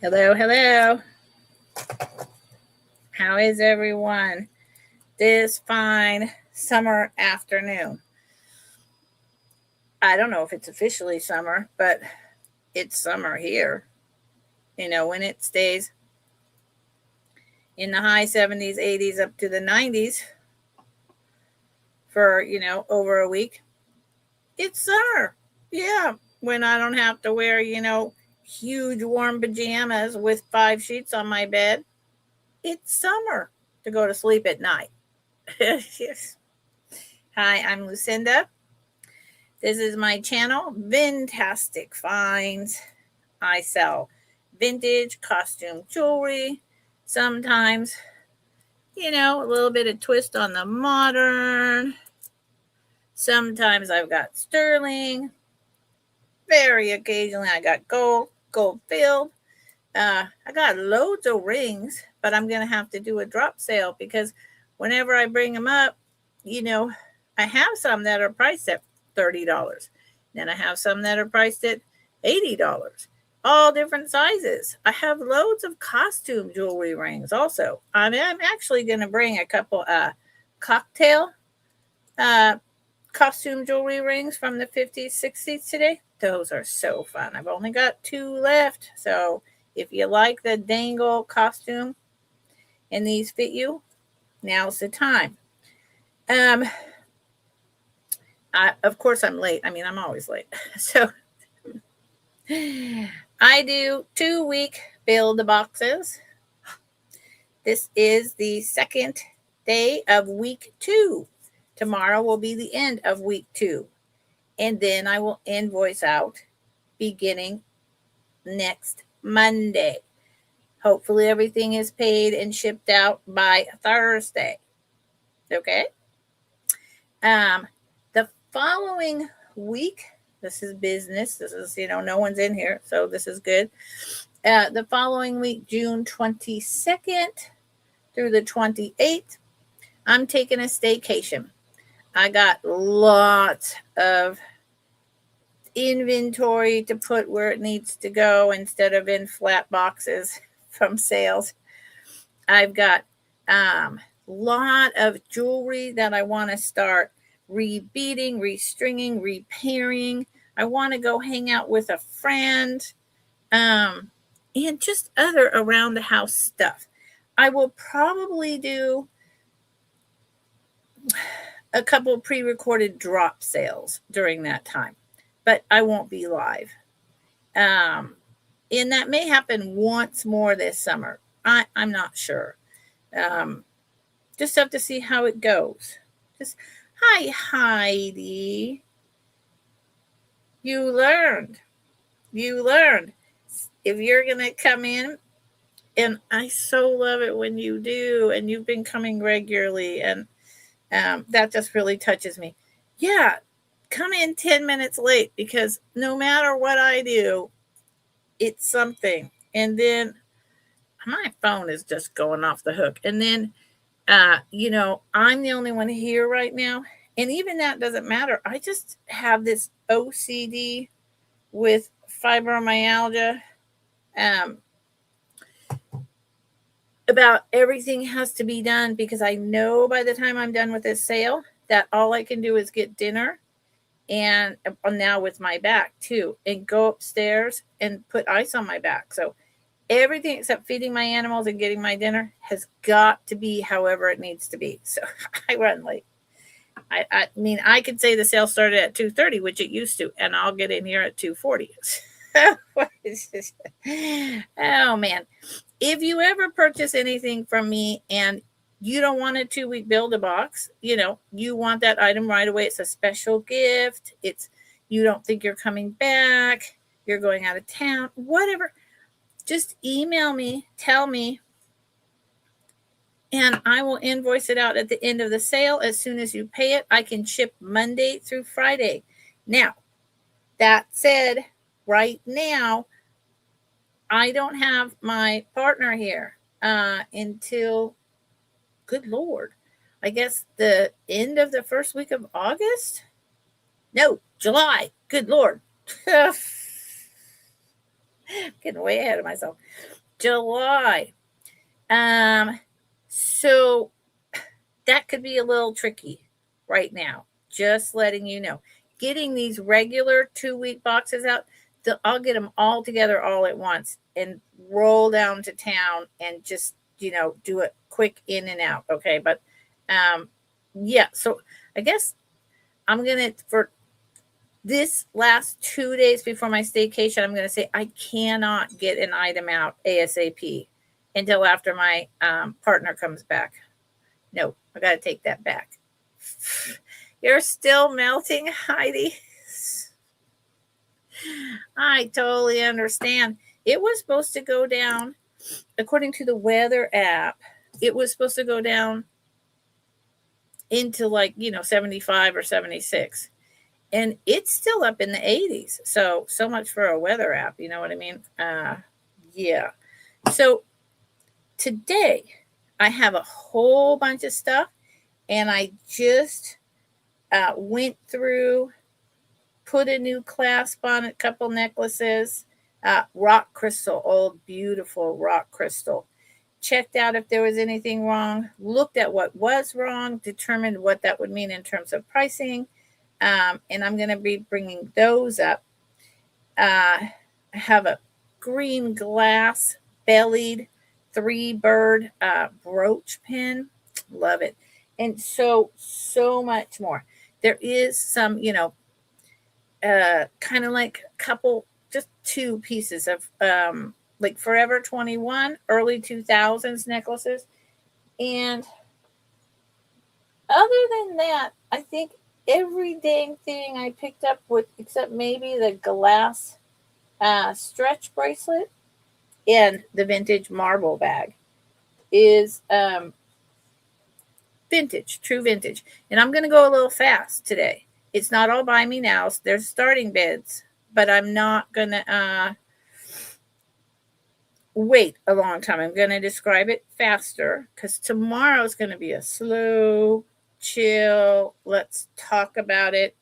Hello, hello. How is everyone this fine summer afternoon? I don't know if it's officially summer, but it's summer here. When it stays in the high 70s, 80s, up to the 90s for, over a week, it's summer. Yeah. When I don't have to wear, huge warm pajamas with 5 sheets on my bed, it's summer to go to sleep at night. Yes. Hi, I'm Lucinda. This is my channel, Vintastic Finds. I sell vintage costume jewelry. Sometimes, a little bit of twist on the modern. Sometimes I've got sterling. Very occasionally I got gold filled. I got loads of rings, but I'm going to have to do a drop sale because whenever I bring them up, I have some that are priced at $30. Then I have some that are priced at $80. All different sizes. I have loads of costume jewelry rings also. I'm actually going to bring a couple cocktail costume jewelry rings from the 50s, 60s today. Those are so fun. I've only got 2 left. So if you like the dangle costume and these fit you, now's the time. Of course, I'm late. I mean, I'm always late. So I do 2-week build boxes. This is the second day of week 2. Tomorrow will be the end of week 2. And then I will invoice out beginning next Monday. Hopefully everything is paid and shipped out by Thursday. Okay? The following week, this is business. This is, no one's in here, so this is good. The following week, June 22nd through the 28th, I'm taking a staycation. I got lots of inventory to put where it needs to go instead of in flat boxes from sales. I've got lot of jewelry that I want to start rebeading, restringing, repairing. I want to go hang out with a friend, and just other around the house stuff. I will probably do a couple pre-recorded drop sales during that time, but I won't be live. And that may happen once more this summer. I'm not sure. Just have to see how it goes. Hi, Heidi. You learned. If you're going to come in, and I so love it when you do, and you've been coming regularly, and that just really touches me. Yeah, come in 10 minutes late because no matter what I do, it's something. And then my phone is just going off the hook. And then, I'm the only one here right now. And even that doesn't matter. I just have this OCD with fibromyalgia. About everything has to be done because I know by the time I'm done with this sale that all I can do is get dinner, and now with my back too, and go upstairs and put ice on my back. So everything except feeding my animals and getting my dinner has got to be however it needs to be. So I run late. I mean, I could say the sale started at 2:30, which it used to, and I'll get in here at 2:40. Oh man. If you ever purchase anything from me and you don't want a 2-week build-a-box, you want that item right away. It's a special gift. You don't think you're coming back. You're going out of town, whatever. Just email me, tell me, and I will invoice it out at the end of the sale. As soon as you pay it, I can ship Monday through Friday. Now, that said, right now, I don't have my partner here until, good Lord, I guess the end of the first week of August? No, July. Good Lord. Getting way ahead of myself. July. So that could be a little tricky right now. Just letting you know. Getting these regular 2-week boxes out, I'll get them all together all at once and roll down to town and just, do it quick in and out. Okay. But, yeah. So I guess I'm going to, for this last 2 days before my staycation, I'm going to say I cannot get an item out ASAP until after my partner comes back. No, I got to take that back. You're still melting, Heidi. I totally understand. It was supposed to go down, according to the weather app, it was supposed to go down into 75 or 76. And it's still up in the 80s. So much for a weather app. You know what I mean? Yeah. So today I have a whole bunch of stuff, and I just went through, put a new clasp on a couple necklaces, rock crystal, old beautiful rock crystal. Checked out if there was anything wrong, looked at what was wrong, determined what that would mean in terms of pricing. And I'm going to be bringing those up. I have a green glass bellied 3-bird brooch pin. Love it. And so much more. There is some, kind of like a couple, just 2 pieces of like Forever 21, early 2000s necklaces. And other than that, I think every dang thing I picked up with, except maybe the glass stretch bracelet and the vintage marble bag, is vintage, true vintage. And I'm going to go a little fast today. It's not all by me now. There's starting bids, but I'm not going to wait a long time. I'm going to describe it faster because tomorrow is going to be a slow, chill, let's talk about it,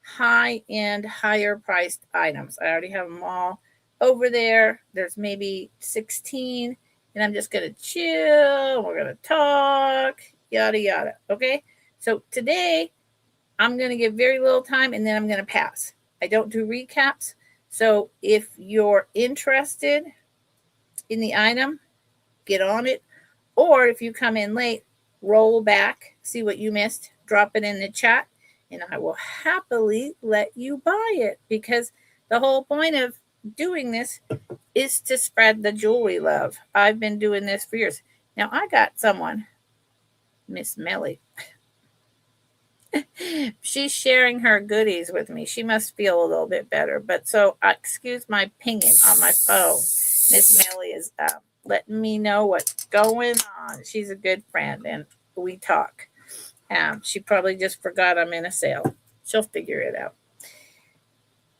high-end, higher-priced items. I already have them all over there. There's maybe 16, and I'm just going to chill. We're going to talk, yada, yada. Okay? So today, I'm going to give very little time, and then I'm going to pass. I don't do recaps. So if you're interested in the item, get on it. Or if you come in late, roll back, see what you missed, drop it in the chat, and I will happily let you buy it, because the whole point of doing this is to spread the jewelry love. I've been doing this for years. Now, I got someone, Miss Melly. She's sharing her goodies with me. She must feel a little bit better. But so, excuse my pinging on my phone. Miss Melly is letting me know what's going on. She's a good friend, and we talk. She probably just forgot I'm in a sale. She'll figure it out.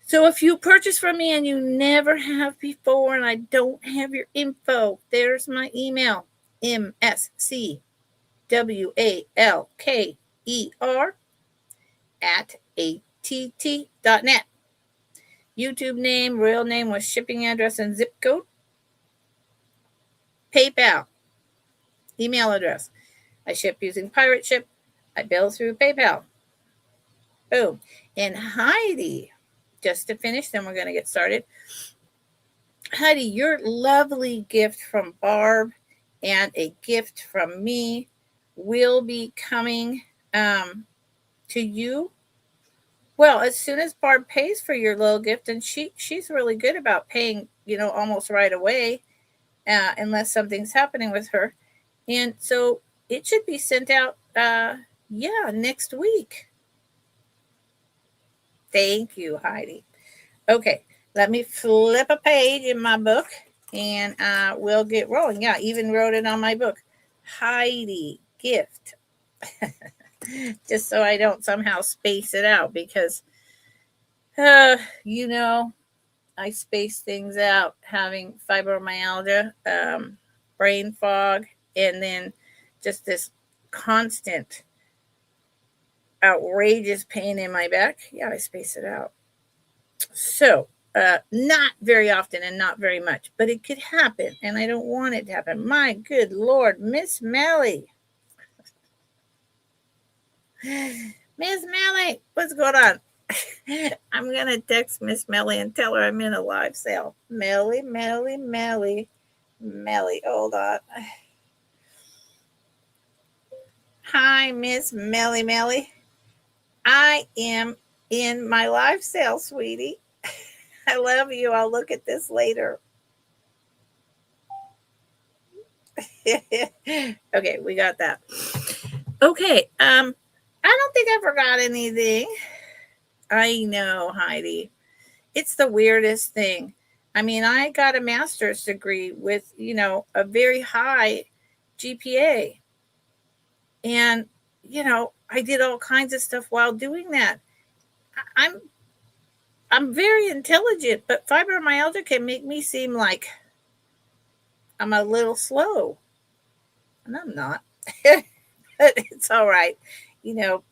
So if you purchase from me and you never have before and I don't have your info, there's my email, mscwalker@att.net. YouTube name, real name with shipping address and zip code. PayPal, email address. I ship using Pirate Ship. I bill through PayPal. Boom. And Heidi, just to finish, then we're going to get started. Heidi, your lovely gift from Barb and a gift from me will be coming to you. Well, as soon as Barb pays for your little gift, and she's really good about paying, almost right away, unless something's happening with her. And so it should be sent out, next week. Thank you, Heidi. Okay, let me flip a page in my book, and we'll get rolling. Yeah, even wrote it on my book. Heidi gift. Just so I don't somehow space it out, because, I space things out, having fibromyalgia, brain fog, and then just this constant outrageous pain in my back. Yeah, I space it out. So Not very often and not very much, but it could happen, and I don't want it to happen. My good Lord, Miss Melly. Miss Melly, what's going on? I'm going to text Miss Melly and tell her I'm in a live sale. Melly, Melly, Melly, Melly. Hold on. Hi, Miss Melly, Melly. I am in my live sale, sweetie. I love you. I'll look at this later. Okay, we got that. Okay, I don't think I forgot anything. I know, Heidi. It's the weirdest thing. I mean, I got a master's degree with, a very high GPA. And, I did all kinds of stuff while doing that. I'm I'm very intelligent, but fibromyalgia can make me seem like I'm a little slow. And I'm not. It's all right.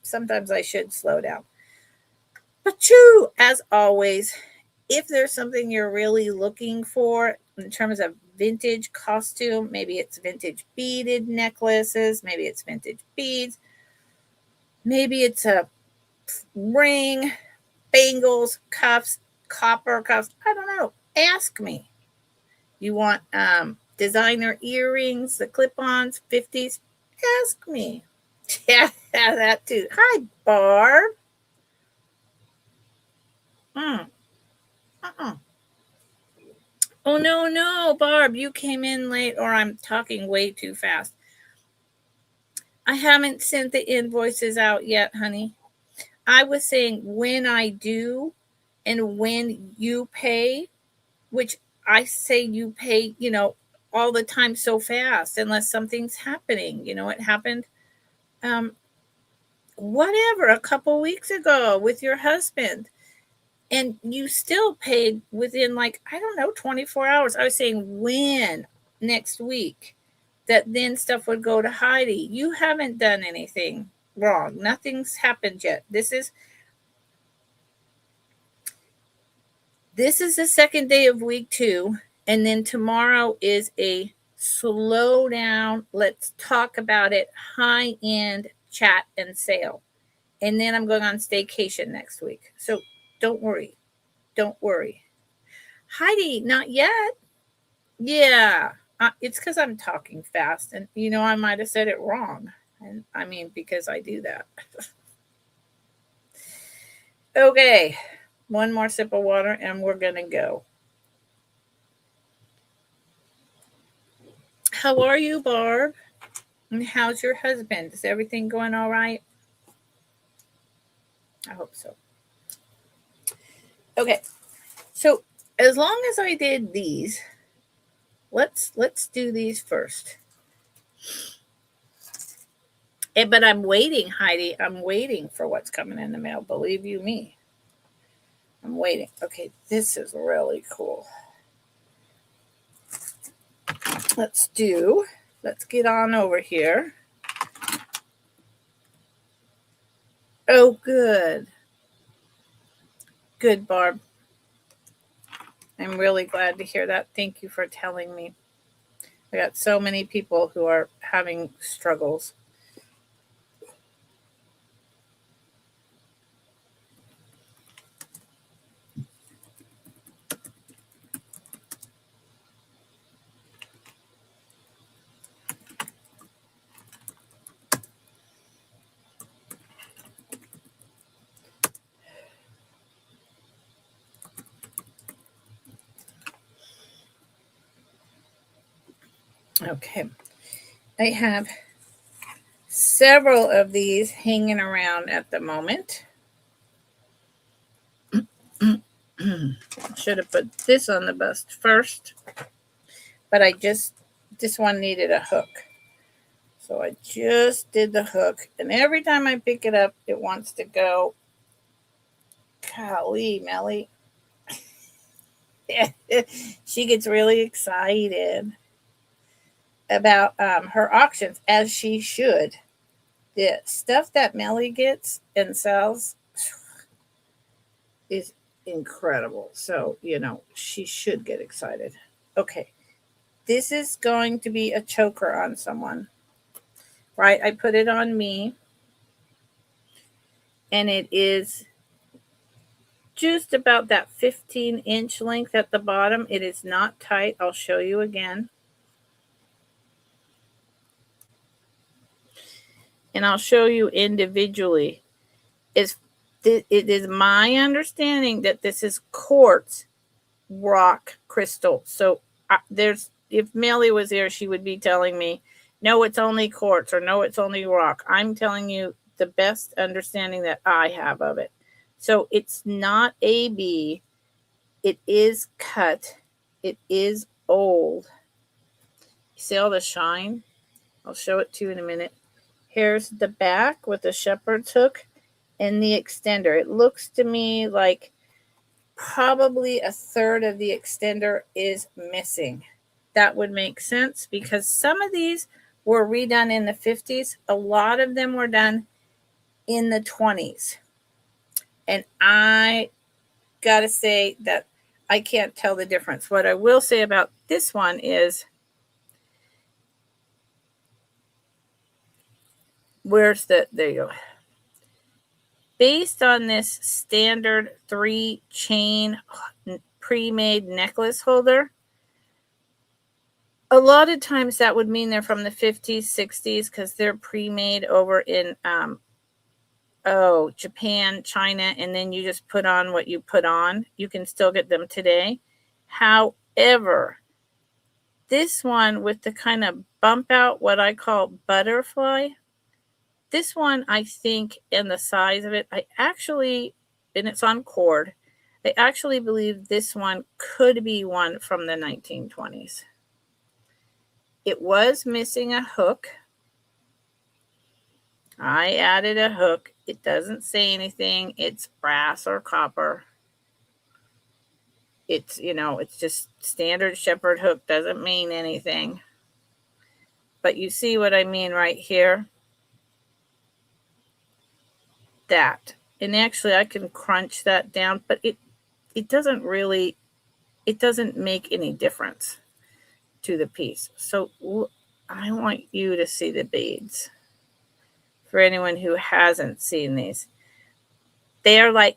Sometimes I should slow down. But true, as always, if there's something you're really looking for in terms of vintage costume, maybe it's vintage beaded necklaces, maybe it's vintage beads, maybe it's a ring, bangles, cuffs, copper cuffs, I don't know. Ask me. You want designer earrings, the clip-ons, 50s? Ask me. Yeah, that too. Hi, Barb. Mm. Uh-uh. Oh, no, no, Barb, you came in late or I'm talking way too fast. I haven't sent the invoices out yet, honey. I was saying when I do and when you pay, which I say you pay, all the time so fast unless something's happening. It happened um whatever a couple weeks ago with your husband, and you still paid within, like, I don't know, 24 hours. I was saying when next week that then stuff would go to Heidi. You haven't done anything wrong. Nothing's happened yet. This is the second day of week 2, and then tomorrow is a slow down, let's talk about it, high end chat and sale. And then I'm going on staycation next week. So don't worry. Don't worry. Heidi, not yet. Yeah. It's because I'm talking fast, and I might have said it wrong. And I mean, because I do that. Okay. One more sip of water, and we're going to go. How are you, Barb? And how's your husband? Is everything going all right? I hope so. Okay. So as long as I did these, let's do these first. But I'm waiting, Heidi. I'm waiting for what's coming in the mail. Believe you me. I'm waiting. Okay, this is really cool. Let's get on over here. Oh, good. Good, Barb. I'm really glad to hear that. Thank you for telling me. I got so many people who are having struggles. Okay. I have several of these hanging around at the moment. Should have put this on the bust first, but this one needed a hook. So I just did the hook, and every time I pick it up, it wants to go. Golly, Melly. She gets really excited about her auctions, as she should. The stuff that Melly gets and sells is incredible. So, she should get excited. Okay. This is going to be a choker on someone, right? I put it on me, and it is just about that 15-inch length at the bottom. It is not tight. I'll show you again. And I'll show you individually. It is my understanding that this is quartz rock crystal. So if Millie was here, she would be telling me, no, it's only quartz, or no, it's only rock. I'm telling you the best understanding that I have of it. So it's not AB. It is cut. It is old. See all the shine? I'll show it to you in a minute. Here's the back with the shepherd's hook and the extender. It looks to me like probably a third of the extender is missing. That would make sense because some of these were redone in the 50s. A lot of them were done in the 20s. And I got to say that I can't tell the difference. What I will say about this one is, there you go. Based on this standard 3-chain pre-made necklace holder, a lot of times that would mean they're from the 50s, 60s, because they're pre-made over in Japan, China, and then you just put on what you put on. You can still get them today. However, this one with the kind of bump out, what I call butterfly, this one, I think, and the size of it, and it's on cord, I actually believe this one could be one from the 1920s. It was missing a hook. I added a hook. It doesn't say anything. It's brass or copper. It's, it's just standard shepherd hook. Doesn't mean anything. But you see what I mean right here? That. And actually, I can crunch that down, but it doesn't make any difference to the piece. So I want you to see the beads. For anyone who hasn't seen these, they are like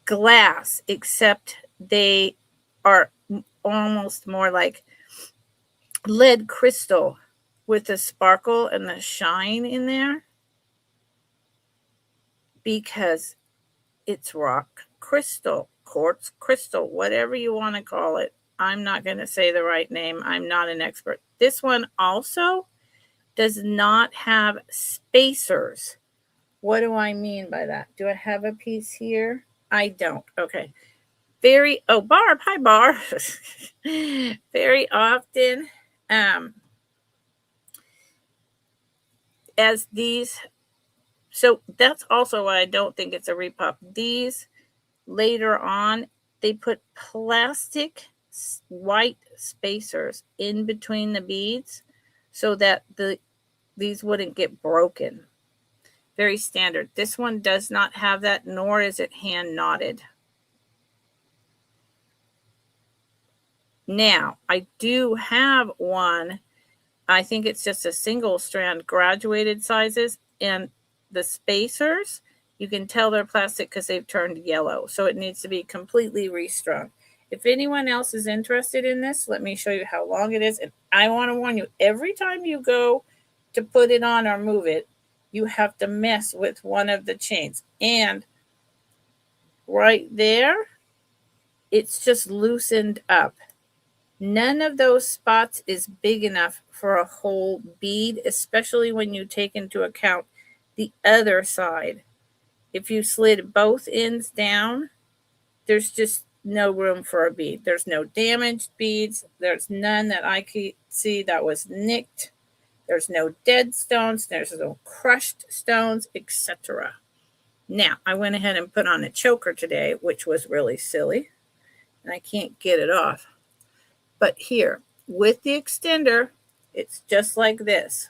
glass, except they are almost more like lead crystal with the sparkle and the shine in there, because it's rock crystal, quartz crystal, whatever you want to call it. I'm not going to say the right name. I'm not an expert. This one also does not have spacers. What do I mean by that? Do I have a piece here? I don't. Okay. Barb. Hi, Barb. Very often, as these, so that's also why I don't think it's a repop. These later on, they put plastic white spacers in between the beads so that these wouldn't get broken. Very standard. This one does not have that, nor is it hand knotted. Now, I do have one. I think it's just a single strand, graduated sizes, and the spacers, you can tell they're plastic because they've turned yellow. So it needs to be completely restrung. If anyone else is interested in this, let me show you how long it is. And I want to warn you, every time you go to put it on or move it, you have to mess with one of the chains. And right there, it's just loosened up. None of those spots is big enough for a whole bead, especially when you take into account the other side. If you slid both ends down, there's just no room for a bead. There's no damaged beads. There's none that I could see that was nicked. There's no dead stones. There's no crushed stones, etc. Now, I went ahead and put on a choker today, which was really silly, and I can't get it off. But here, with the extender, it's just like this.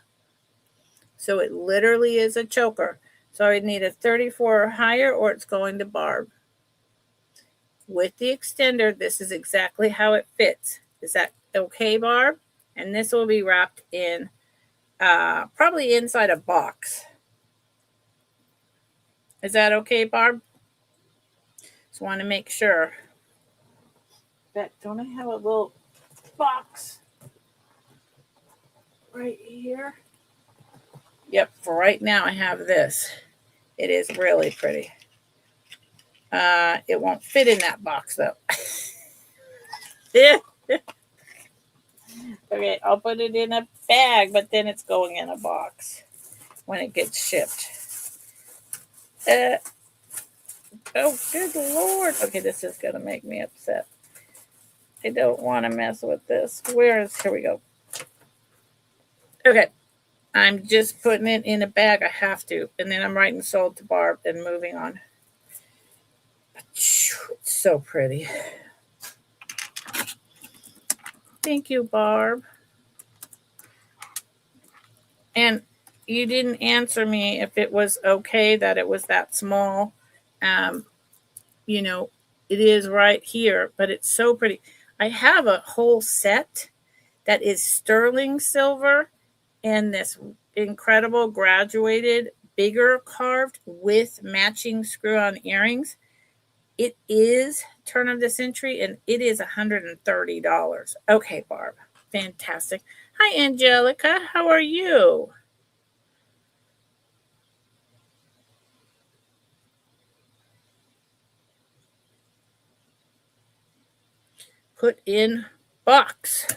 So it literally is a choker. So I need a 34 or higher, or it's going to barb. with the extender, this is exactly how it fits. Is that okay, Barb? And this will be wrapped in probably inside a box. Is that okay, Barb? Just want to make sure. But don't I have a little box right here? Yep, for right now I have this. It is really pretty. It won't fit in that box though. Okay, I'll put it in a bag, but then it's going in a box when it gets shipped. Oh, good Lord. Okay, this is going to make me upset. I don't want to mess with this. Here we go. Okay, I'm just putting it in a bag. I have to. And then I'm writing sold to Barb and moving on. It's so pretty. Thank you, Barb. And you didn't answer me if it was okay that it was that small. You know, it is right here, but it's so pretty. I have a whole set that is sterling silver and this incredible graduated bigger carved with matching screw-on earrings. It is turn of the century and it is $130. Okay, Barb. Fantastic. Hi, Angelica. How are you? Put in box.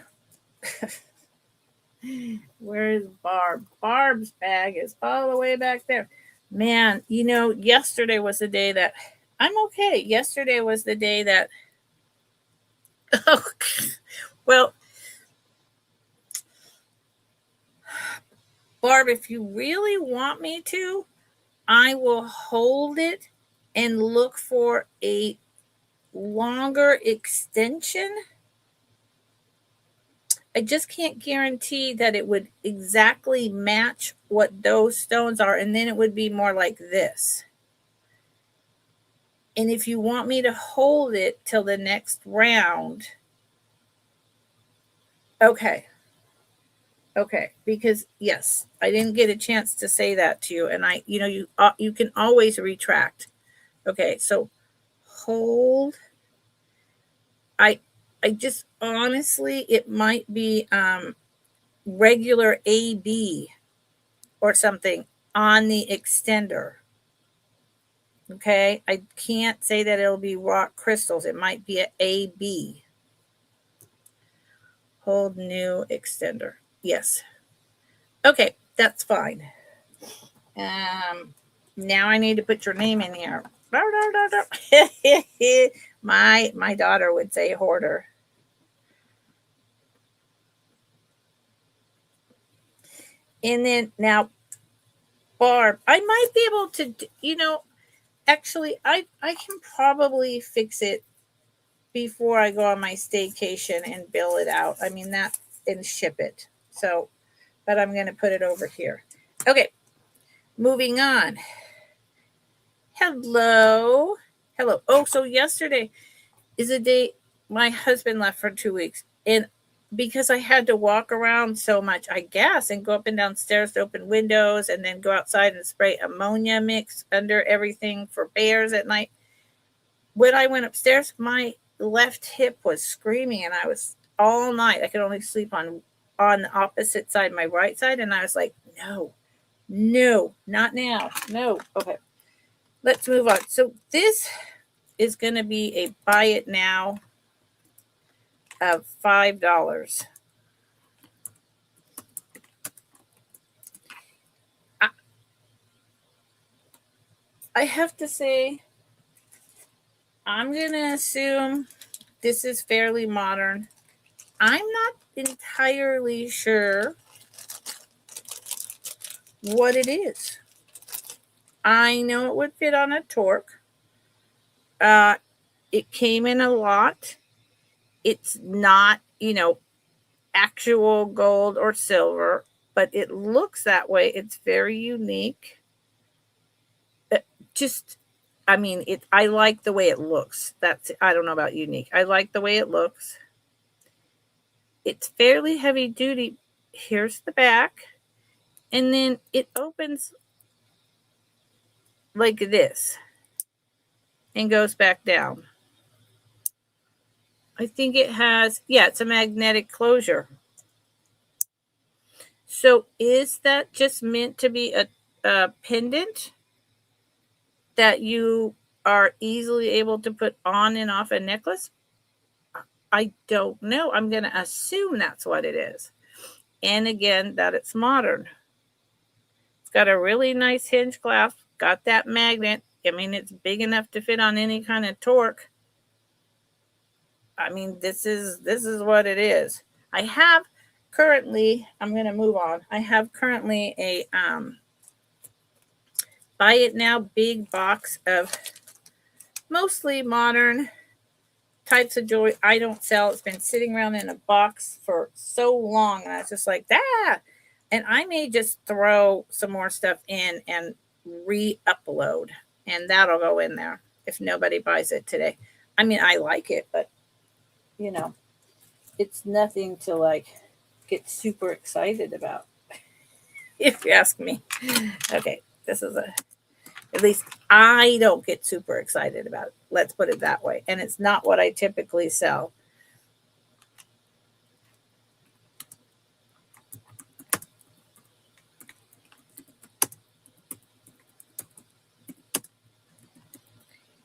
Where is Barb? Barb's bag is all the way back there. Man, you know, yesterday was the day that I'm okay. Yesterday was the day that oh, well, Barb, if you really want me to, I will hold it and look for a longer extension. I just can't guarantee that it would exactly match what those stones are, and then it would be more like this. And if you want me to hold it till the next round, okay. Okay, because yes, I didn't get a chance to say that to you, and you can always retract. Okay, so hold. I just honestly, it might be regular AB or something on the extender. Okay, I can't say that it'll be rock crystals. It might be an AB. Hold new extender. Yes. Okay, that's fine. Now I need to put your name in here. my daughter would say hoarder. And then now, Barb, I might be able to, actually, I can probably fix it before I go on my staycation and bill it out. I mean, that and ship it. So, but I'm going to put it over here. Okay, moving on. Hello. Hello. Oh, so yesterday is a day my husband left for 2 weeks. And because I had to walk around so much, I guess, and go up and down stairs to open windows and then go outside and spray ammonia mix under everything for bears at night. When I went upstairs, my left hip was screaming and I was all night. I could only sleep on the opposite side, my right side. And I was like, no, not now. No. Okay. Let's move on. So this is going to be a buy it now of $5. I have to say, I'm going to assume this is fairly modern. I'm not entirely sure what it is. I know it would fit on a torque. It came in a lot. It's not, actual gold or silver, but it looks that way. It's very unique. Just I mean, I like the way it looks. I don't know about unique. I like the way it looks. It's fairly heavy duty. Here's the back. And then it opens like this and goes back down. I think it has, yeah, it's a magnetic closure. So is that just meant to be a pendant that you are easily able to put on and off a necklace? I don't know. I'm going to assume that's what it is. And again, that it's modern. It's got a really nice hinge clasp, got that magnet. I mean, it's big enough to fit on any kind of torque. I mean, this is what it is. I have currently, I'm going to move on. I have currently a buy it now big box of mostly modern types of jewelry I don't sell. It's been sitting around in a box for so long, and I was just like, ah. And I may just throw some more stuff in and re-upload, and that'll go in there if nobody buys it today. I mean, I like it, but you know, it's nothing to like get super excited about, if you ask me. Okay, this is at least I don't get super excited about it. Let's put it that way. And it's not what I typically sell.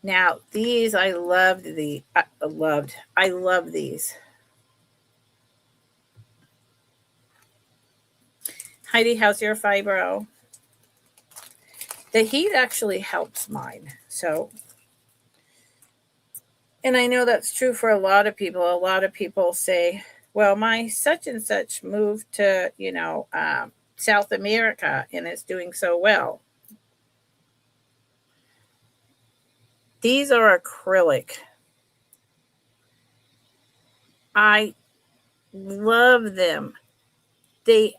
Now, these I love these. Heidi, how's your fibro? The heat actually helps mine. So, and I know that's true for a lot of people. A lot of people say, well, my such and such moved to, South America and is doing so well. These are acrylic. I love them. They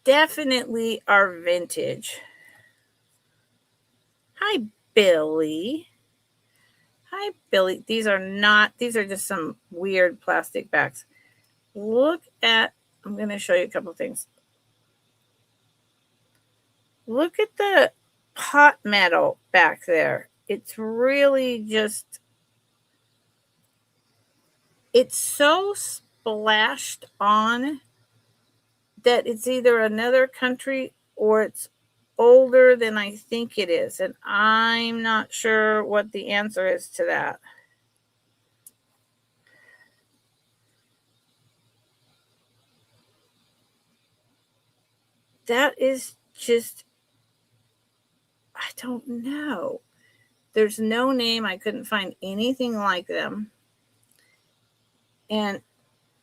definitely are vintage. Hi, Billy. Hi, Billy. These are just some weird plastic bags. I'm going to show you a couple things. Look at the pot metal back there. It's really just, it's so splashed on that it's either another country or it's older than I think it is. And I'm not sure what the answer is to that. That is just, I don't know. There's no name. I couldn't find anything like them. And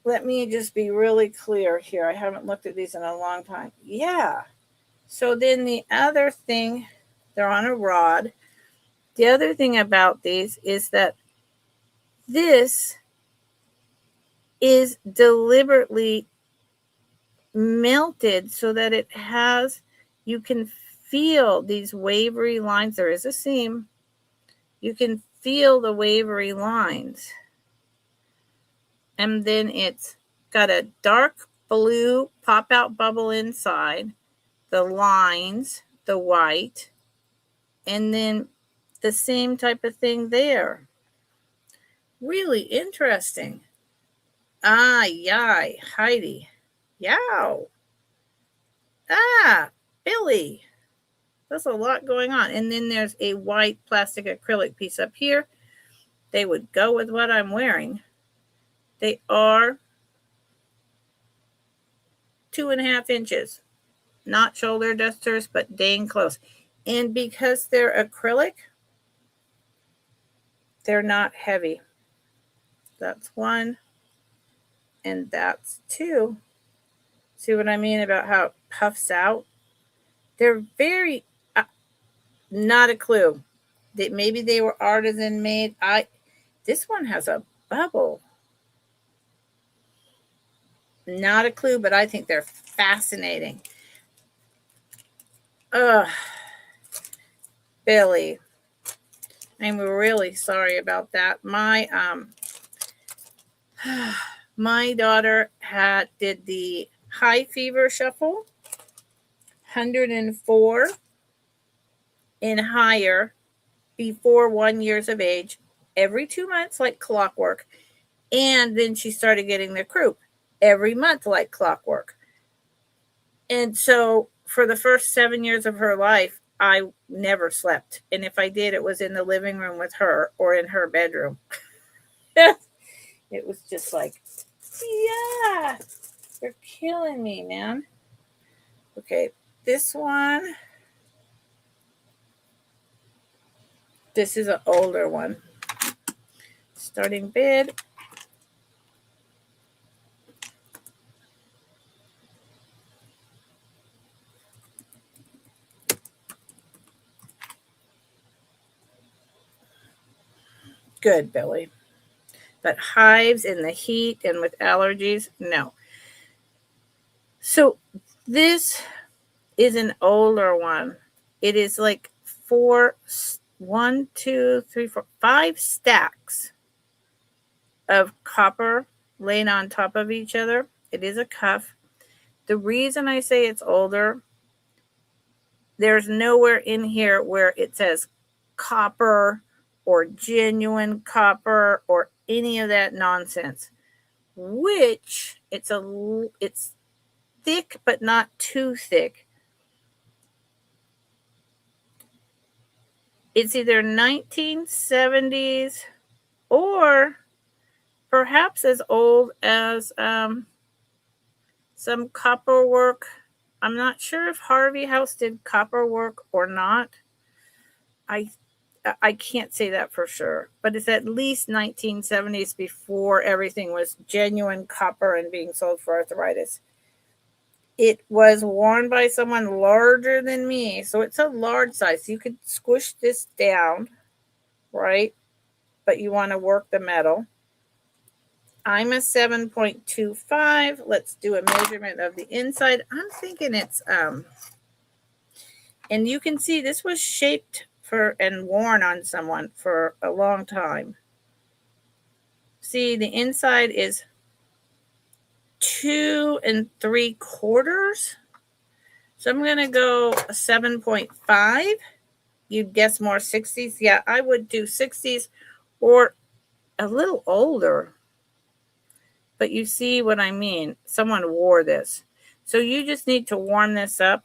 let me just be really clear here. I haven't looked at these in a long time. Yeah. So then the other thing, they're on a rod. The other thing about these is that this is deliberately melted so that you can feel these wavery lines. There is a seam. You can feel the wavery lines. And then it's got a dark blue pop-out bubble inside, the lines, the white, and then the same type of thing there. Really interesting. Yay, Heidi. Yow. Billy. There's a lot going on. And then there's a white plastic acrylic piece up here. They would go with what I'm wearing. They are 2.5 inches. Not shoulder dusters, but dang close. And because they're acrylic, they're not heavy. That's one. And that's two. See what I mean about how it puffs out? They're very, not a clue. Maybe they were artisan made. This one has a bubble. Not a clue, but I think they're fascinating. Billy. I'm really sorry about that. My daughter did the high fever shuffle, 104 and higher before 1 year of age, every 2 months like clockwork. And then she started getting the croup every month like clockwork. And so for the first 7 years of her life, I never slept. And if I did, it was in the living room with her or in her bedroom. It was just like, yeah, you're killing me, man. Okay, this one. This is an older one. Starting bid. Good, Billy. But hives in the heat and with allergies, no. So this is an older one. It is like 5 stacks of copper laying on top of each other. It is a cuff. The reason I say it's older, there's nowhere in here where it says copper or genuine copper or any of that nonsense. Which it's thick but not too thick. It's either 1970s or perhaps as old as some copper work. I'm not sure if Harvey House did copper work or not. I can't say that for sure, but it's at least 1970s before everything was genuine copper and being sold for arthritis. It was worn by someone larger than me, so it's a large size. You could squish this down, right? But you want to work the metal. I'm a 7.25. Let's do a measurement of the inside. I'm thinking it's and you can see this was shaped for and worn on someone for a long time. See, the inside is 2 3/4. So I'm going to go a 7.5. You'd guess more 60s. Yeah, I would do 60s or a little older. But you see what I mean. Someone wore this. So you just need to warm this up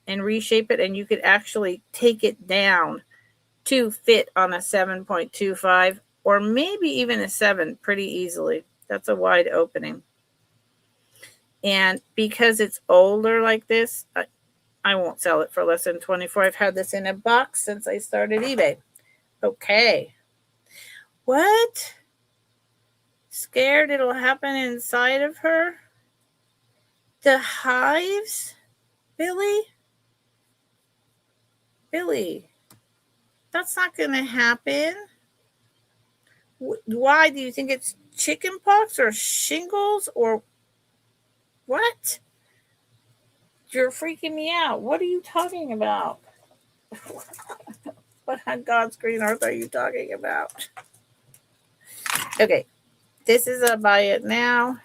and reshape it, and you could actually take it down to fit on a 7.25 or maybe even a 7 pretty easily. That's a wide opening. And because it's older like this, I won't sell it for less than 24. I've had this in a box since I started eBay. Okay. What? Scared it'll happen inside of her? The hives? Billy? Billy, that's not going to happen. Why? Do you think it's chicken pox or shingles or what? You're freaking me out. What are you talking about? What on God's green earth are you talking about? Okay, this is a buy it now.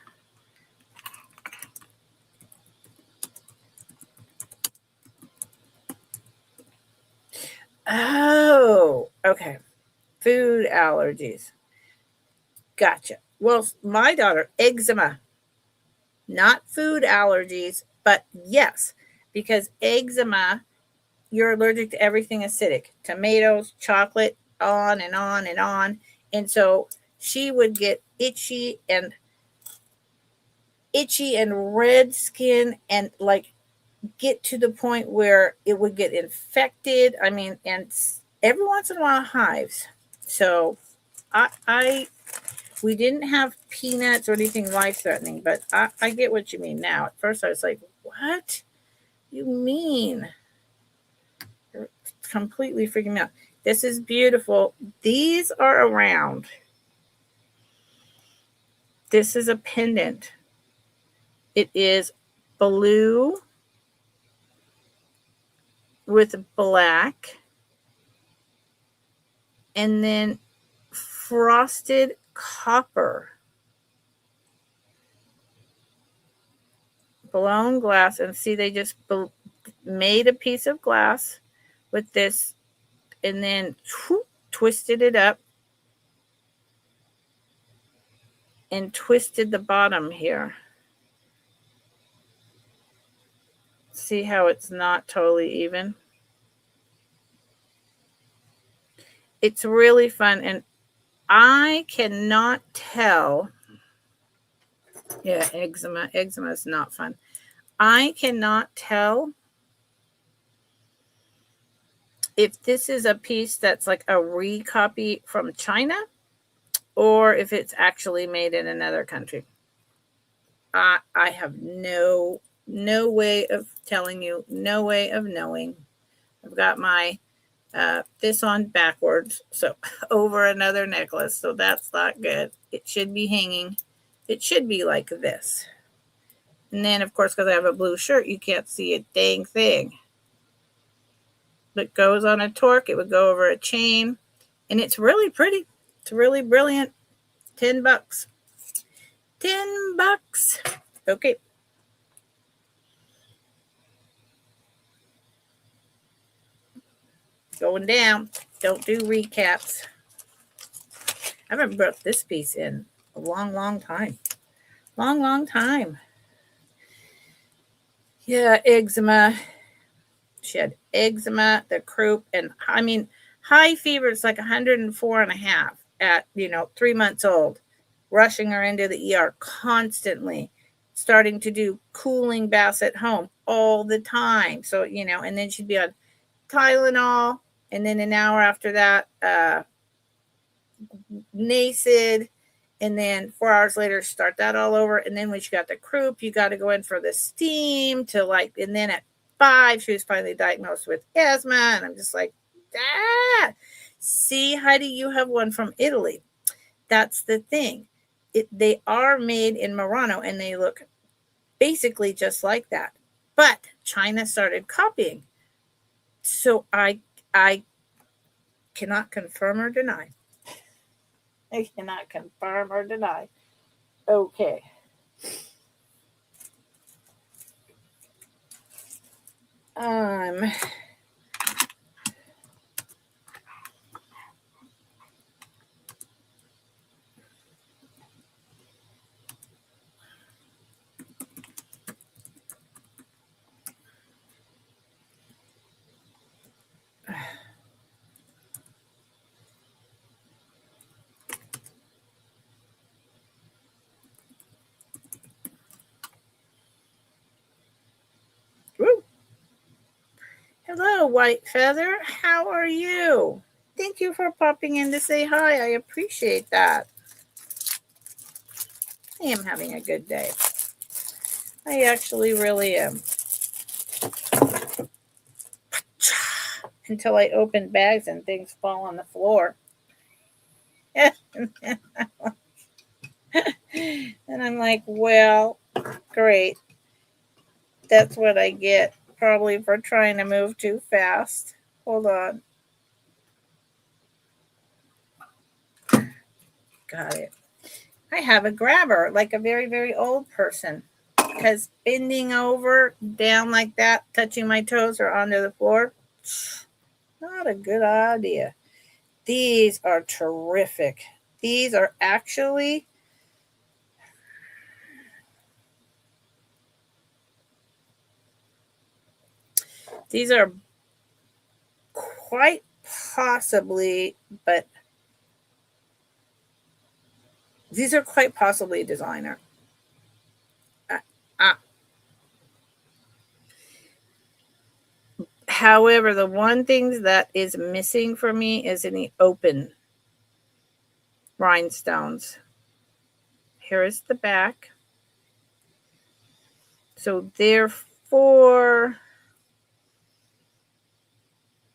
Oh, okay. Food allergies. Gotcha. Well, my daughter, eczema. Not food allergies, but yes, because eczema, you're allergic to everything acidic. Tomatoes, chocolate, on and on and on. And so she would get itchy and red skin and like get to the point where it would get infected. I mean, and every once in a while hives. So we didn't have peanuts or anything life-threatening, but I get what you mean now. At first I was like, what you mean? You're completely freaking me out. This is beautiful. These are around. This is a pendant. It is blue with black and then frosted copper. Blown glass. And see, they just made a piece of glass with this and then twisted it up and twisted the bottom here. See how it's not totally even? It's really fun, and I cannot tell. Yeah, eczema. Eczema is not fun. I cannot tell if this is a piece that's like a recopy from China or if it's actually made in another country. I have no way of telling you, no way of knowing. I've got my this on backwards, so over another necklace, so that's not good. It should be hanging. It should be like this. And then, of course, because I have a blue shirt, you can't see a dang thing. It goes on a torque. It would go over a chain, and it's really pretty. It's really brilliant. $10. $10. Okay. Going down. Don't do recaps. I haven't brought this piece in a long time. Long time. Yeah, eczema. She had eczema, the croup, and I mean, high fever is like 104.5 at 3 months old. Rushing her into the ER constantly, starting to do cooling baths at home all the time. So, and then she'd be on Tylenol, and then an hour after that, Nacid, and then 4 hours later, start that all over. And then when she got the croup, you got to go in for the steam and then at 5, she was finally diagnosed with asthma. And I'm just like, see, Heidi, you have one from Italy. That's the thing. They are made in Murano, and they look basically just like that. But China started copying. So I cannot confirm or deny. I cannot confirm or deny. Okay. Woo. Hello, White Feather. How are you? Thank you for popping in to say hi. I appreciate that. I am having a good day. I actually really am. Until I open bags and things fall on the floor. And I'm like, well, great. That's what I get probably for trying to move too fast. Hold on. Got it. I have a grabber, like a very, very old person. Because bending over, down like that, touching my toes or onto the floor, not a good idea. These are terrific. These are actually quite possibly, but these are quite possibly designer. However, the one thing that is missing for me is any open rhinestones. Here is the back. So therefore,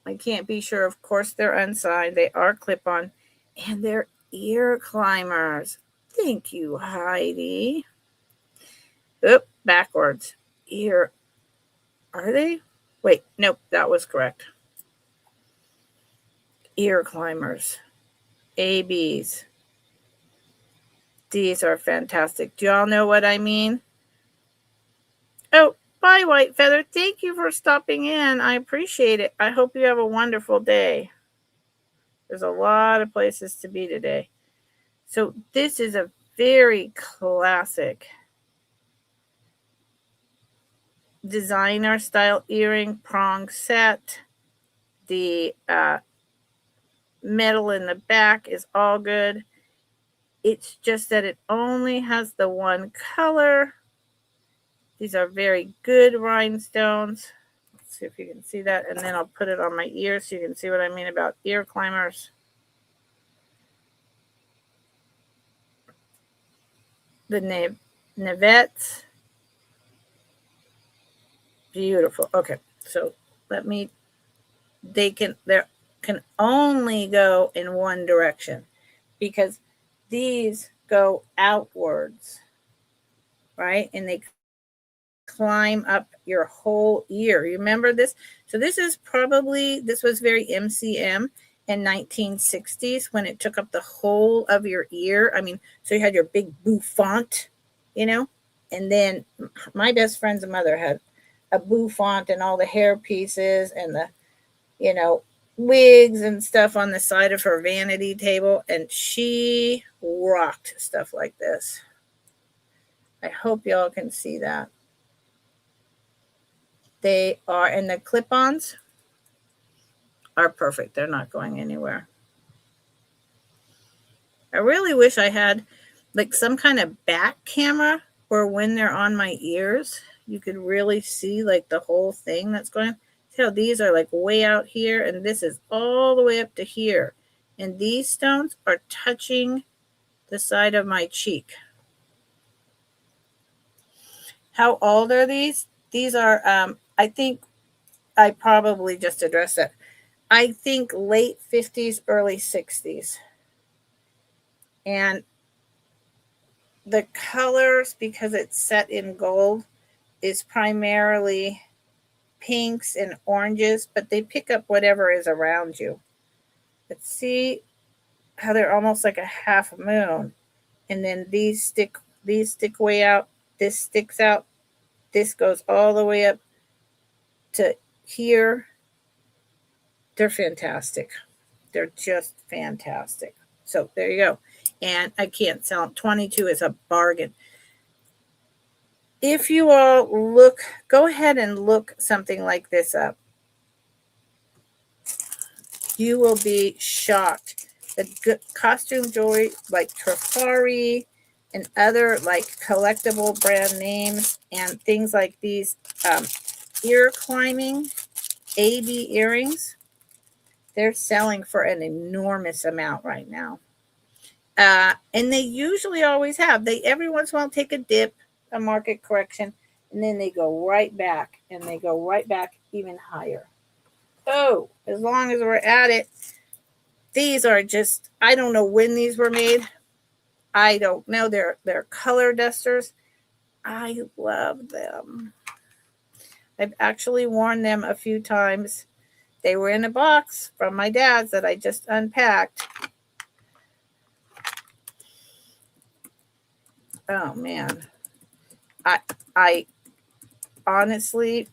I can't be sure. Of course, they're unsigned. They are clip-on. And they're ear climbers. Thank you, Heidi. Oop, backwards. Ear. Are they? Wait, nope, that was correct. Ear climbers. ABs. These are fantastic. Do y'all know what I mean? Oh, bye, White Feather. Thank you for stopping in. I appreciate it. I hope you have a wonderful day. There's a lot of places to be today. So this is a very classic designer style earring prong set. The metal in the back is all good. It's just that it only has the one color. These are very good rhinestones. Let's see if you can see that. And then I'll put it on my ear so you can see what I mean about ear climbers. The navettes. Beautiful. Okay, so they can only go in one direction because these go outwards, right? And they climb up your whole ear. You remember this? So this was very MCM in 1960s when it took up the whole of your ear. I mean, so you had your big bouffant, and then my best friend's mother had a bouffant and all the hair pieces and the, wigs and stuff on the side of her vanity table. And she rocked stuff like this. I hope y'all can see that. They are, and the clip-ons are perfect. They're not going anywhere. I really wish I had like some kind of back camera where when they're on my ears, you could really see like the whole thing that's going on. See how these are like way out here and this is all the way up to here. And these stones are touching the side of my cheek. How old are these? These are, I think I probably just addressed that. I think late 50s, early 60s. And the colors, because it's set in gold, is primarily pinks and oranges, but they pick up whatever is around you. But see how they're almost like a half moon. And then these stick way out. This sticks out. This goes all the way up to here. They're fantastic. They're just fantastic. So there you go. And I can't sell them. 22 is a bargain. If you all go ahead and look something like this up. You will be shocked. The good costume jewelry like Trifari and other like collectible brand names and things like these ear climbing AB earrings, they're selling for an enormous amount right now. And they usually always have. They every once in a while take a dip, a market correction, and then they go right back, and they go right back even higher. Oh, as long as we're at it, these are just, I don't know when these were made. I don't know. They're color dusters. I love them. I've actually worn them a few times. They were in a box from my dad's that I just unpacked. Oh man. I honestly,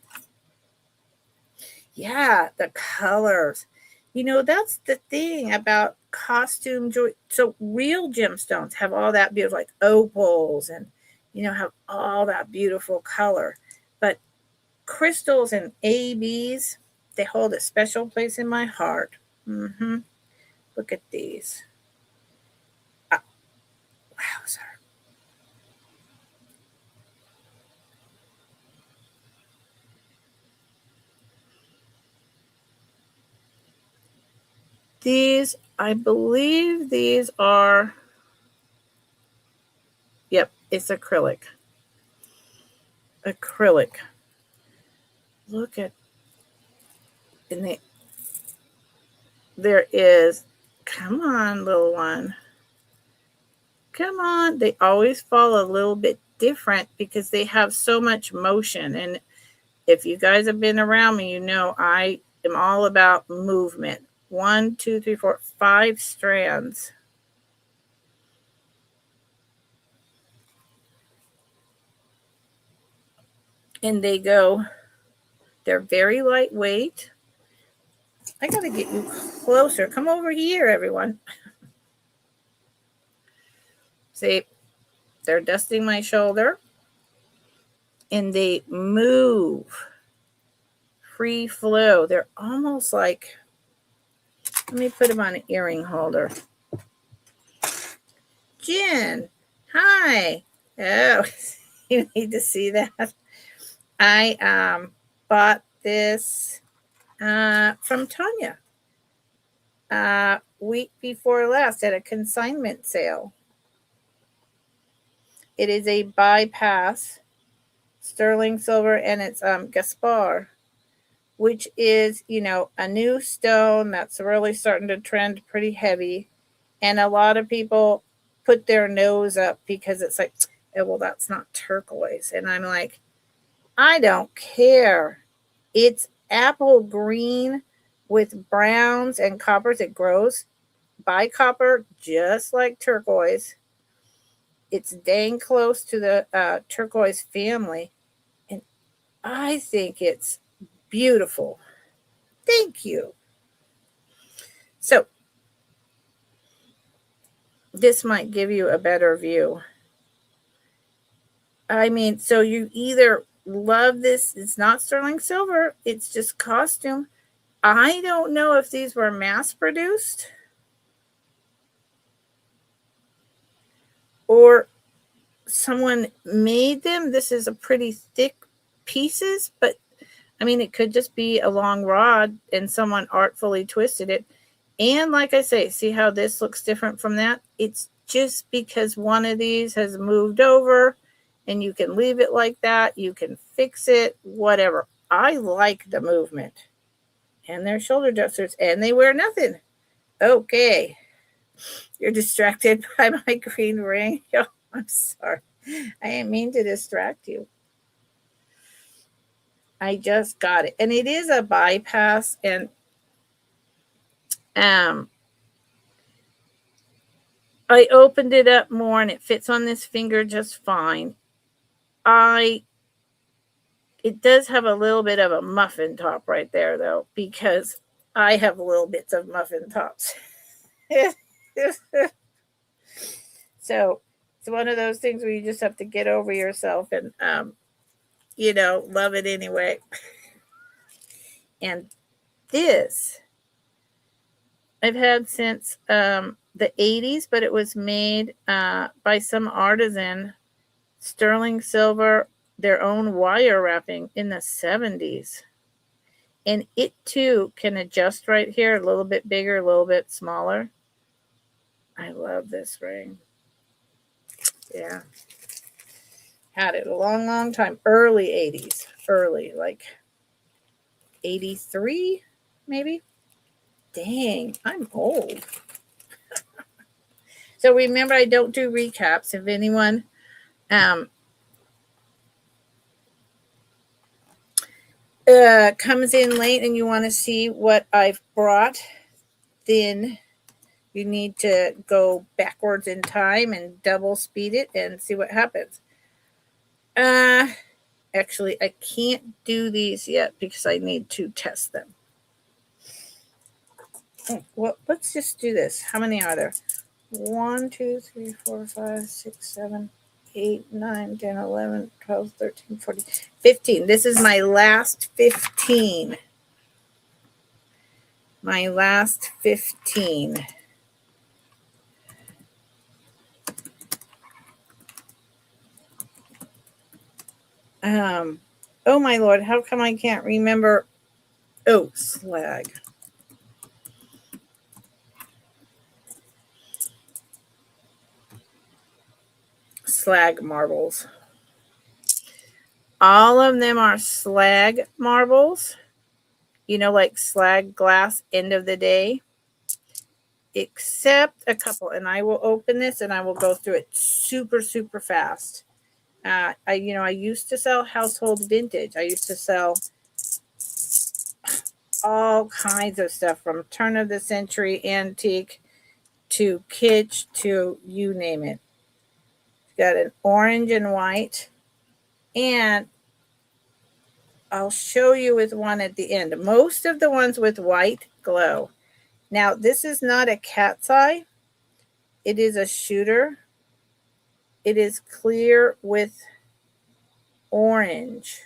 yeah, the colors. That's the thing about costume jewelry. So real gemstones have all that beautiful, like opals and, have all that beautiful color. But crystals and ABs, they hold a special place in my heart. Look at these. Wowzer. These, I believe these are, yep, it's acrylic. Acrylic. Look at, and there is, come on, little one. Come on. They always fall a little bit different because they have so much motion. And if you guys have been around me, I am all about movement. 1, 2, 3, 4, 5 strands. And they're very lightweight. I got to get you closer. Come over here, everyone. See, they're dusting my shoulder. And they move. Free flow. They're almost like, let me put them on an earring holder. Jen, hi. Oh, you need to see that. I bought this from Tanya week before last at a consignment sale. It is a bypass sterling silver, and it's Gaspar, which is, a new stone that's really starting to trend pretty heavy. And a lot of people put their nose up because it's like, oh, well, that's not turquoise. And I'm like, I don't care. It's apple green with browns and coppers. It grows by copper, just like turquoise. It's dang close to the turquoise family. And I think it's beautiful. Thank you. So this might give you a better view. I mean, so you either love this, it's not sterling silver, it's just costume. I don't know if these were mass produced or someone made them. This is a pretty thick pieces, but I mean, it could just be a long rod and someone artfully twisted it. And like I say, see how this looks different from that? It's just because one of these has moved over, and you can leave it like that. You can fix it, whatever. I like the movement. And they're shoulder dusters, and they wear nothing. Okay. You're distracted by my green ring. Oh, I'm sorry. I didn't mean to distract you. I just got it. And it is a bypass, and I opened it up more, and it fits on this finger just fine. It does have a little bit of a muffin top right there, though, because I have little bits of muffin tops. So it's one of those things where you just have to get over yourself and, love it anyway. And this I've had since the 80s, but it was made by some artisan, sterling silver, their own wire wrapping in the 70s. And it too can adjust right here, a little bit bigger, a little bit smaller. I love this ring. Yeah. Had it a long, long time. Early 80s. Early, like 83, maybe. Dang, I'm old. So remember, I don't do recaps. If anyone comes in late and you want to see what I've brought, then you need to go backwards in time and double speed it and see what happens. Actually, I can't do these yet because I need to test them. Well, let's just do this. How many are there? 1, 2, 3, 4, 5, 6, 7, 8, 9, 10, 11, 12, 13, 14, 15. This is my last 15. My last 15. Oh my Lord, how come I can't remember? Oh, slag. Slag marbles. All of them are slag marbles. Like slag glass, end of the day. Except a couple. And I will open this and I will go through it super, super fast. I used to sell household vintage. I used to sell all kinds of stuff from turn of the century antique to kitsch to you name it. Got an orange and white, and I'll show you with one at the end. Most of the ones with white glow. Now, this is not a cat's eye. It is a shooter. It is clear with orange.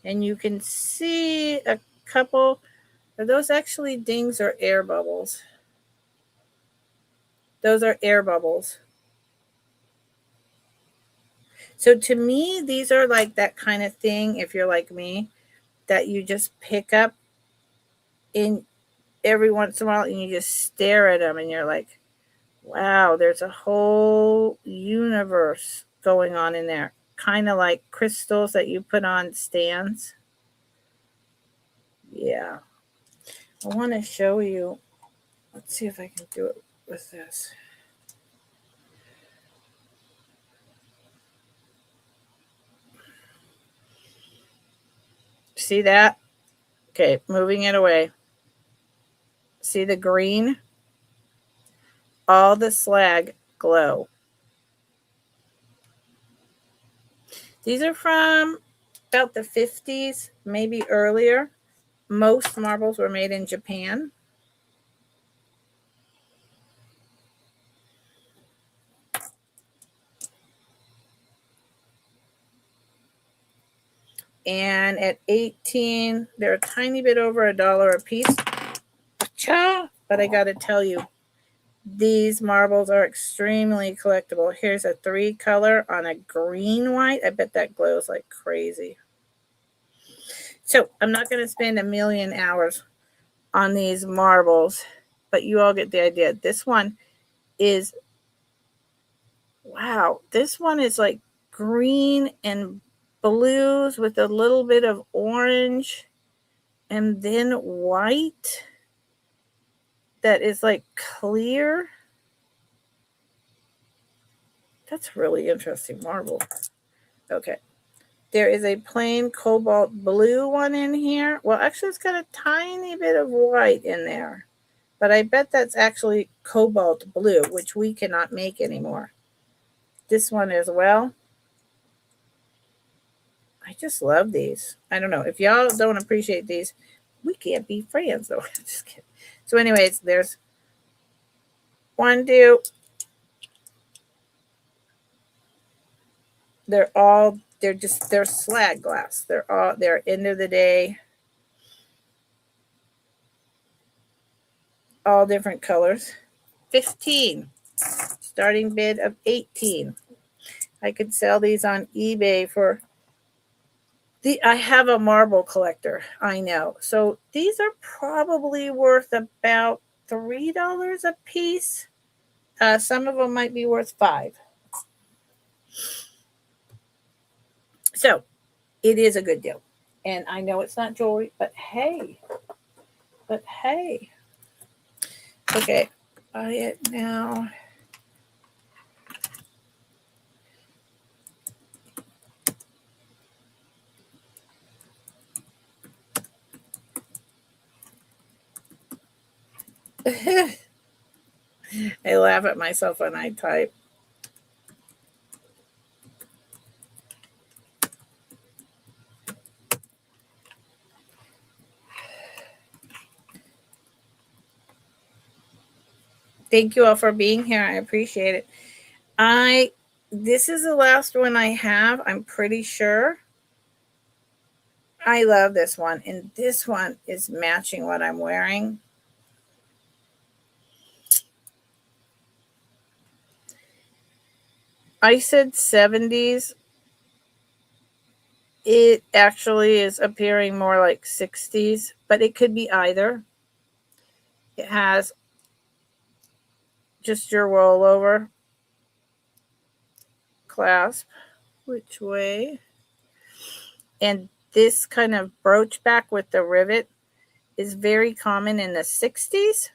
And you can see a couple. Are those actually dings or air bubbles? Those are air bubbles. So to me, these are like that kind of thing, if you're like me, that you just pick up in every once in a while and you just stare at them and you're like, wow, there's a whole universe going on in there. Kind of like crystals that you put on stands. Yeah. I want to show you. Let's see if I can do it with this. See that? Okay, moving it away. See the green? All the slag glow. These are from about the 50s, maybe earlier. Most marbles were made in Japan. And at 18, they're a tiny bit over $1 a piece. But I got to tell you, these marbles are extremely collectible. Here's a 3-color on a green white. I bet that glows like crazy. So I'm not going to spend a million hours on these marbles, but you all get the idea. This one is, wow, this one is like green and blues with a little bit of orange and then white that is like clear. That's really interesting marble. Okay. There is a plain cobalt blue one in here. Well, actually, it's got a tiny bit of white in there. But I bet that's actually cobalt blue, which we cannot make anymore. This one as well. I just love these. I don't know. If y'all don't appreciate these, we can't be friends, though. Just kidding. So anyways, there's 1, 2. They're slag glass. They're end of the day, all different colors. 15. Starting bid of 18. I could sell these on eBay for I have a marble collector, I know. So these are probably worth about $3 a piece. Some of them might be worth $5. So it is a good deal. And I know it's not jewelry, but hey. Okay, buy it now. I laugh at myself when I type. Thank you all for being here. I appreciate it. This is the last one I have, I'm pretty sure. I love this one, and this one is matching what I'm wearing. I said 70s. It actually is appearing more like 60s, but it could be either. It has just your rollover clasp, which way? And this kind of brooch back with the rivet is very common in the 60s.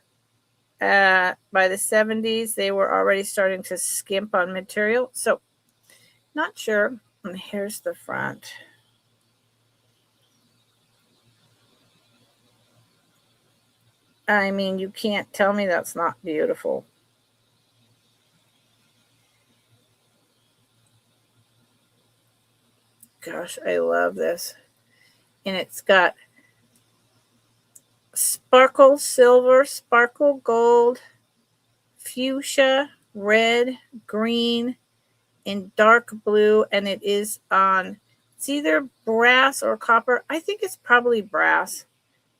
By the 70s, they were already starting to skimp on material. So, not sure. And here's the front. I mean, you can't tell me that's not beautiful. Gosh, I love this. And it's got sparkle silver, sparkle gold, fuchsia, red, green, and dark blue. And it is on, it's either brass or copper. I think it's probably brass.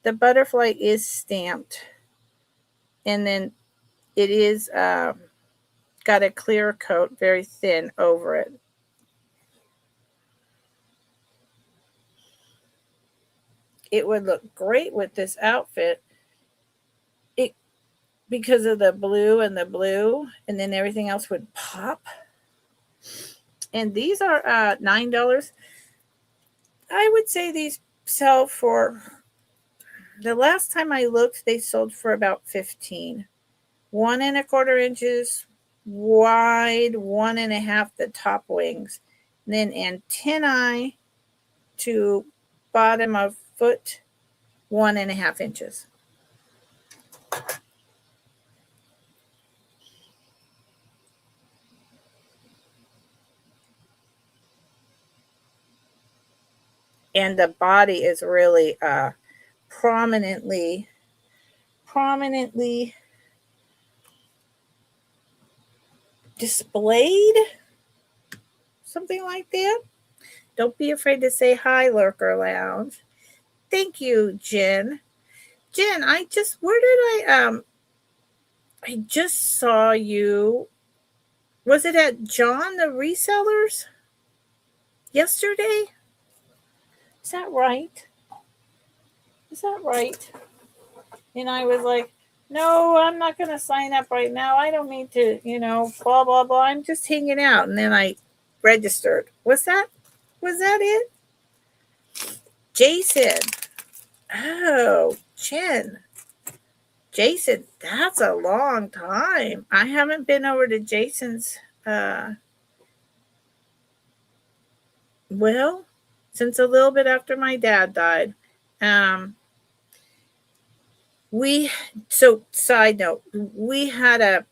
The butterfly is stamped. And then it is got a clear coat, very thin over it. It would look great with this outfit. It because of the blue, and then everything else would pop. And these are $9. I would say these sell for, the last time I looked, they sold for about 15. 1¼ inches wide, 1½ the top wings, and then antennae to bottom of foot, 1½ inches. And the body is really prominently displayed, something like that. Don't be afraid to say hi, Lurker Lounge. Thank you, Jen. Jen, I just saw you. Was it at John the Resellers yesterday? Is that right? And I was like, no, I'm not going to sign up right now. I don't need to, blah, blah, blah. I'm just hanging out. And then I registered. Was that it? Jason. Oh, Jen. Jason, that's a long time. I haven't been over to Jason's, since a little bit after my dad died. Side note, we had a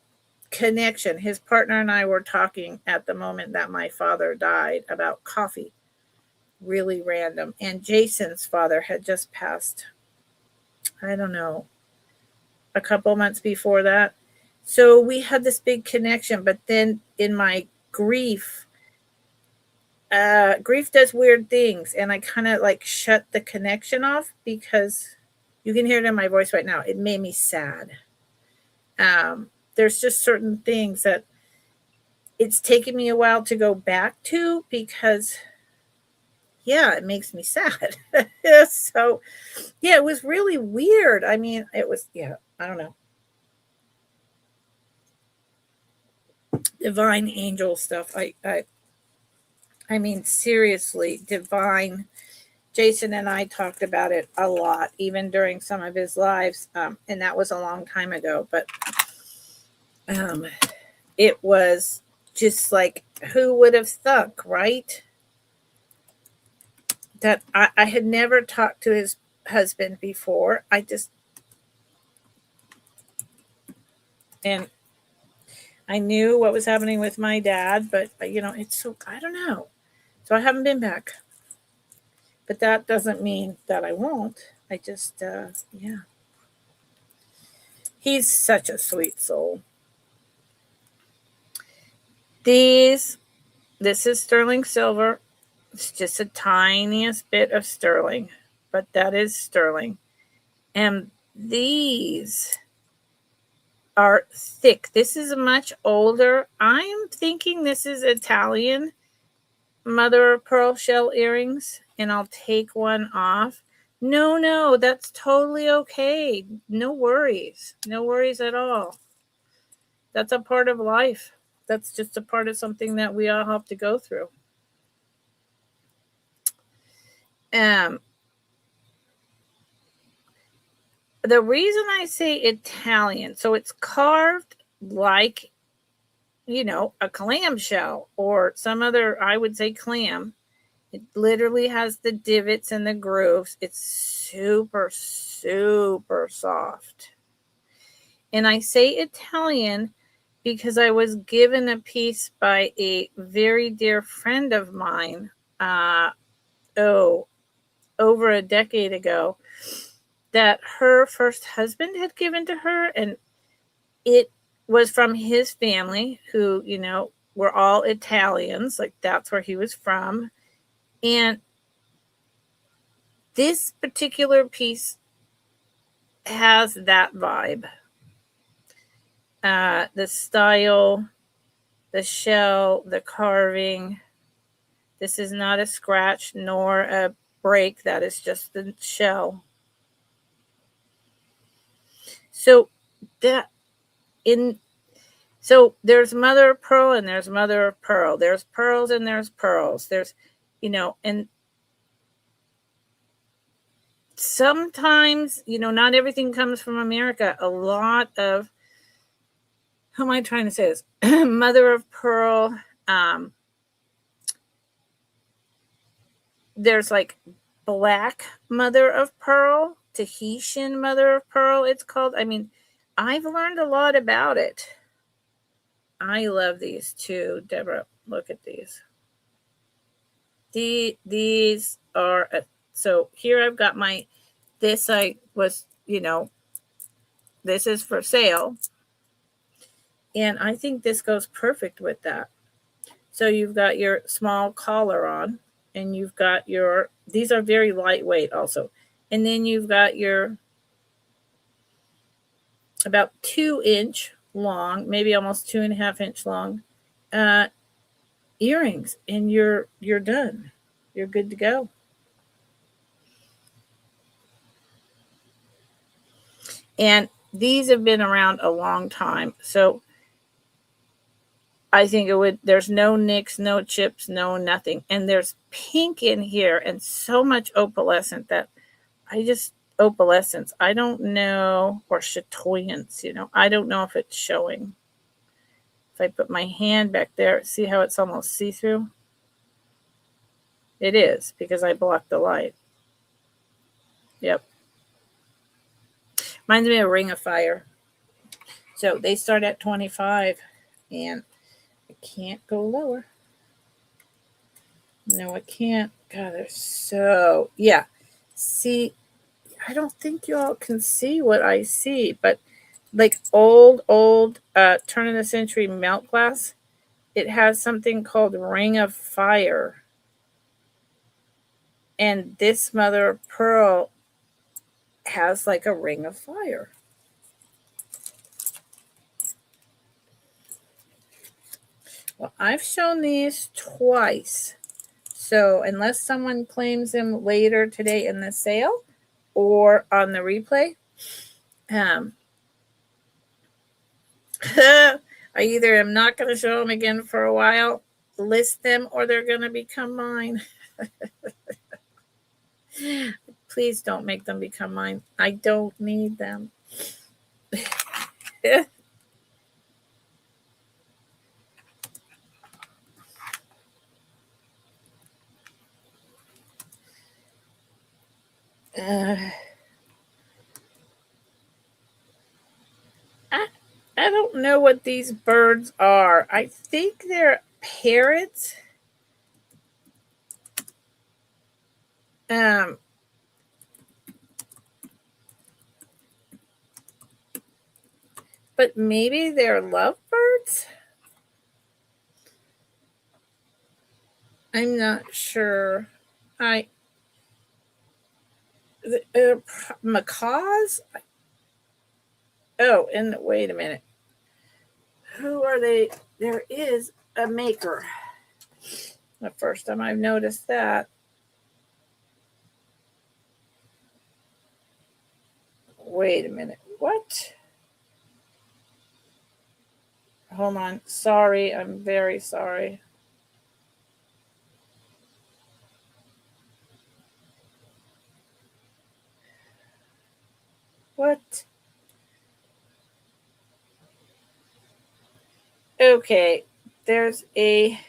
connection. His partner and I were talking at the moment that my father died about coffee. Really random. And Jason's father had just passed, I don't know, a couple months before that. So we had this big connection. But then in my grief does weird things. And I kind of like shut the connection off because you can hear it in my voice right now. It made me sad. There's just certain things that it's taken me a while to go back to because, yeah, it makes me sad. So, yeah, it was really weird. I mean, it was, yeah, I don't know. Divine angel stuff. I mean, seriously, divine. Jason and I talked about it a lot, even during some of his lives, and that was a long time ago. But it was just like, who would have thunk, right? That I had never talked to his husband before. And I knew what was happening with my dad, but it's so, I don't know. So I haven't been back. But that doesn't mean that I won't. I just, yeah. He's such a sweet soul. This is sterling silver. It's just the tiniest bit of sterling, but that is sterling. And these are thick. This is much older. I'm thinking this is Italian mother of pearl shell earrings, and I'll take one off. No, that's totally okay. No worries at all. That's a part of life. That's just a part of something that we all have to go through. The reason I say Italian, so it's carved like, a clamshell or some other, I would say, clam. It literally has the divots and the grooves. It's super, super soft. And I say Italian because I was given a piece by a very dear friend of mine, over a decade ago, that her first husband had given to her, and it was from his family, who, were all Italians, like that's where he was from. And this particular piece has that vibe. The style, the shell, the carving. This is not a scratch nor a break. That is just the shell. So that in so there's mother of pearl and there's mother of pearl. There's pearls and there's pearls. There's, and sometimes, not everything comes from America. A lot of, how am I trying to say this? Mother of pearl. There's like black mother of pearl, Tahitian mother of pearl, it's called. I mean, I've learned a lot about it. I love these too, Deborah. Look at these. These are, so here I've got this I was, this is for sale. And I think this goes perfect with that. So you've got your small collar on, and you've got these are very lightweight also. And then you've got your about 2-inch long, maybe almost 2.5-inch long earrings, and you're done. You're good to go. And these have been around a long time. So I think there's no nicks, no chips, no nothing. And there's pink in here and so much opalescent that opalescence, I don't know, or chatoyance, I don't know if it's showing. If I put my hand back there, see how it's almost see-through? It is, because I blocked the light. Yep. Reminds me of Ring of Fire. So they start at 25, and I can't go lower. No, I can't. God, they're so, yeah. See, I don't think you all can see what I see, but like old turn of the century melt glass, it has something called Ring of Fire. And this mother of pearl has like a ring of fire. Well, I've shown these twice. So unless someone claims them later today in the sale or on the replay, I either am not going to show them again for a while, list them, or they're going to become mine. Please don't make them become mine. I don't need them. I don't know what these birds are. I think they're parrots. But maybe they're lovebirds? I'm not sure. Macaws? Oh, and wait a minute. Who are they? There is a maker. The first time I've noticed that. Wait a minute. What? Hold on. Sorry. I'm very sorry. What? Okay. There's a...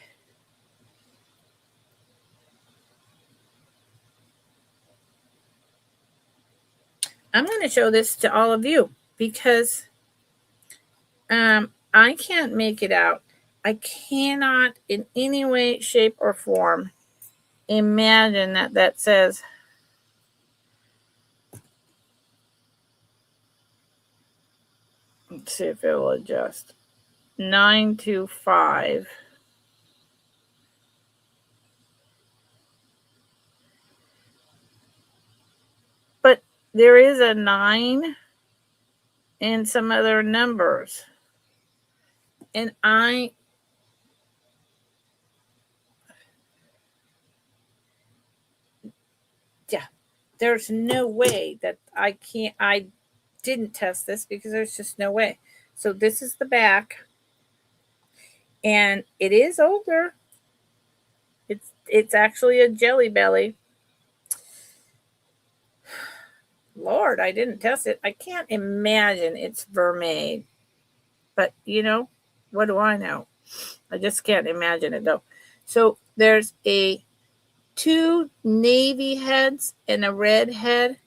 I'm going to show this to all of you because I can't make it out. I cannot in any way, shape, or form imagine that says, let's see if it will adjust, 925. But there is a 9 and some other numbers. And yeah, there's no way that I didn't test this because there's just no way. So this is the back, and it is older. It's actually a jelly belly. Lord, I didn't test it. I can't imagine it's vermeil. But what do I know? I just can't imagine it though. So there's 2 navy heads and a red head.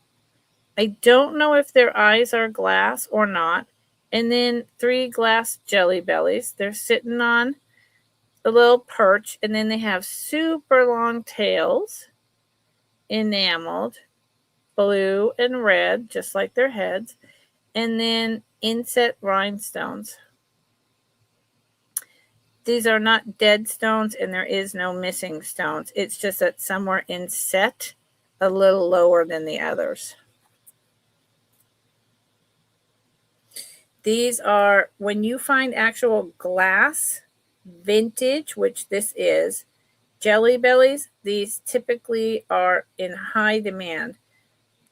I don't know if their eyes are glass or not. And then 3 glass jelly bellies. They're sitting on a little perch, and then they have super long tails, enameled, blue and red, just like their heads, and then inset rhinestones. These are not dead stones, and there is no missing stones. It's just that some were inset a little lower than the others. These are, when you find actual glass vintage, which this is, jelly bellies, these typically are in high demand.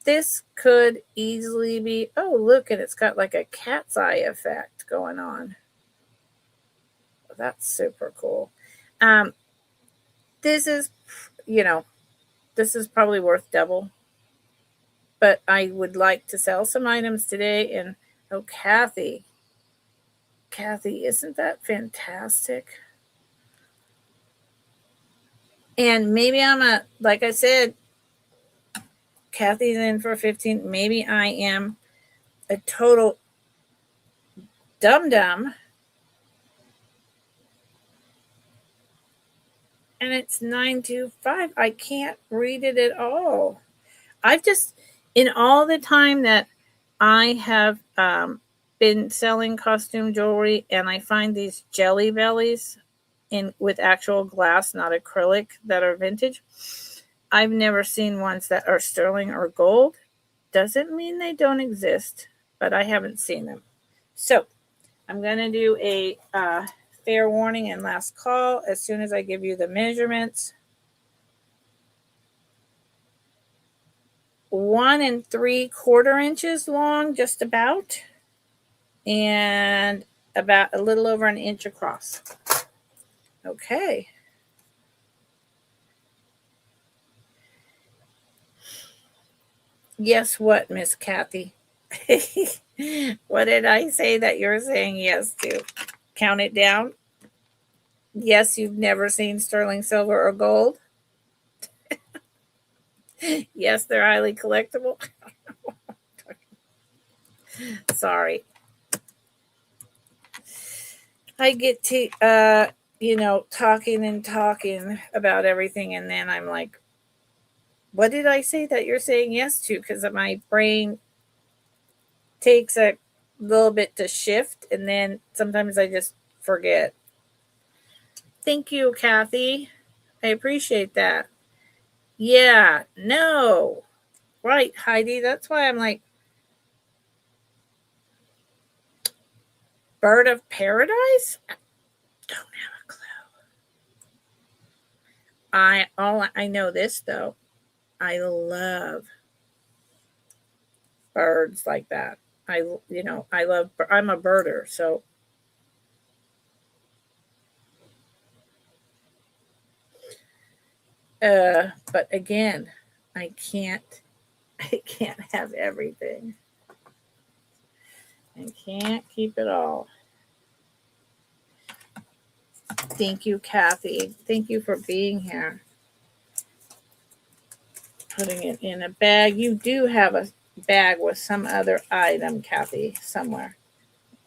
This could easily be, oh, look, and it's got like a cat's eye effect going on. That's super cool. This is, this is probably worth double. But I would like to sell some items today. And, oh, Kathy, isn't that fantastic? And maybe like I said, Kathy's in for 15. Maybe I am a total dum-dum. And it's 925. I can't read it at all. I've just, in all the time that I have been selling costume jewelry, and I find these jelly bellies with actual glass, not acrylic, that are vintage, I've never seen ones that are sterling or gold. Doesn't mean they don't exist, but I haven't seen them. So I'm going to do a fair warning and last call as soon as I give you the measurements. 1 3/4 inches long, just about, and about a little over an inch across. Okay. Guess what, Miss Kathy? What did I say that you're saying yes to? Count it down. Yes, you've never seen sterling silver or gold. Yes, they're highly collectible. Sorry. I get to, talking and talking about everything, and then I'm like, what did I say that you're saying yes to? Because my brain takes a little bit to shift, and then sometimes I just forget. Thank you, Kathy. I appreciate that. Yeah, no. Right, Heidi. That's why I'm like, bird of paradise? I don't have a clue. I know this though. I love birds like that. I'm a birder, so but again, I can't have everything. I can't keep it all. Thank you, Kathy. Thank you for being here. Putting it in a bag. You do have a bag with some other item, Kathy, somewhere.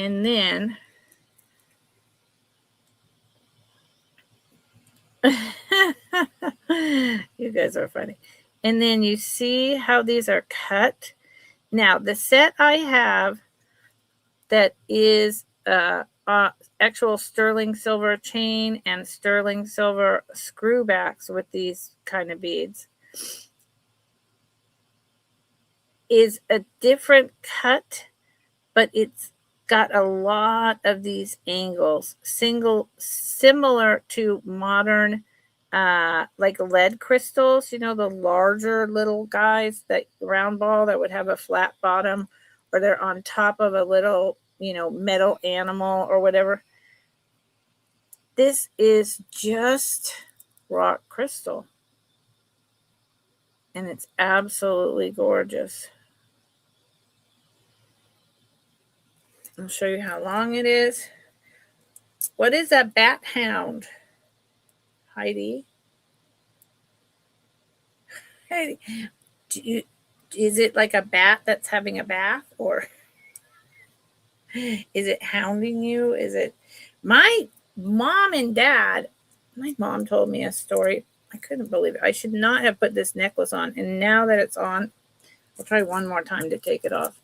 And then you guys are funny. And then you see how these are cut. Now, the set I have that is actual sterling silver chain and sterling silver screwbacks with these kind of beads is a different cut, but it's got a lot of these angles, similar to modern like lead crystals, you know, the larger little guys, that round ball that would have a flat bottom, or they're on top of a little, you know, metal animal or whatever. This is just rock crystal, and it's absolutely gorgeous. I'll show you how long it is. What is that bat hound, Heidi? Heidi, is it like a bat that's having a bath, or is it hounding you? Is it my mom and dad? My mom told me a story. I couldn't believe it. I should not have put this necklace on. And now that it's on, I'll try one more time to take it off.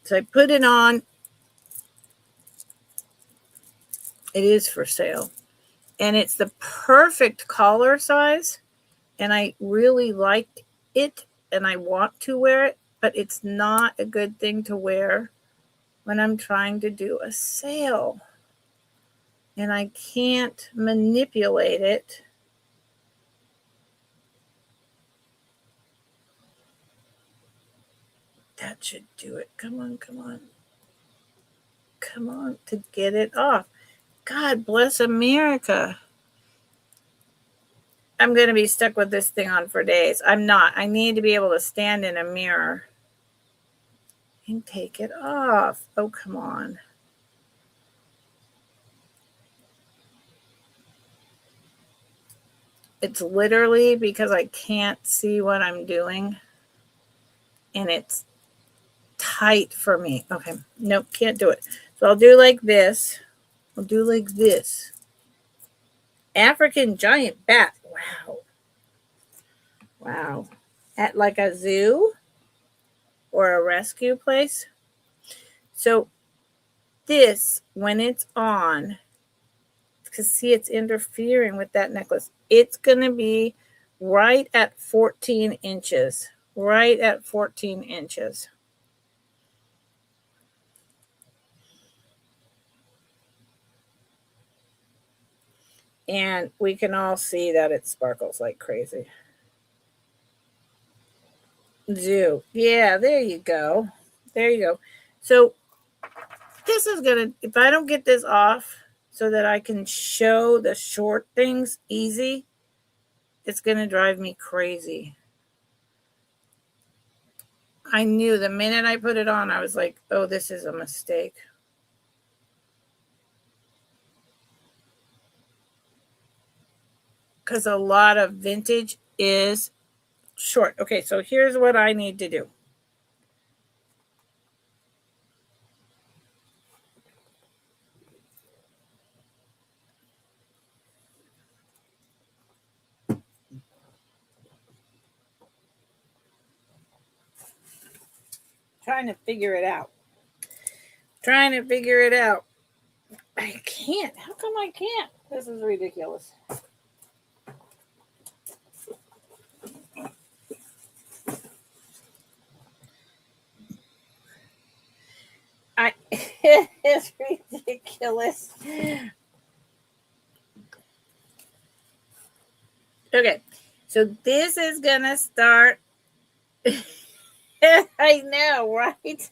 So I put it on. It is for sale. And it's the perfect collar size. And I really like it. And I want to wear it. But it's not a good thing to wear when I'm trying to do a sale. And I can't manipulate it. That should do it. Come on, come on. Come on, to get it off. God bless America. I'm going to be stuck with this thing on for days. I'm not. I need to be able to stand in a mirror and take it off. Oh, come on. It's literally because I can't see what I'm doing, and it's tight for me. Okay, nope, can't do it. So I'll do like this. I'll do like this. African giant bat. Wow. Wow. At like a zoo or a rescue place. So this, when it's on, because see, it's interfering with that necklace. It's going to be right at 14 inches. Right at 14 inches. And we can all see that it sparkles like crazy. Zoo. Yeah, there you go. There you go. So this is going to, if I don't get this off so that I can show the short things easy, it's going to drive me crazy. I knew the minute I put it on, I was like, oh, this is a mistake. Because a lot of vintage is short. Okay, so here's what I need to do. Trying to figure it out. I can't. How come I can't? This is ridiculous. It's ridiculous. Okay, so this is gonna start. I know, right?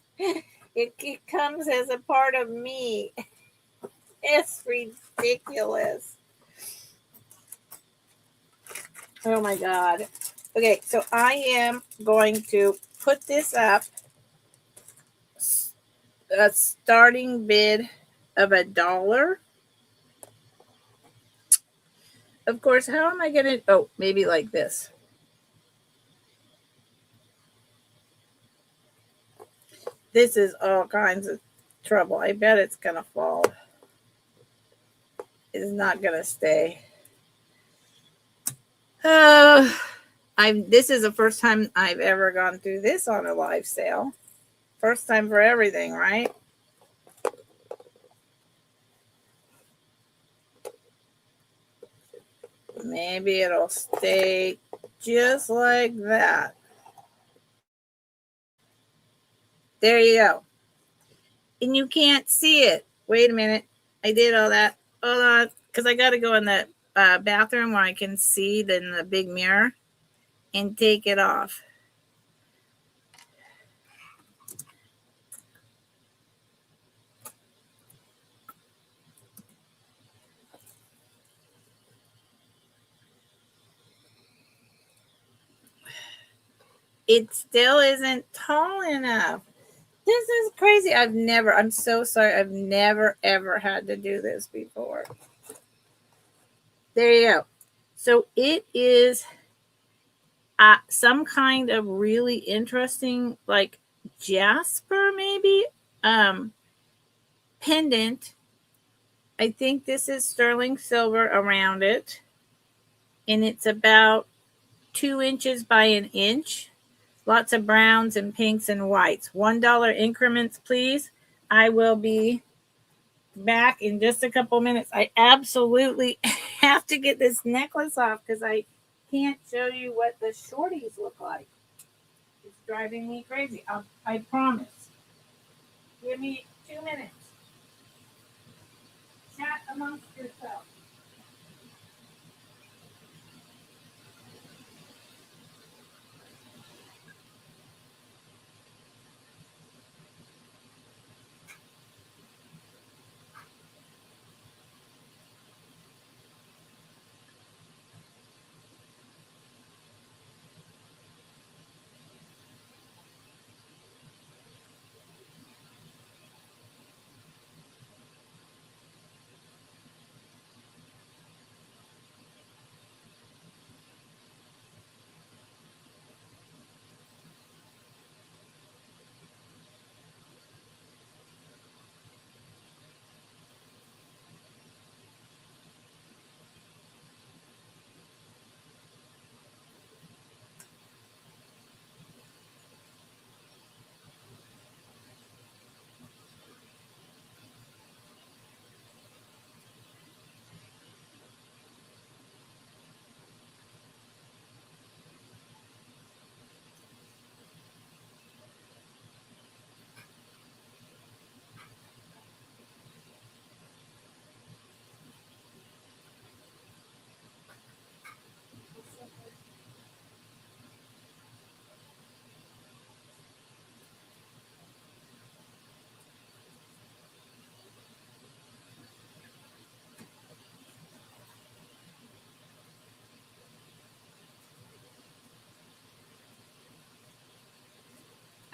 It comes as a part of me. It's ridiculous. Oh my God. Okay, so I am going to put this up. A starting bid of $1. Of course, how am I going to? Oh, maybe like this. This is all kinds of trouble. I bet it's going to fall. It's not going to stay. This is the first time I've ever gone through this on a live sale. First time for everything, right? Maybe it'll stay just like that. There you go. And you can't see it. Wait a minute. I did all that. Hold on. Because I got to go in the bathroom where I can see in the big mirror and take it off. It still isn't tall enough. This is crazy. I'm so sorry. I've never, ever had to do this before. There you go. So it is some kind of really interesting, like jasper, maybe, pendant. I think this is sterling silver around it. And it's about 2 inches by an inch. Lots of browns and pinks and whites. $1 increments, please. I will be back in just a couple minutes. I absolutely have to get this necklace off because I can't show you what the shorties look like. It's driving me crazy. I promise. Give me 2 minutes. Chat amongst yourselves.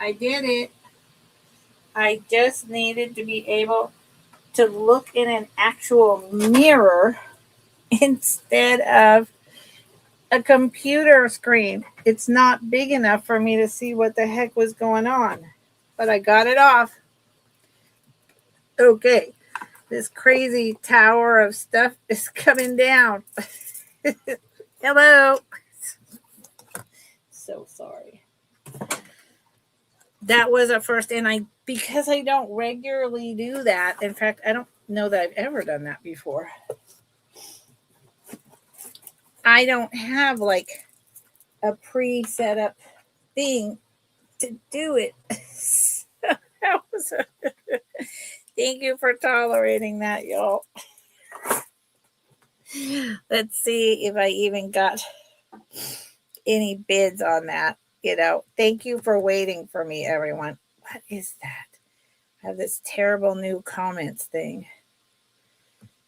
I did it. I just needed to be able to look in an actual mirror instead of a computer screen. It's not big enough for me to see what the heck was going on. But I got it off. Okay. This crazy tower of stuff is coming down. Hello. So sorry. That was a first, and because I don't regularly do that. In fact, I don't know that I've ever done that before. I don't have like a pre-set up thing to do it. Thank you for tolerating that, y'all. Let's see if I even got any bids on that. Thank you for waiting for me, everyone. What is that? I have this terrible new comments thing.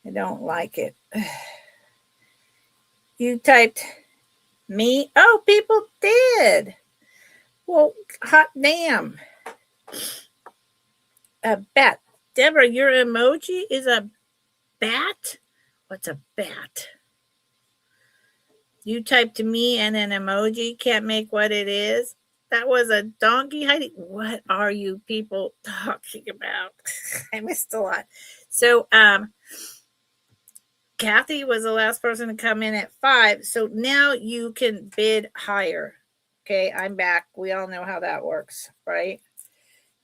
I don't like it. You typed me? Oh, people did. Well, hot damn. A bat. Deborah, your emoji is a bat? What's a bat? You typed to me and an emoji. Can't make what it is. That was a donkey hiding. What are you people talking about? I missed a lot. So, Kathy was the last person to come in at 5. So now you can bid higher. Okay, I'm back. We all know how that works, right?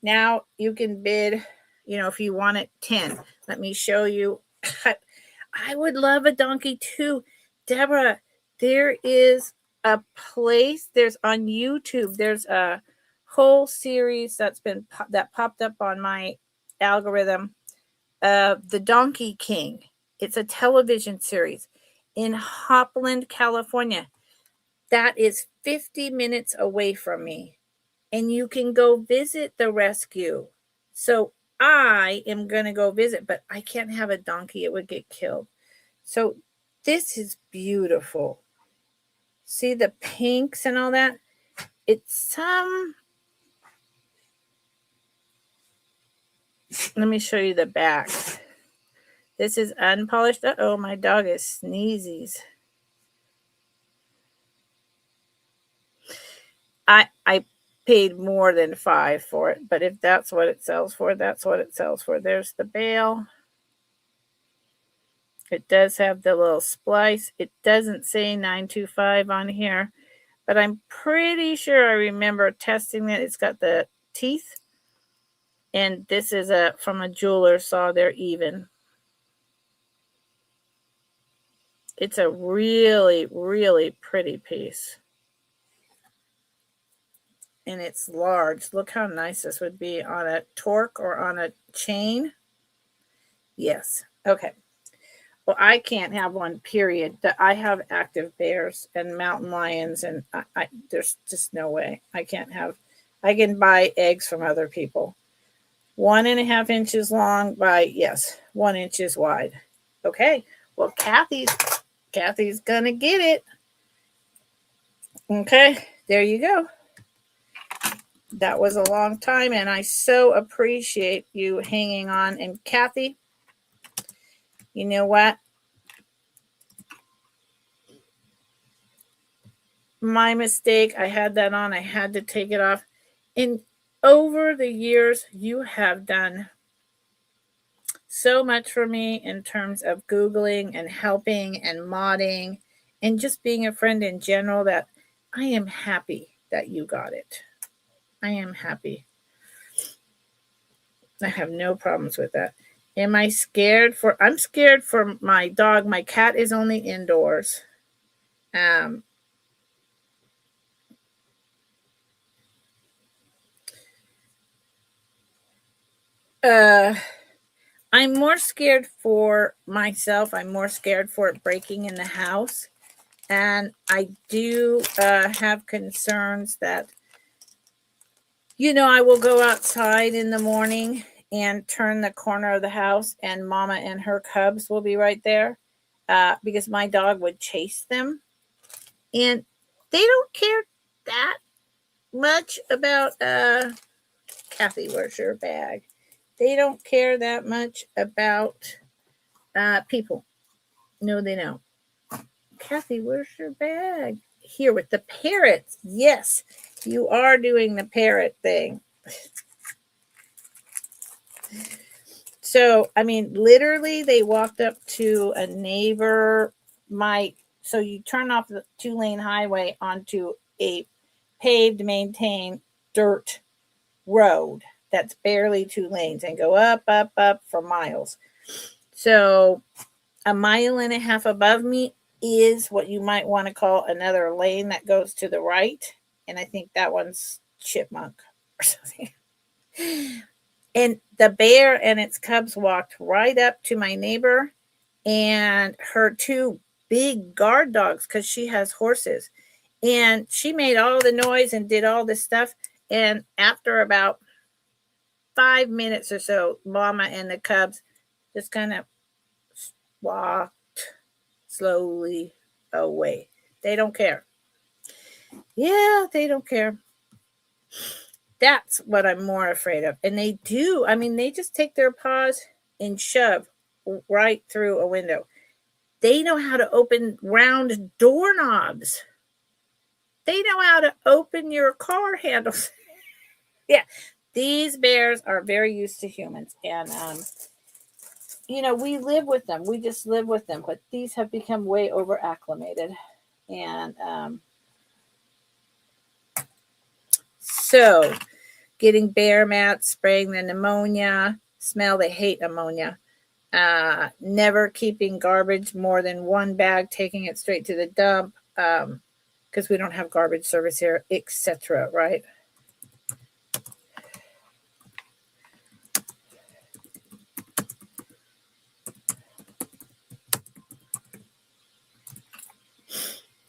Now you can bid, if you want it 10. Let me show you. I would love a donkey too. Deborah, there is a place, there's on YouTube, there's a whole series that popped up on my algorithm of The Donkey King. It's a television series in Hopland, California. That is 50 minutes away from me. And you can go visit the rescue. So I am going to go visit, but I can't have a donkey. It would get killed. So this is beautiful. See the pinks and all that? It's let me show you the back. This is unpolished. Uh-oh, my dog is sneezies. I paid more than 5 for it, but if that's what it sells for, that's what it sells for. There's the bale. It does have the little splice. It doesn't say 925 on here, but I'm pretty sure I remember testing it. It's got the teeth, and this is from a jeweler, saw they're even. It's a really, really pretty piece. And it's large. Look how nice this would be on a torque or on a chain. Yes. Okay. Well, I can't have one, period. I have active bears and mountain lions, and there's just no way. I can buy eggs from other people. 1.5 inches long by, 1 inches wide. Okay. Well, Kathy's gonna get it. Okay. There you go. That was a long time, and I so appreciate you hanging on. And Kathy, you know what? My mistake. I had that on. I had to take it off. And over the years, you have done so much for me in terms of Googling and helping and modding and just being a friend in general, that I am happy that you got it. I am happy. I have no problems with that. Am I scared for? I'm scared for my dog. My cat is only indoors. I'm more scared for myself. I'm more scared for it breaking in the house. And I do have concerns that, I will go outside in the morning and turn the corner of the house, and Mama and her cubs will be right there because my dog would chase them. And they don't care that much about Kathy, where's your bag? They don't care that much about people. No, they don't. Kathy, where's your bag? Here with the parrots. Yes, you are doing the parrot thing. So, literally, they walked up to a neighbor. So you turn off the 2-lane highway onto a paved, maintained dirt road that's barely 2 lanes and go up, up, up for miles. So 1.5 miles above me is what you might want to call another lane that goes to the right. And I think that one's chipmunk or something. And the bear and its cubs walked right up to my neighbor and her 2 big guard dogs, because she has horses. And she made all the noise and did all this stuff. And after about 5 minutes or so, Mama and the cubs just kind of walked slowly away. They don't care. Yeah, they don't care. That's what I'm more afraid of. And they do. They just take their paws and shove right through a window. They know how to open round doorknobs. They know how to open your car handles. Yeah, these bears are very used to humans, and we live with them. We just live with them, but these have become way over acclimated, and so getting bear mats, spraying the pneumonia smell. They hate ammonia. Never keeping garbage more than one bag, taking it straight to the dump, because we don't have garbage service here, etc. Right?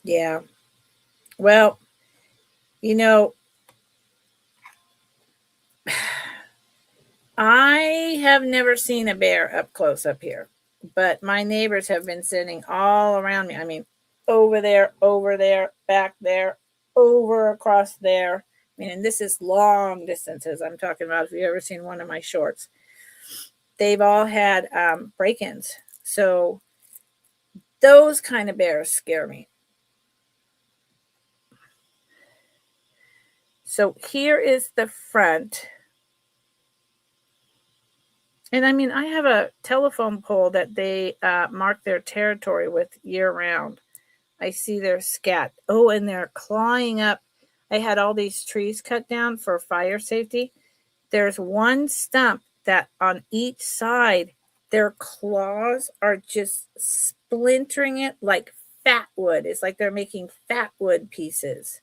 Yeah. Well, you know, I have never seen a bear up close up here, but my neighbors have been sitting all around me. I mean, over there, back there, over across there. I mean, and this is long distances I'm talking about. If you've ever seen one of my shorts, they've all had break-ins. So those kind of bears scare me. So here is the front. And I mean, I have a telephone pole that they mark their territory with year round. I see their scat. Oh, and they're clawing up. I had all these trees cut down for fire safety. There's one stump that on each side, their claws are just splintering it like fat wood. It's like they're making fat wood pieces.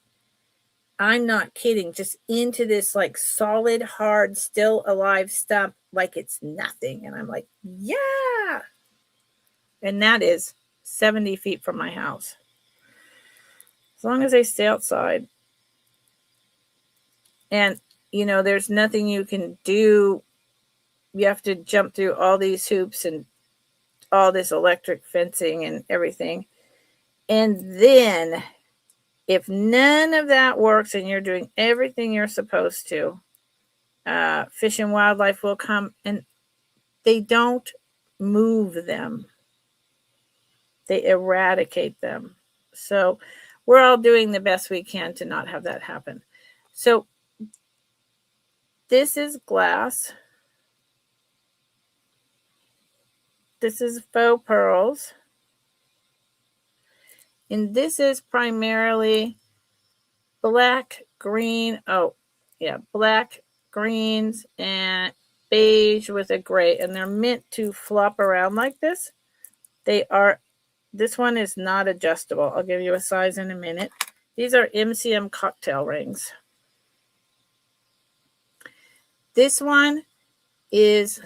I'm not kidding. Just into this like solid, hard, still alive stump like it's nothing. And I'm like, yeah. And that is 70 feet from my house. As long as they stay outside. And, there's nothing you can do. You have to jump through all these hoops and all this electric fencing and everything. And then, if none of that works and you're doing everything you're supposed to, Fish and Wildlife will come, and they don't move them. They eradicate them. So we're all doing the best we can to not have that happen. So this is glass. This is faux pearls. And this is primarily black, green. Oh, yeah, black, greens, and beige with a gray. And they're meant to flop around like this. This one is not adjustable. I'll give you a size in a minute. These are MCM cocktail rings. This one is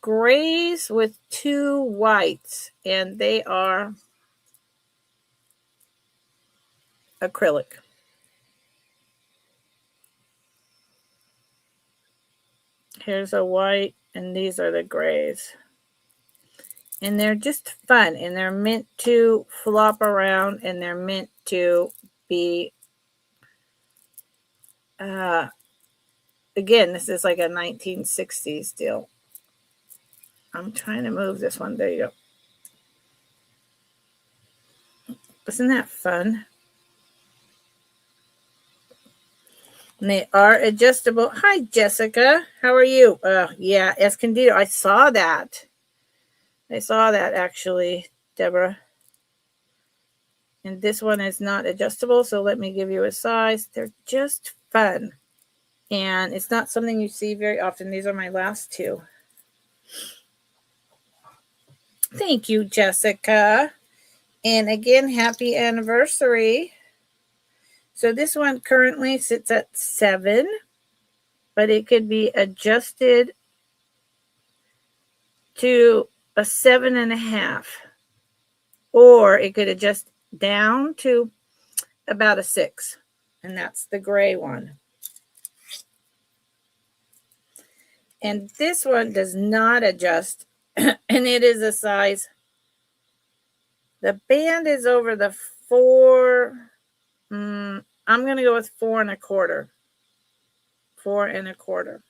grays with 2 whites, and they are acrylic. Here's a white, and these are the grays. And they're just fun, and they're meant to flop around, and they're meant to be, again, this is like a 1960s deal. I'm trying to move this one. There you go. Isn't that fun? And they are adjustable. Hi, Jessica. How are you? Yeah, Escondido. I saw that. Actually, Deborah. And this one is not adjustable, so let me give you a size. They're just fun. And it's not something you see very often. These are my last 2. Thank you, Jessica. And again, happy anniversary. So this one currently sits at 7, but it could be adjusted to a 7.5, or it could adjust down to about a 6, and that's the gray one. And this one does not adjust, and it is a size. The band is over the 4. I'm going to go with 4 1/4. 4 1/4.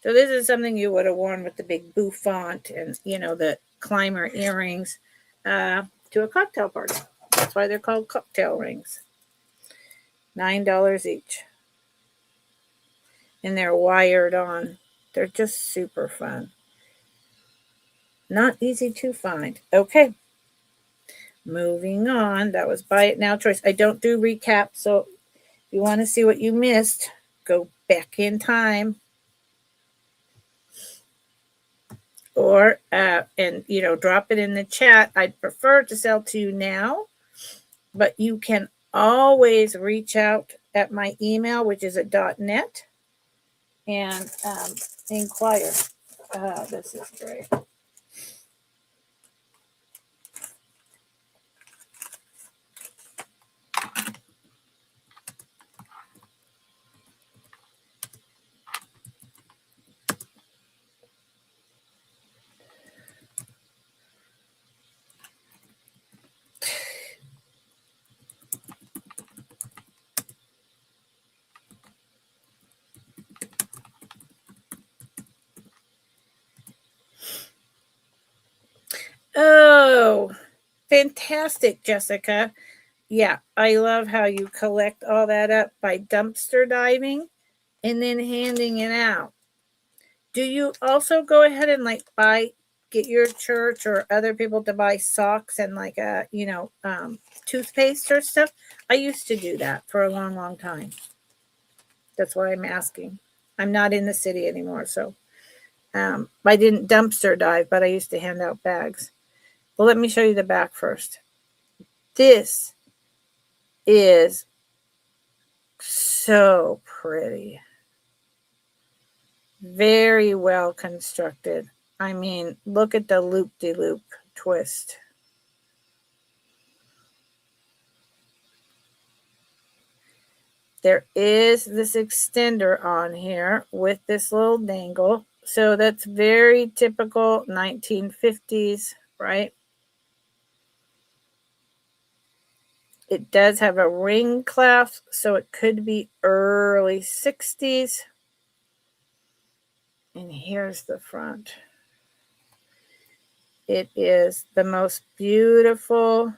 So this is something you would have worn with the big bouffant and, the climber earrings. to a cocktail party. That's why they're called cocktail rings. $9 each. And they're wired on. They're just super fun. Not easy to find. Okay. Moving on. That was buy it now choice. I don't do recap, so if you want to see what you missed, go back in time. Or, and drop it in the chat. I'd prefer to sell to you now, but you can always reach out at my email, which is at .net, and inquire. This is great. Oh, fantastic, Jessica. Yeah, I love how you collect all that up by dumpster diving and then handing it out. Do you also go ahead and get your church or other people to buy socks and toothpaste or stuff? I used to do that for a long, long time. That's why I'm asking. I'm not in the city anymore, so I didn't dumpster dive, but I used to hand out bags. Well, let me show you the back first. This is so pretty. Very well constructed. I mean, look at the loop-de-loop twist. There is this extender on here with this little dangle. So that's very typical 1950s, right? It does have a ring clasp, so it could be early 60s. And here's the front. It is the most beautiful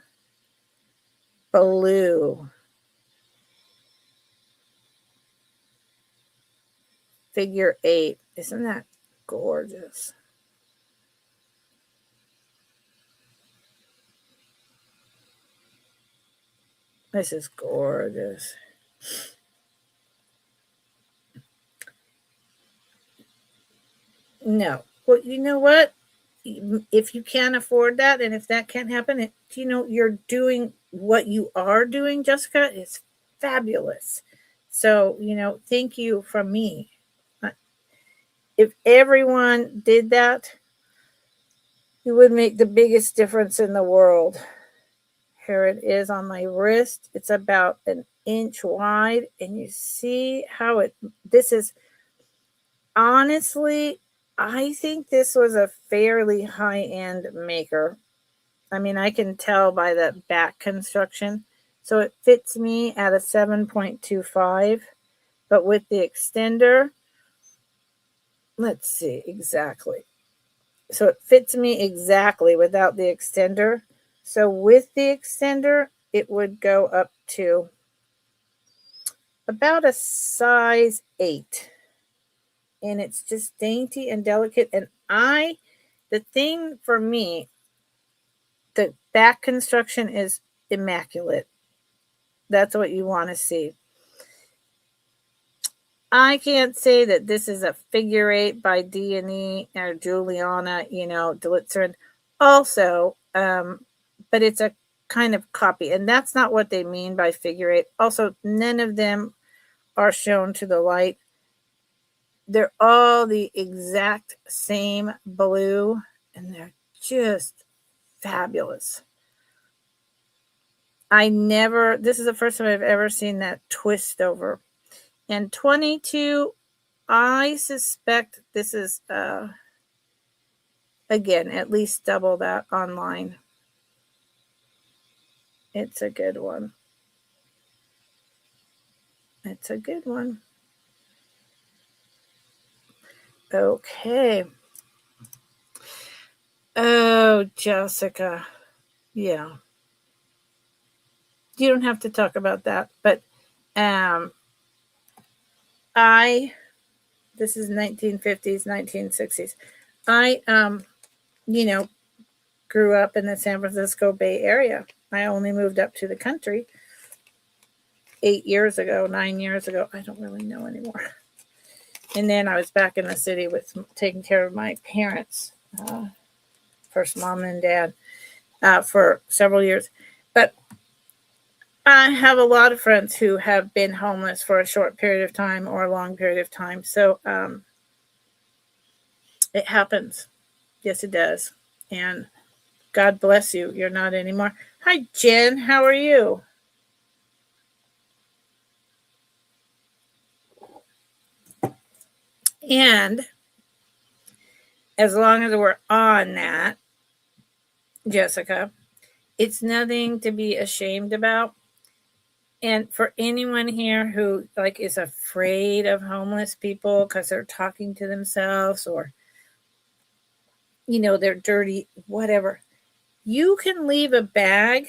blue. Figure 8. Isn't that gorgeous? This is gorgeous. No. Well, you know what? If you can't afford that, and if that can't happen, you're doing what you are doing, Jessica, is fabulous. So, thank you from me. If everyone did that, it would make the biggest difference in the world. Here it is on my wrist. It's about an inch wide, and you see how this is, honestly, I think this was a fairly high-end maker. I mean, I can tell by the back construction. So it fits me at a 7.25, but with the extender, let's see exactly. So it fits me exactly without the extender. So with the extender, it would go up to about a size 8. And it's just dainty and delicate. And the thing for me, the back construction is immaculate. That's what you want to see. I can't say that this is a figure 8 by D&E or Juliana, Delitzer. Also, but it's a kind of copy. And that's not what they mean by figure 8. Also, none of them are shown to the light. They're all the exact same blue, and they're just fabulous. This is the first time I've ever seen that twist over. And 22, I suspect this is, again, at least double that online. It's a good one. It's a good one. Okay. Oh, Jessica. Yeah. You don't have to talk about that, but um, this is 1950s, 1960s. I, you know, grew up in the San Francisco Bay Area. I only moved up to the country 8 years ago, 9 years ago. I don't really know anymore. And then I was back in the city with taking care of my parents, first mom and dad, for several years. But I have a lot of friends who have been homeless for a short period of time or a long period of time. So it happens. Yes, it does. And God bless you. You're not anymore. Hi, Jen. How are you? And as long as we're on that, Jessica, it's nothing to be ashamed about. And for anyone here who like is afraid of homeless people because they're talking to themselves or they're dirty, whatever, you can leave a bag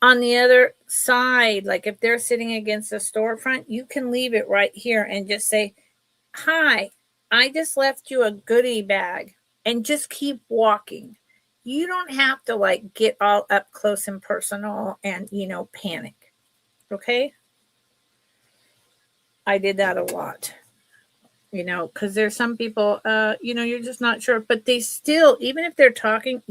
on the other side. Like if they're sitting against a storefront, you can leave it right here and just say, "Hi, I just left you a goodie bag," and just keep walking. You don't have to like get all up close and personal and panic. Okay? I did that a lot. Because there's some people, you're just not sure, but they still, even if they're talking,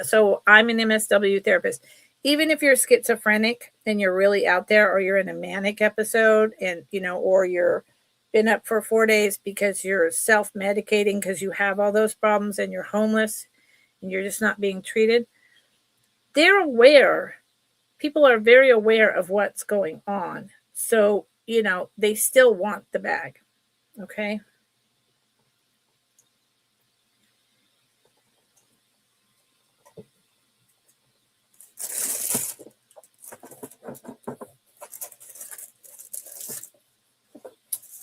so I'm an MSW therapist. Even if you're schizophrenic and you're really out there, or you're in a manic episode and, or you're been up for 4 days because you're self-medicating because you have all those problems and you're homeless and you're just not being treated, they're aware. People are very aware of what's going on. So, they still want the bag. Okay.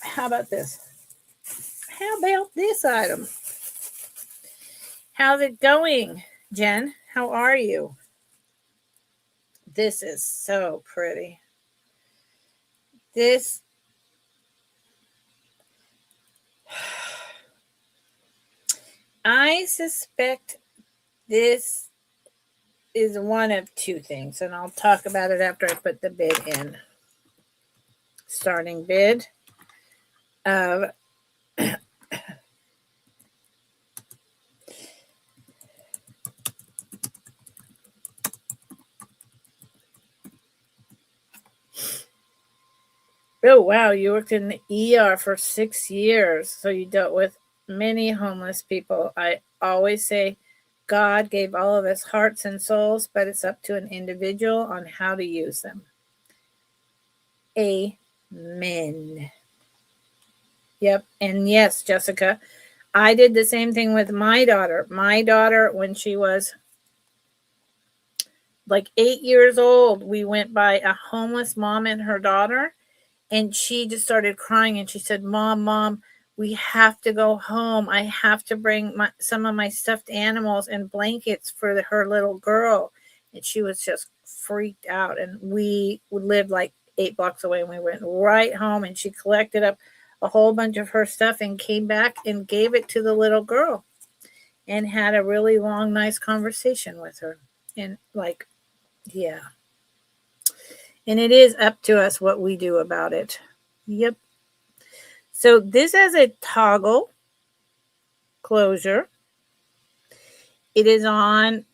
How about this? How about this item? How's it going, Jen? How are you? This is so pretty. This, I suspect this is one of two things, and I'll talk about it after I put the bid in. Starting bid of oh wow, you worked in the ER for 6 years, so you dealt with many homeless people. I always say God gave all of us hearts and souls, but it's up to an individual on how to use them. Amen. Yep. And yes, Jessica, I did the same thing with my daughter. My daughter, when she was like 8 years old, we went by a homeless mom and her daughter, and she just started crying and she said, Mom, we have to go home. I have to bring some of my stuffed animals and blankets for her little girl. And she was just freaked out. And we lived like 8 blocks away, and we went right home, and she collected up a whole bunch of her stuff and came back and gave it to the little girl and had a really long, nice conversation with her. And like, yeah. And it is up to us what we do about it. Yep. So this has a toggle closure. It is on,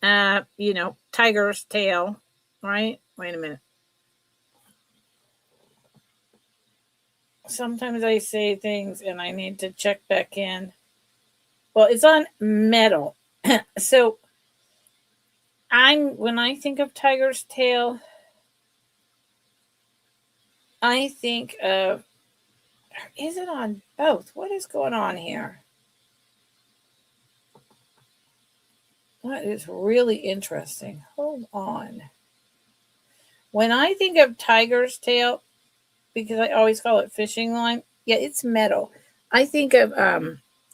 tiger's tail, right? Wait a minute. Sometimes I say things and I need to check back in. Well, it's on metal. So when I think of tiger's tail, I think of, is it on both? What is going on here? That is really interesting. Hold on. When I think of tiger's tail, because I always call it fishing line, yeah, it's metal. I think of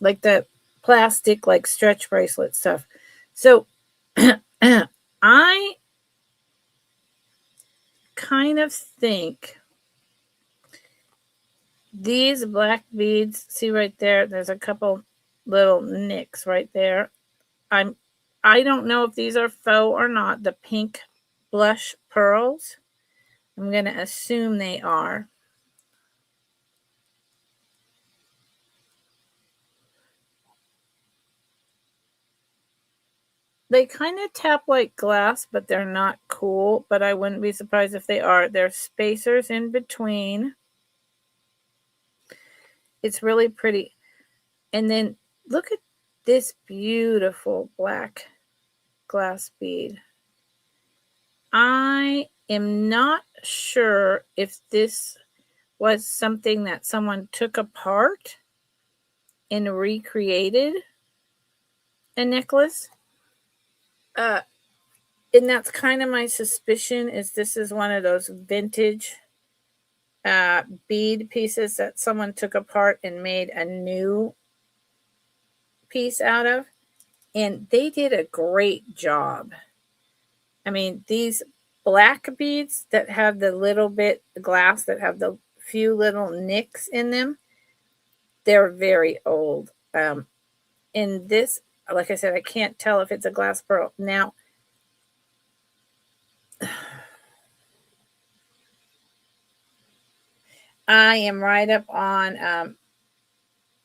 like the plastic, like stretch bracelet stuff. So I kind of think these black beads, see right there, there's a couple little nicks right there. I don't know if these are faux or not, the pink blush pearls. I'm going to assume they are. They kind of tap like glass, but they're not cool, but I wouldn't be surprised if they are. There's spacers in between. It's really pretty. And then look at this beautiful black glass bead. I am not sure if this was something that someone took apart and recreated a necklace. And that's kind of my suspicion, is this is one of those vintage bead pieces that someone took apart and made a new piece out of. And they did a great job. I mean, these black beads that have the little bit glass, that have the few little nicks in them, they're very old. In this, like I said, I can't tell if it's a glass pearl. Now, I am right up on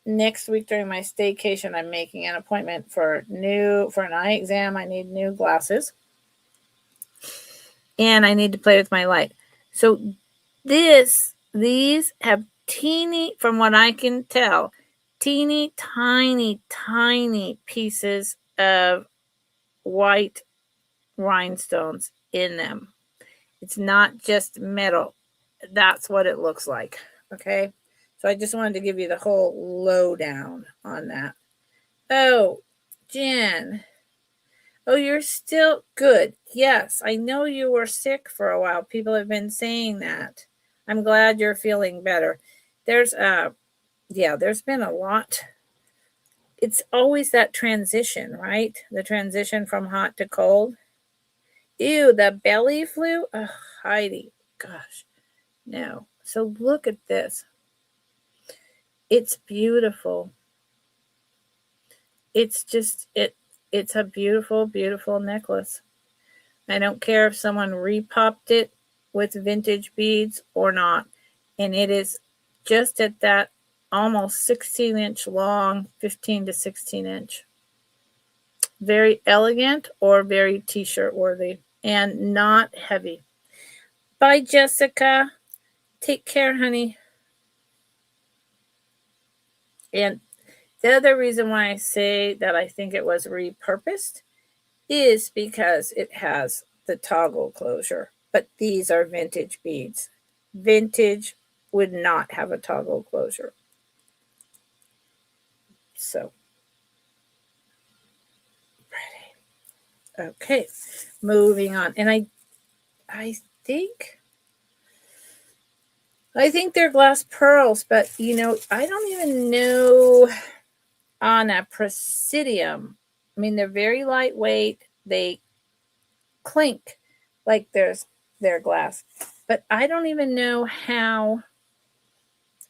next week during my staycation. I'm making an appointment for an eye exam. I need new glasses, and I need to play with my light. So these have teeny, from what I can tell, teeny tiny pieces of white rhinestones in them. It's not just metal. That's what it looks like. Okay. So I just wanted to give you the whole lowdown on that. Oh, Jen. Oh, you're still good. Yes, I know you were sick for a while. People have been saying that. I'm glad you're feeling better. There's been a lot. It's always that transition, right? The transition from hot to cold. Ew, the belly flu? Oh, Heidi. Gosh. No. So look at this. It's beautiful. It's just it's a beautiful, beautiful necklace. I don't care if someone repopped it with vintage beads or not. And it is just at that almost 16-inch long, 15 to 16-inch. Very elegant or very t-shirt worthy, and not heavy. Bye, Jessica. Take care, honey. And the other reason why I say that I think it was repurposed is because it has the toggle closure. But these are vintage beads. Vintage would not have a toggle closure. So, pretty. Okay, moving on. And I think they're glass pearls, but I don't even know on a Presidium. I mean, they're very lightweight. They clink like they're glass, but I don't even know how.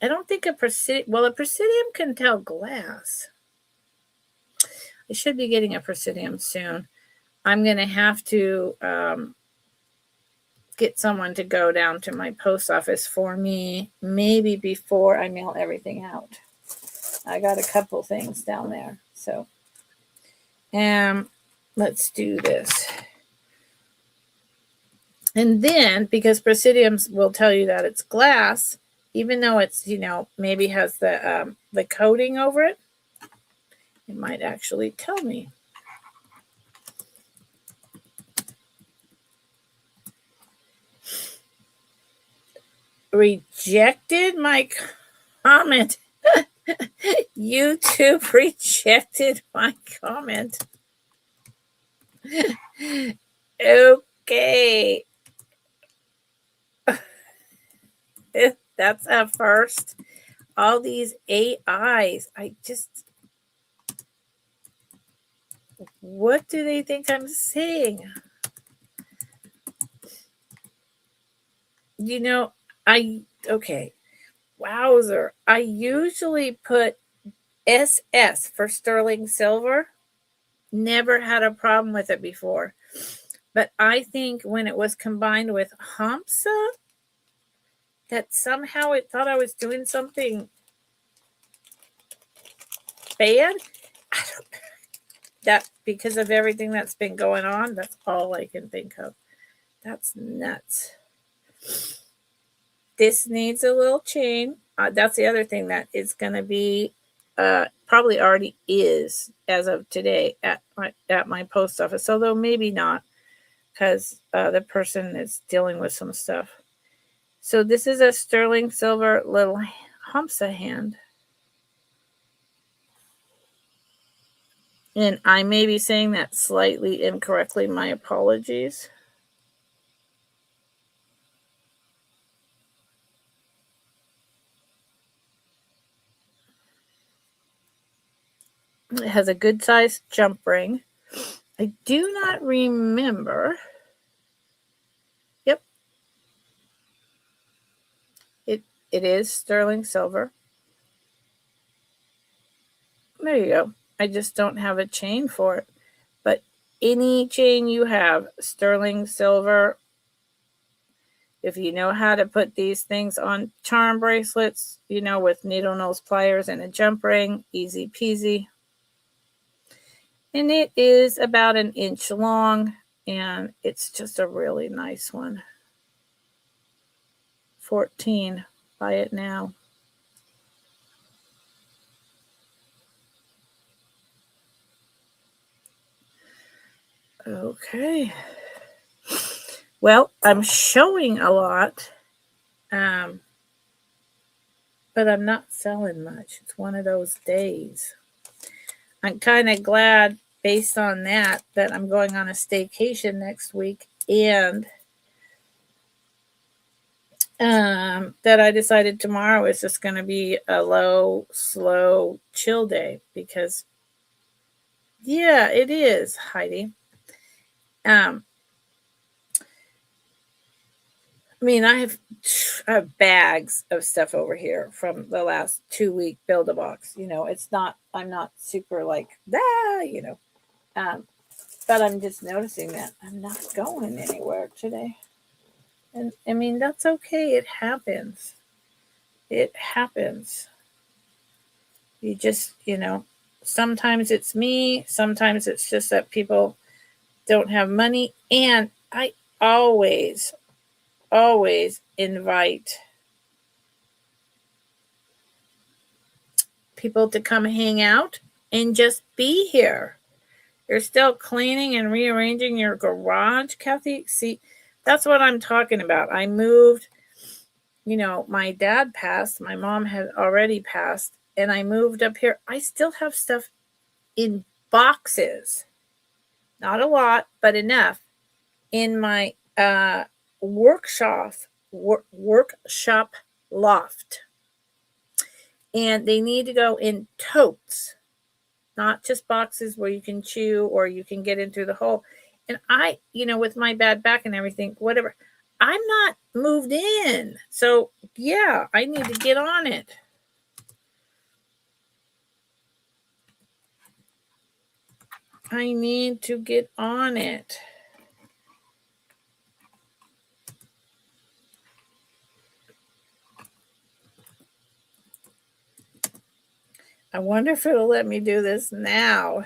I don't think a Presidium can tell glass. I should be getting a Presidium soon. I'm going to have to get someone to go down to my post office for me, maybe before I mail everything out. I got a couple things down there. So, let's do this. And then, because Presidiums will tell you that it's glass, even though it's, maybe has the coating over it, it might actually tell me. Rejected my comment. YouTube rejected my comment. Okay. That's a first. All these AIs. What do they think I'm saying? Okay. Wowzer. I usually put SS for sterling silver. Never had a problem with it before. But I think when it was combined with Hamsa, that somehow it thought I was doing something bad. I don't that because of everything that's been going on, that's all I can think of. That's nuts. This needs a little chain. That's the other thing that is going to be probably already is as of today at my post office, although maybe not because the person is dealing with some stuff. So this is a sterling silver little Hamsa hand. And I may be saying that slightly incorrectly. My apologies. It has a good sized jump ring. I do not remember. Yep. It is sterling silver. There you go. I just don't have a chain for it. But any chain you have, sterling silver, if you know how to put these things on charm bracelets, with needle nose pliers and a jump ring, easy peasy. And it is about 1 inch long, and it's just a really nice one. 14. Buy it now. Okay. Well, I'm showing a lot, but I'm not selling much. It's one of those days. I'm kind of glad, based on that I'm going on a staycation next week, and that I decided tomorrow is just going to be a low, slow, chill day because, yeah, it is, Heidi. I mean, I have bags of stuff over here from the last 2-week Build-A-Box. I'm not super like that, but I'm just noticing that I'm not going anywhere today. And I mean, that's okay. It happens. It happens. You just, sometimes it's me. Sometimes it's just that people don't have money. And I always invite people to come hang out and just be here. You're still cleaning and rearranging your garage, Kathy. See, that's what I'm talking about. I moved, my dad passed, my mom had already passed, and I moved up here. I still have stuff in boxes. Not a lot, but enough in my workshop loft. And they need to go in totes, not just boxes where you can chew or you can get in through the hole. And I, with my bad back and everything, whatever, I'm not moved in. So, yeah, I need to get on it. I need to get on it. I wonder if it'll let me do this now.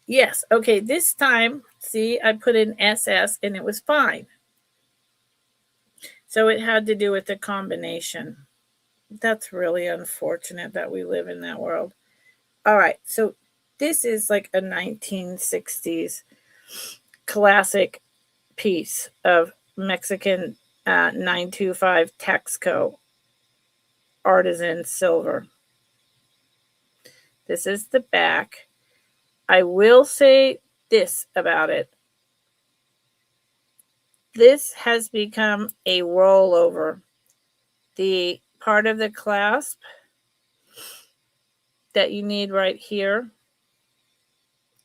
Yes, okay, this time, see, I put in SS and it was fine. So it had to do with the combination. That's really unfortunate that we live in that world. All right, so this is like a 1960s classic piece of Mexican 925 Texaco artisan silver. This is the back. I will say this about it. This has become a rollover. the part of the clasp that you need right here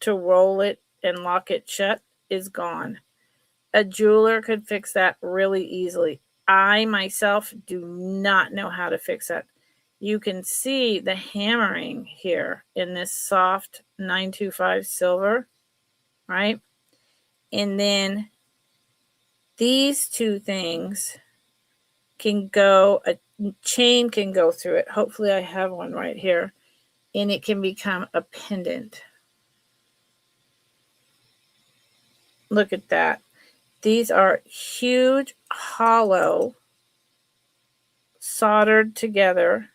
to roll it and lock it shut is gone. A jeweler could fix that really easily. I myself do not know how to fix that. You can see the hammering here in this soft 925 silver, right? And then these two things can go, a chain can go through it. Hopefully I have one right here. And it can become a pendant. Look at that. These are huge, hollow, soldered together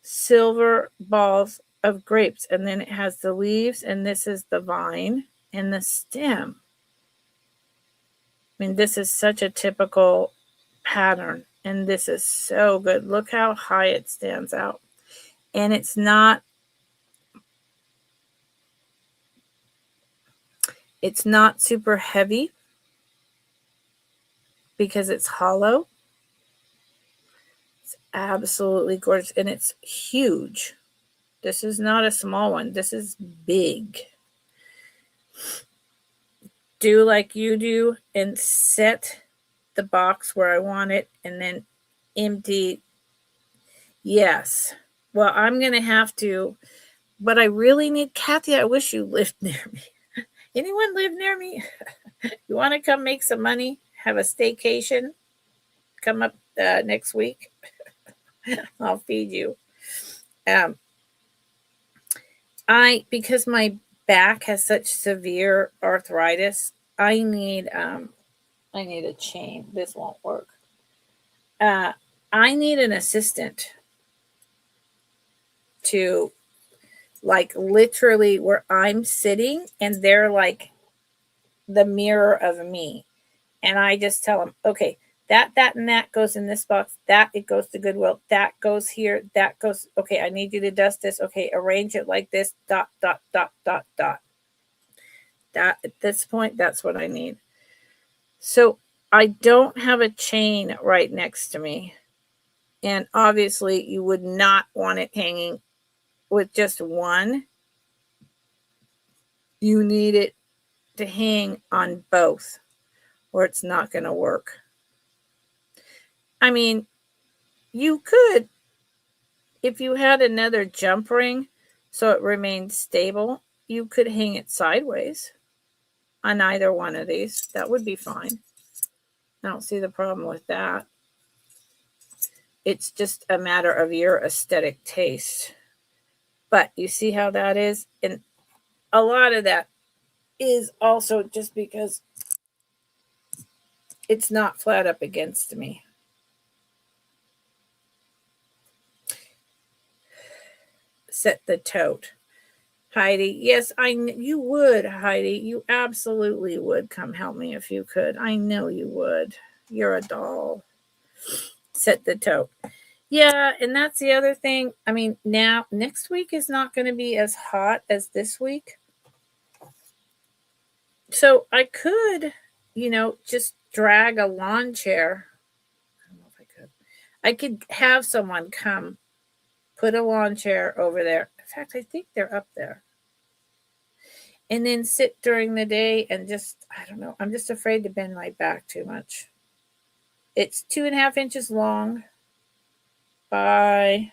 silver balls of grapes. And then it has the leaves, and this is the vine and the stem. I mean, this is such a typical pattern, and this is so good. Look how high it stands out. And it's not super heavy because it's hollow. It's absolutely gorgeous, and it's huge. This is not a small one. This is big. Do like you do and set the box where I want it, and then empty. Yes. Well, I'm going to have to, but I really need, Kathy, I wish you lived near me. Anyone live near me? You want to come make some money? Have a staycation? Come up next week. I'll feed you. Because my back has such severe arthritis, I need a chain. This won't work. I need an assistant to, like, literally where I'm sitting and they're like the mirror of me. And I just tell them, okay, that, and that goes in this box. That, it goes to Goodwill. That goes here. That goes, okay, I need you to dust this. Okay, arrange it like this, ... That, at this point, that's what I need. So I don't have a chain right next to me. And obviously you would not want it hanging with just one. You need it to hang on both, or it's not going to work. I mean, you could, if you had another jump ring so it remained stable, you could hang it sideways on either one of these. That would be fine. I don't see the problem with that. It's just a matter of your aesthetic taste. But you see how that is? And a lot of that is also just because it's not flat up against me. Set the tote. Heidi, yes, you would, Heidi. You absolutely would come help me if you could. I know you would. You're a doll. Set the tote. Yeah, and that's the other thing. I mean, now, next week is not going to be as hot as this week. So I could, just drag a lawn chair. I don't know if I could. I could have someone come put a lawn chair over there. In fact, I think they're up there. And then sit during the day and just, I don't know. I'm just afraid to bend my back too much. It's 2.5 inches long by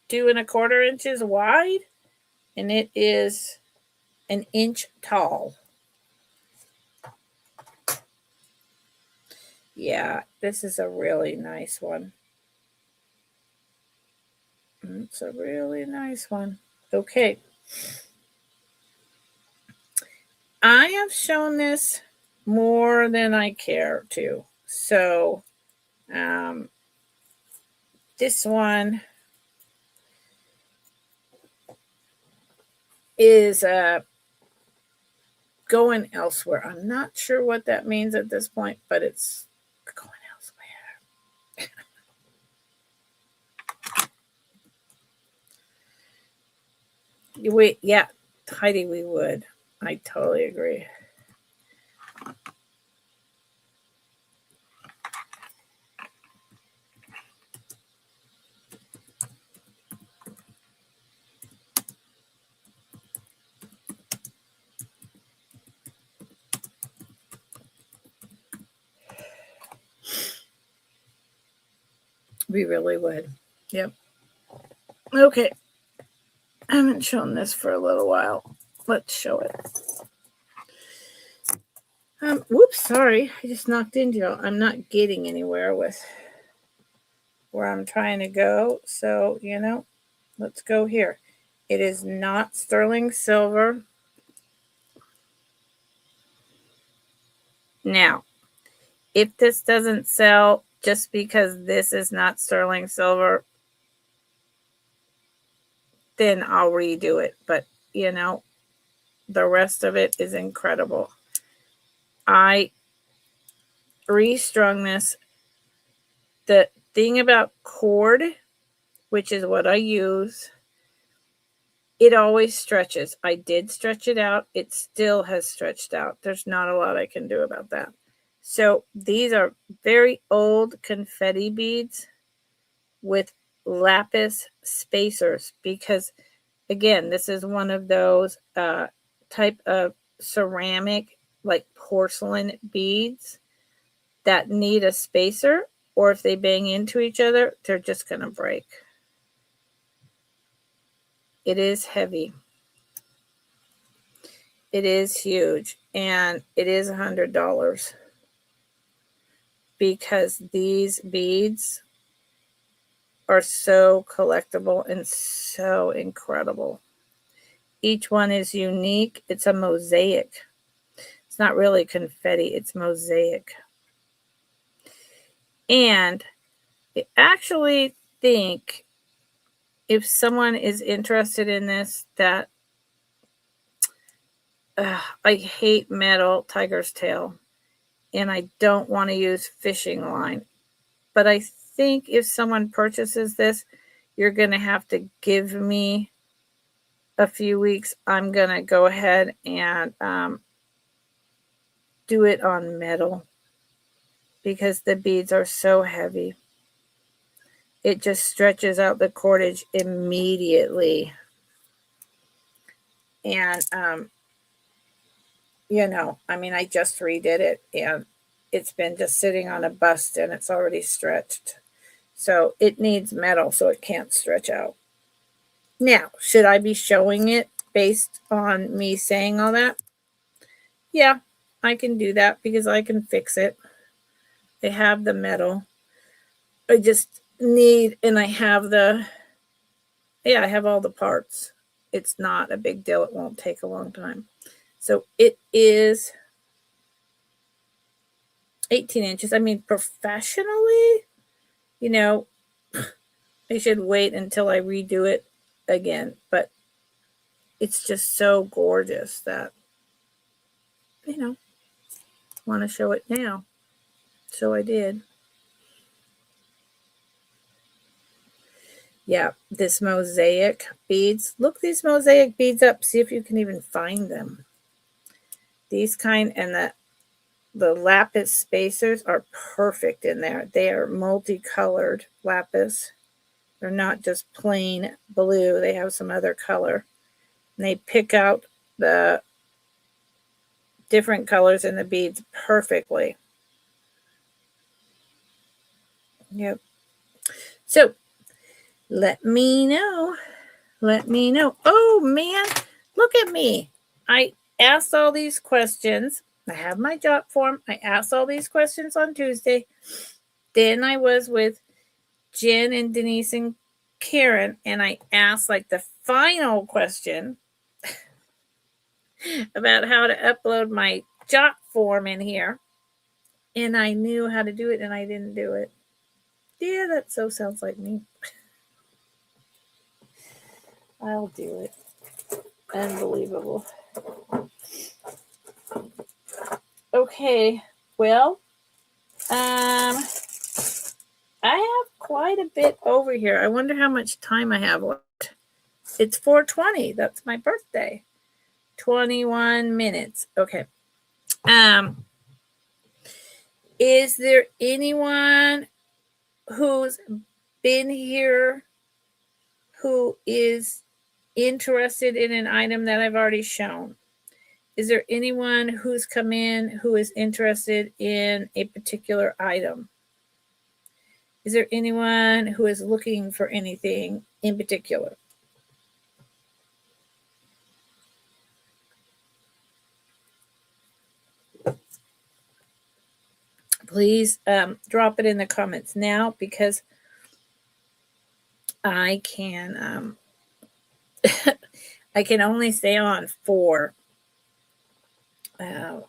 2.25 inches wide. And it is 1 inch tall. Yeah, this is a really nice one. It's a really nice one. Okay. I have shown this more than I care to. So, this one is going elsewhere. I'm not sure what that means at this point, but it's going elsewhere. Yeah, Heidi, we would. I totally agree. We really would. Yep. Okay. I haven't shown this for a little while. Let's show it. Whoops, sorry. I just knocked into it. I'm not getting anywhere with where I'm trying to go. So, let's go here. It is not sterling silver. Now, if this doesn't sell just because this is not sterling silver, then I'll redo it. But, the rest of it is incredible. I restrung this. The thing about cord, which is what I use, it always stretches. I did stretch it out. It still has stretched out. There's not a lot I can do about that. So these are very old confetti beads with lapis spacers because, again, this is one of those type of ceramic, like porcelain beads that need a spacer, or if they bang into each other, they're just going to break. It is heavy. It is huge, and it is $100 because these beads are so collectible and so incredible. Each one is unique. It's a mosaic. It's not really confetti, it's mosaic. And I actually think if someone is interested in this, that I hate metal tiger's tail, and I don't want to use fishing line. But I think if someone purchases this, you're going to have to give me a few weeks. I'm going to go ahead and do it on metal because the beads are so heavy. It just stretches out the cordage immediately. And, I just redid it, and it's been just sitting on a bust, and it's already stretched. So it needs metal, so it can't stretch out. Now, should I be showing it based on me saying all that? Yeah, I can do that because I can fix it. I have the metal. I just need, and I have I have all the parts. It's not a big deal. It won't take a long time. So it is 18 inches. I mean, professionally, I should wait until I redo it again. But it's just so gorgeous that, want to show it now. So I did. Yeah, this mosaic beads. Look these mosaic beads up. See if you can even find them. These kind, and the lapis spacers are perfect in there. They are multicolored lapis. They're not just plain blue. They have some other color. And they pick out the different colors in the beads perfectly. Yep. So let me know. Let me know. Oh, man. Look at me. I asked all these questions. I have my jot form. I asked all these questions on Tuesday. Then I was with Jen and Denise and Karen, and I asked like the final question about how to upload my jot form in here. And I knew how to do it, and I didn't do it. Yeah, that so sounds like me. I'll do it. Unbelievable. Okay, well, I have quite a bit over here. I wonder how much time I have left. It's 4:20. That's my birthday. 21 minutes. Okay. Is there anyone who's been here who is interested in an item that I've already shown? Is there anyone who's come in who is interested in a particular item? Is there anyone who is looking for anything in particular? Please drop it in the comments now, because I can I can only stay on for the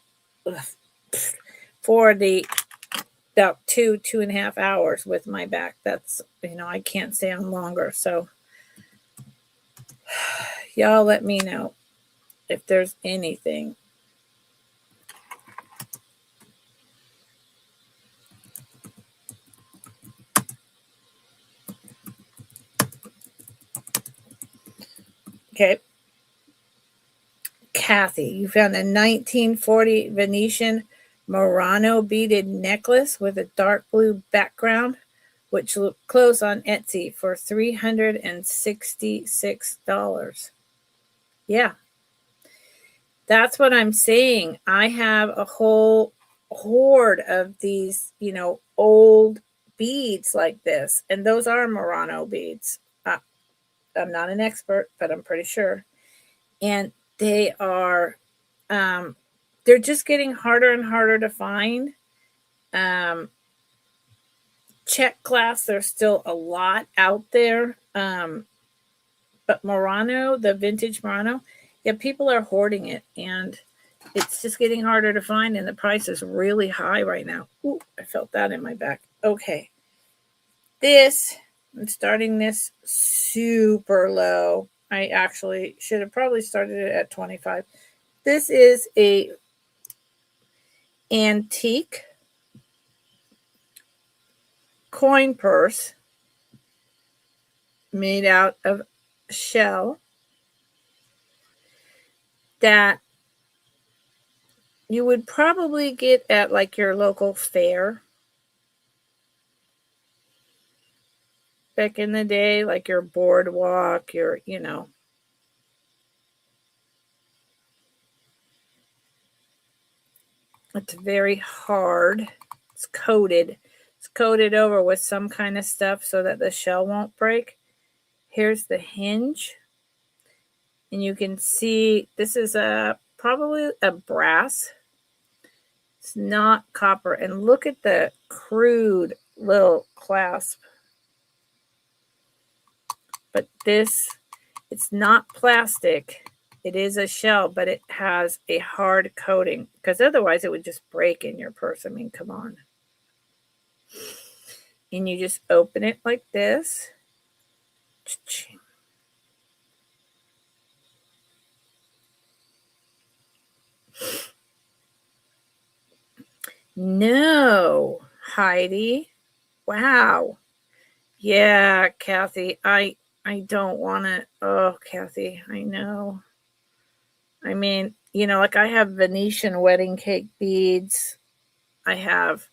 about 2.5 hours with my back. That's, I can't stay on longer. So y'all let me know if there's anything. Okay. Kathy, you found a 1940 Venetian Murano beaded necklace with a dark blue background, which looked close on Etsy for $366. Yeah, that's what I'm saying. I have a whole hoard of these, old beads like this, and those are Murano beads. I'm not an expert, but I'm pretty sure. And they are, they're just getting harder and harder to find. Czech glass, there's still a lot out there. But Murano, the vintage Murano, yeah, people are hoarding it, and it's just getting harder to find, and the price is really high right now. Ooh, I felt that in my back. Okay. I'm starting this super low. I actually should have probably started it at 25. This is a antique coin purse made out of shell that you would probably get at like your local fair back in the day, like your boardwalk, it's very hard. It's coated. It's coated over with some kind of stuff so that the shell won't break. Here's the hinge. And you can see this is probably a brass. It's not copper. And look at the crude little clasp. But it's not plastic. It is a shell, but it has a hard coating, because otherwise it would just break in your purse. I mean, come on. And you just open it like this. No, Heidi. Wow. Yeah, Kathy. I don't want to. Oh, Kathy, I know. I mean, like I have Venetian wedding cake beads. I have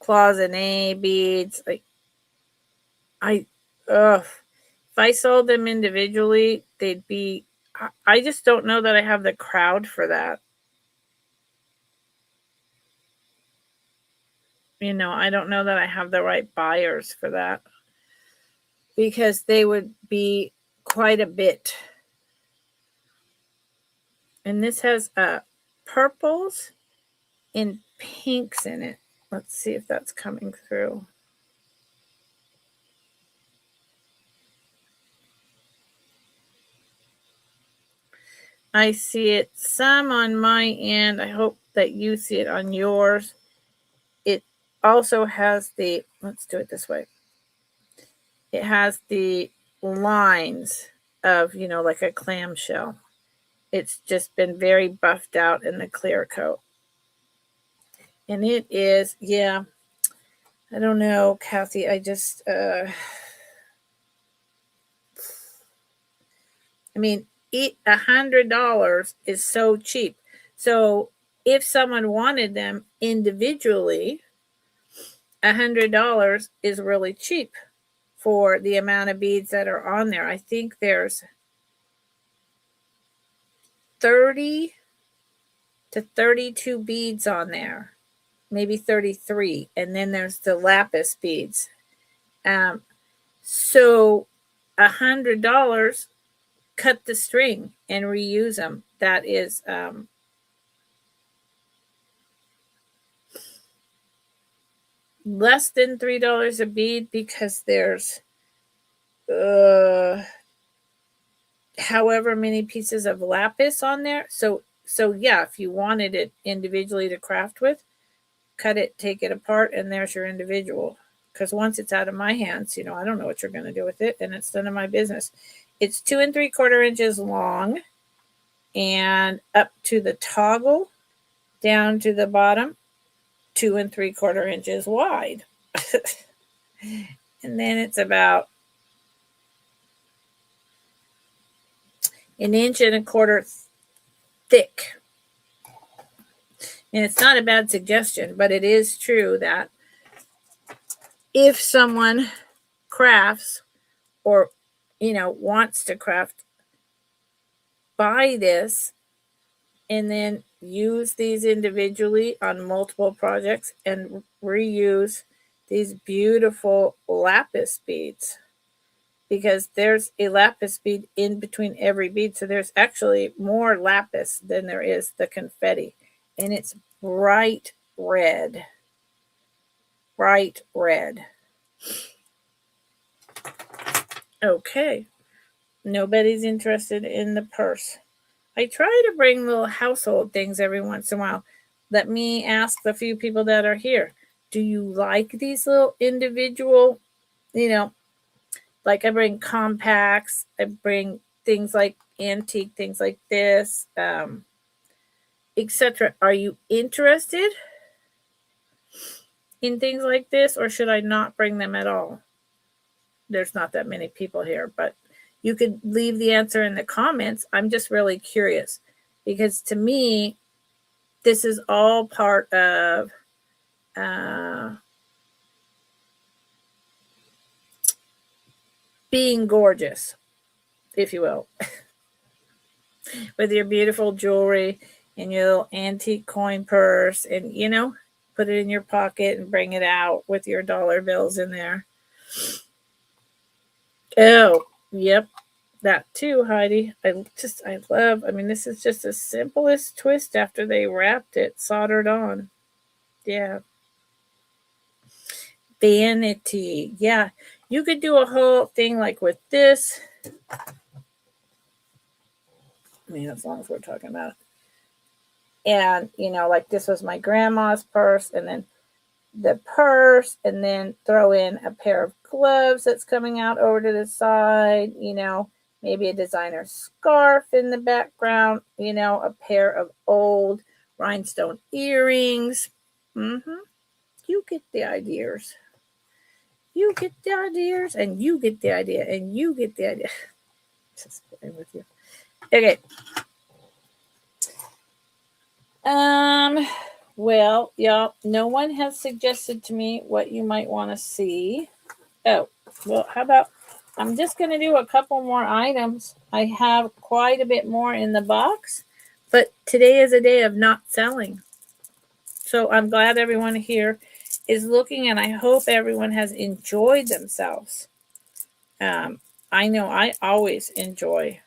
cloisonne beads. If I sold them individually, they'd be. I just don't know that I have the crowd for that. I don't know that I have the right buyers for that, because they would be quite a bit. And this has purples and pinks in it. Let's see if that's coming through. I see it some on my end. I hope that you see it on yours. It also has let's do it this way. It has the lines of, like a clamshell. It's just been very buffed out in the clear coat. And it is, yeah, I don't know, Kathy. I just, I mean, $100 is so cheap. So if someone wanted them individually, $100 is really cheap for the amount of beads that are on there. I think there's 30 to 32 beads on there, maybe 33. And then there's the lapis beads. So $100, cut the string and reuse them. That is less than $3 a bead, because there's however many pieces of lapis on there. So yeah, if you wanted it individually to craft with, cut it, take it apart, and there's your individual. Because once it's out of my hands, I don't know what you're going to do with it, and it's none of my business. It's 2 3/4 inches long, and up to the toggle, down to the bottom, 2 3/4 inches wide. And then it's about 1 1/4 inches thick. And it's not a bad suggestion, but it is true that if someone crafts or, wants to craft, buy this and then use these individually on multiple projects and reuse these beautiful lapis beads, because there's a lapis bead in between every bead. So there's actually more lapis than there is the confetti. And it's bright red. Bright red. Okay. Nobody's interested in the purse. I try to bring little household things every once in a while. Let me ask the few people that are here. Do you like these little individual, like I bring compacts, I bring things like antique things like this, etc. Are you interested in things like this, or should I not bring them at all? There's not that many people here, but you could leave the answer in the comments. I'm just really curious, because to me, this is all part of being gorgeous, if you will, with your beautiful jewelry and your little antique coin purse, and put it in your pocket and bring it out with your dollar bills in there. Oh, yep, that too, Heidi. I love, this is just the simplest twist after they wrapped it, soldered on. Yeah. Vanity. Yeah. You could do a whole thing like with this. As long as we're talking about it. And, like this was my grandma's purse, and then the purse, and then throw in a pair of gloves that's coming out over to the side, maybe a designer scarf in the background, a pair of old rhinestone earrings. You get the ideas. You get the ideas, and you get the idea, and you get the idea. Just playing with you. Okay. Well, y'all, no one has suggested to me what you might want to see. Oh, well, how about, I'm just going to do a couple more items. I have quite a bit more in the box, but today is a day of not selling. So I'm glad everyone here is looking, and I hope everyone has enjoyed themselves. I know I always enjoy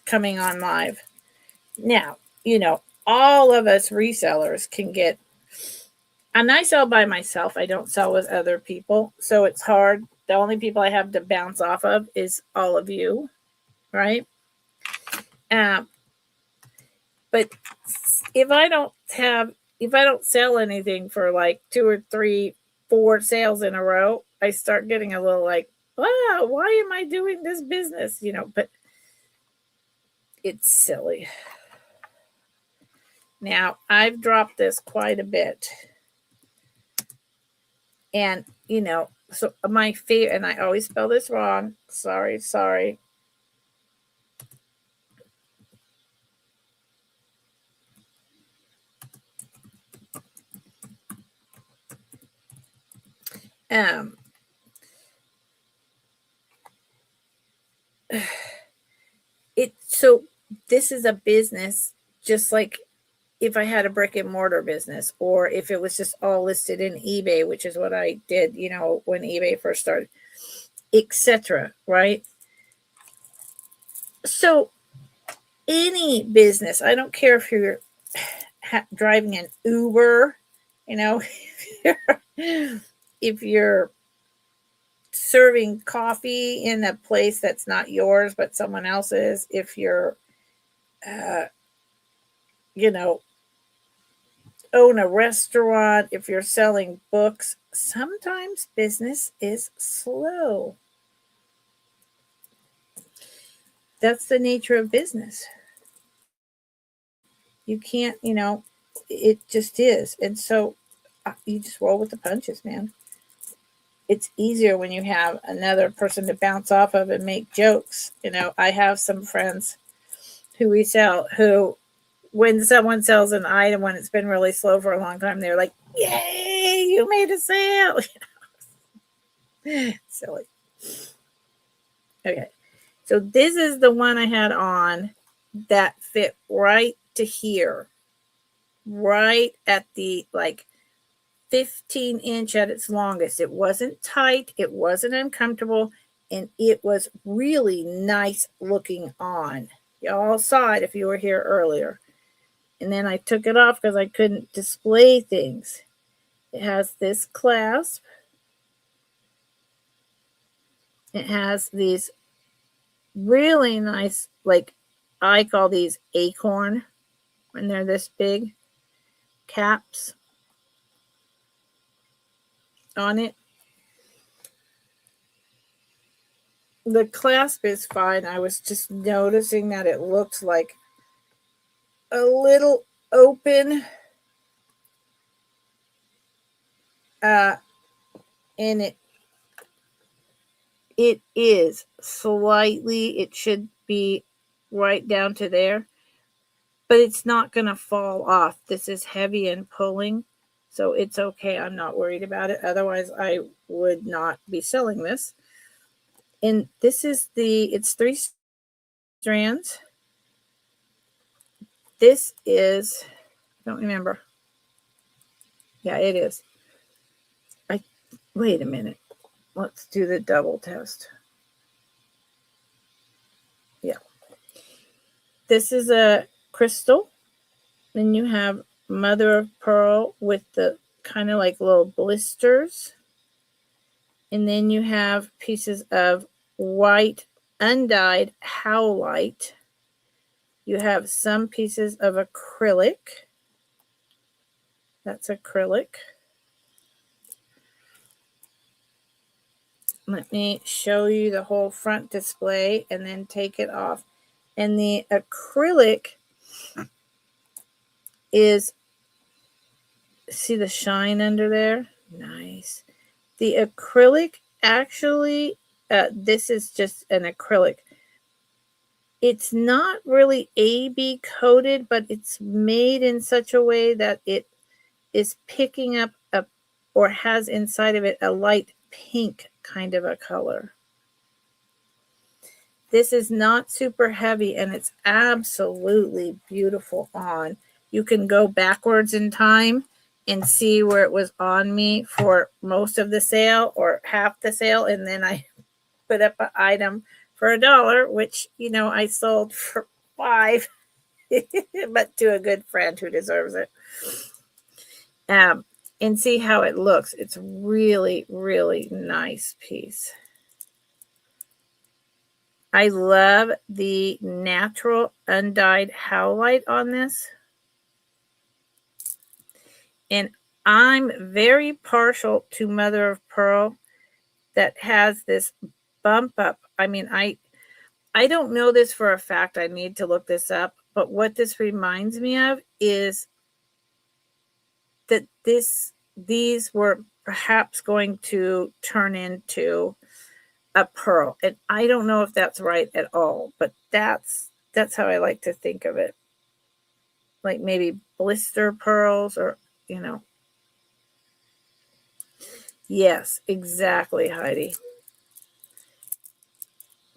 coming on live. Now, all of us resellers can get, and I sell by myself. I don't sell with other people. So it's hard. The only people I have to bounce off of is all of you, right? But if I don't sell anything for like 2 or 3, 4 sales in a row, I start getting a little like, wow, why am I doing this business? But it's silly. Now, I've dropped this quite a bit. And, so my favorite, and I always spell this wrong. Sorry. So this is a business, just like if I had a brick and mortar business, or if it was just all listed in eBay, which is what I did, when eBay first started, etc. Right? So any business, I don't care if you're driving an Uber, if you're serving coffee in a place that's not yours but someone else's, if you're own a restaurant, if you're selling books, sometimes business is slow. That's the nature of business. You can't, it just is. And so you just roll with the punches, man. It's easier when you have another person to bounce off of and make jokes. I have some friends who we sell who, when someone sells an item when it's been really slow for a long time, they're like, "Yay, you made a sale!" Silly. Okay, so this is the one I had on that fit right to here, right at the 15-inch at its longest. It wasn't tight, it wasn't uncomfortable, and it was really nice looking on. Y'all saw it if you were here earlier. And then I took it off because I couldn't display things. It has this clasp. It has these really nice, I call these acorn when they're this big, caps on it. The clasp is fine. I was just noticing that it looked like a little open, and it is slightly, it should be right down to there, but it's not going to fall off. This is heavy and pulling, so it's okay. I'm not worried about it. Otherwise, I would not be selling this. And this is it's 3 strands. This is, I don't remember. Yeah, it is. Wait a minute. Let's do the double test. Yeah. This is a crystal. Then you have mother of pearl with the kind of like little blisters. And then you have pieces of white undyed howlite. You have some pieces of acrylic. That's acrylic. Let me show you the whole front display and then take it off. And the acrylic is, see the shine under there? Nice. The acrylic actually, this is just an acrylic. It's not really AB coated, but it's made in such a way that it is picking up or has inside of it a light pink kind of a color. This is not super heavy, and it's absolutely beautiful on. You can go backwards in time and see where it was on me for most of the sale or half the sale, and then I put up an item for $1, which, I sold for $5, but to a good friend who deserves it. And see how it looks. It's really, really nice piece. I love the natural undyed howlite on this. And I'm very partial to mother of pearl that has this bump up. I mean, I don't know this for a fact. I need to look this up. But what this reminds me of is that these were perhaps going to turn into a pearl. And I don't know if that's right at all, but that's how I like to think of it. Like maybe blister pearls or, Yes, exactly, Heidi.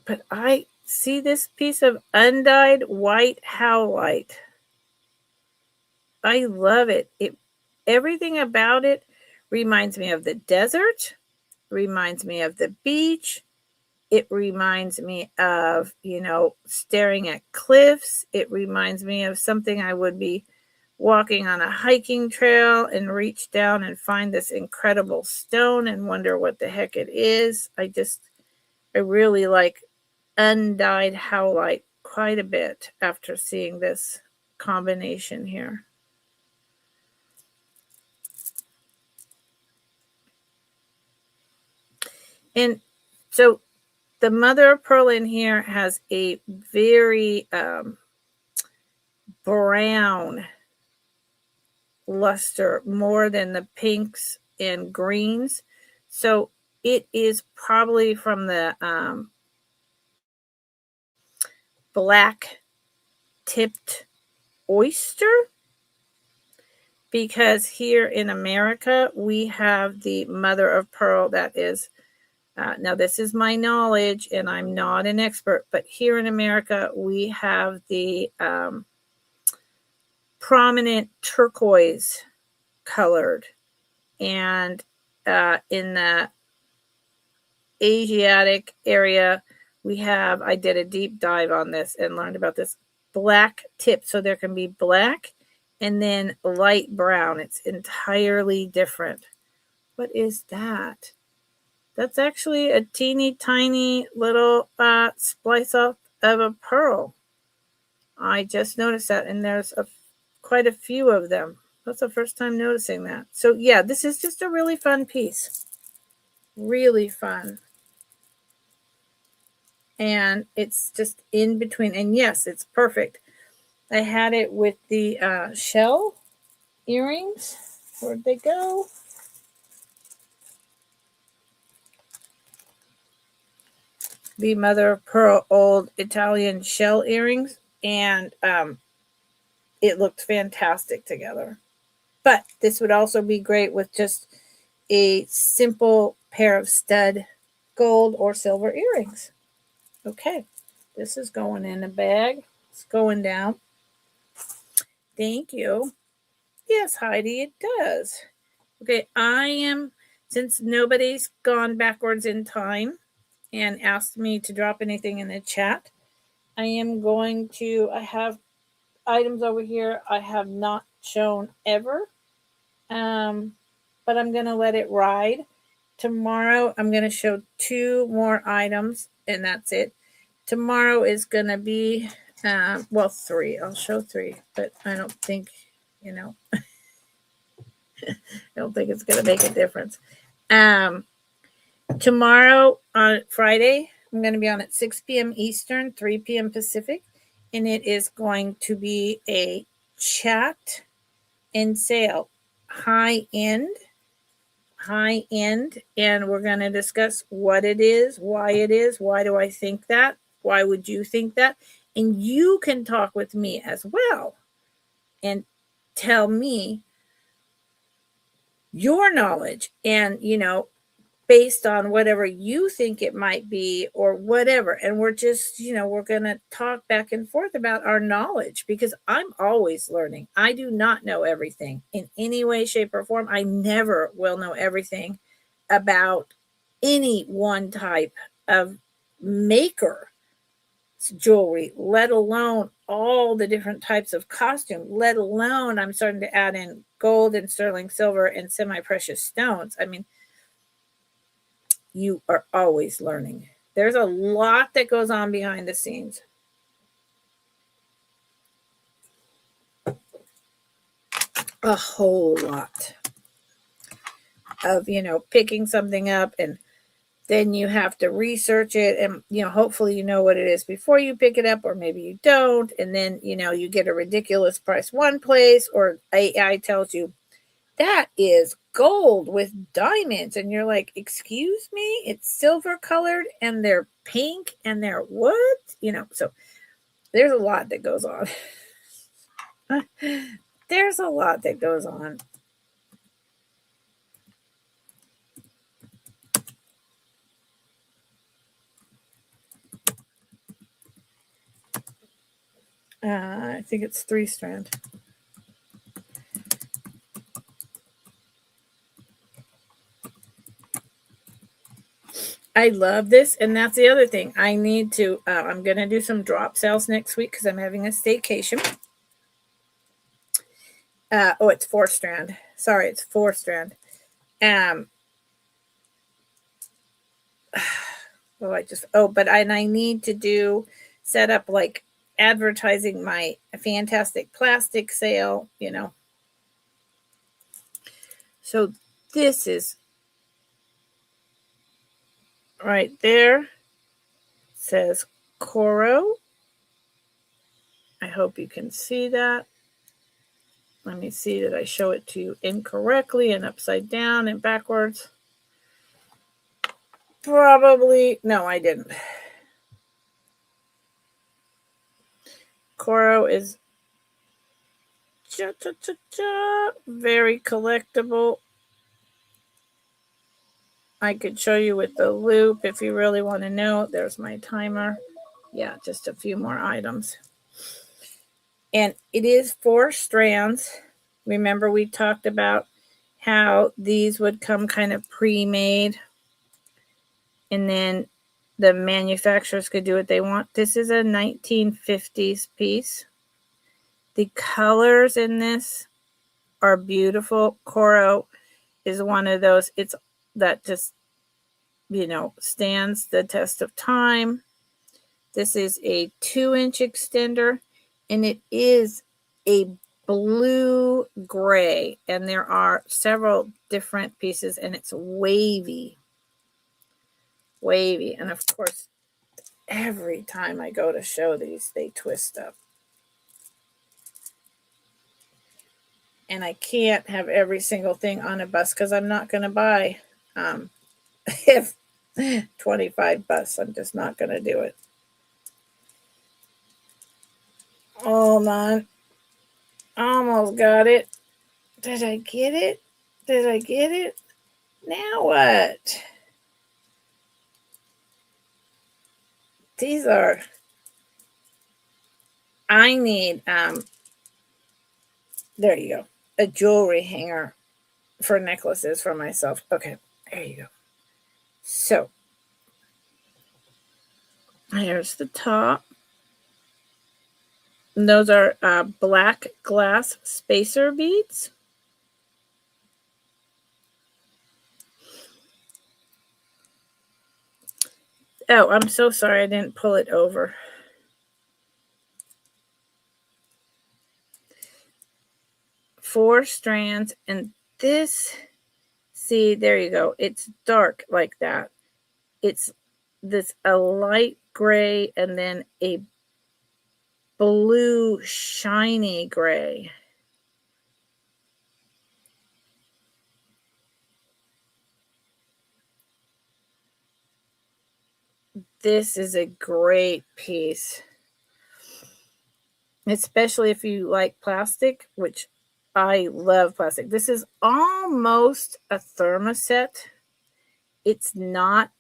But I see this piece of undyed white howlite. I love it. Everything about it reminds me of the desert, reminds me of the beach. It reminds me of, staring at cliffs. It reminds me of something I would be walking on a hiking trail and reach down and find this incredible stone and wonder what the heck it is. I really like undyed howlite quite a bit after seeing this combination here. And so the mother of pearl in here has a very brown luster, more than the pinks and greens. So it is probably from the black tipped oyster, because here in America we have the mother of pearl that is now this is my knowledge and I'm not an expert, but here in America we have the prominent turquoise colored, and in the Asiatic area I did a deep dive on this and learned about this black tip. So there can be black and then light brown. It's entirely different. What is that? That's actually a teeny tiny little splice off of a pearl. I just noticed that, and there's quite a few of them. That's the first time noticing that. So yeah, this is just a really fun piece. Really fun. And it's just in between. And yes, it's perfect. I had it with the shell earrings. Where'd they go? The mother of pearl old Italian shell earrings. And it looked fantastic together. But this would also be great with just a simple pair of stud gold or silver earrings. Okay, this is going in a bag. It's going down. Thank you. Yes, Heidi, it does. Okay, since nobody's gone backwards in time and asked me to drop anything in the chat, I have items over here I have not shown ever, but I'm going to let it ride. Tomorrow, I'm going to show 2 more items, and that's it. Tomorrow is going to be, 3. I'll show 3, but I don't think, I don't think it's going to make a difference. Tomorrow on Friday, I'm going to be on at 6 p.m. Eastern, 3 p.m. Pacific, and it is going to be a chat and sale, high end, and we're going to discuss what it is, why do I think that, why would you think that, and you can talk with me as well and tell me your knowledge, and based on whatever you think it might be or whatever. And we're just, we're going to talk back and forth about our knowledge, because I'm always learning. I do not know everything in any way, shape, or form. I never will know everything about any one type of maker jewelry, let alone all the different types of costume, let alone I'm starting to add in gold and sterling silver and semi-precious stones. I mean, you are always learning. There's a lot that goes on behind the scenes. A whole lot of, picking something up, and then you have to research it, and, hopefully you know what it is before you pick it up, or maybe you don't. And then, you get a ridiculous price one place, or AI tells you that is gold with diamonds, and you're like, excuse me, it's silver colored and they're pink and they're what? So there's a lot that goes on. There's a lot that goes on. I think it's 3 strand. I love this, and that's the other thing. I need to, I'm going to do some drop sales next week because I'm having a staycation. Oh, it's 4-strand. Sorry, it's 4-strand. But I need to set up like advertising my fantastic plastic sale, So this is right there. It says Coro. I hope you can see that. Let me see that I show it to you incorrectly and upside down and backwards. Probably. No, I didn't. Coro is very collectible. I could show you with the loop if you really want to know. There's my timer. Yeah, just a few more items. And it is 4 strands. Remember we talked about how these would come kind of pre-made, and then the manufacturers could do what they want. This is a 1950s piece. The colors in this are beautiful. Coro is one of those. It's that just, stands the test of time. This is a 2-inch extender, and it is a blue gray, and there are several different pieces, and it's wavy. And of course, every time I go to show these, they twist up. And I can't have every single thing on a bus because I'm not going to buy if 25 bucks. I'm just not going to do it. Hold on. Almost got it. Did I get it? Now what? These are, I need, there you go, a jewelry hanger for necklaces for myself. Okay, there you go. So, here's the top. And those are black glass spacer beads. Oh, I'm so sorry I didn't pull it over. Four strands, and this, see, there you go. It's dark like that. It's a light gray and then a blue shiny gray. This is a great piece, especially if you like plastic, which I love plastic. This is almost a thermoset. It's not,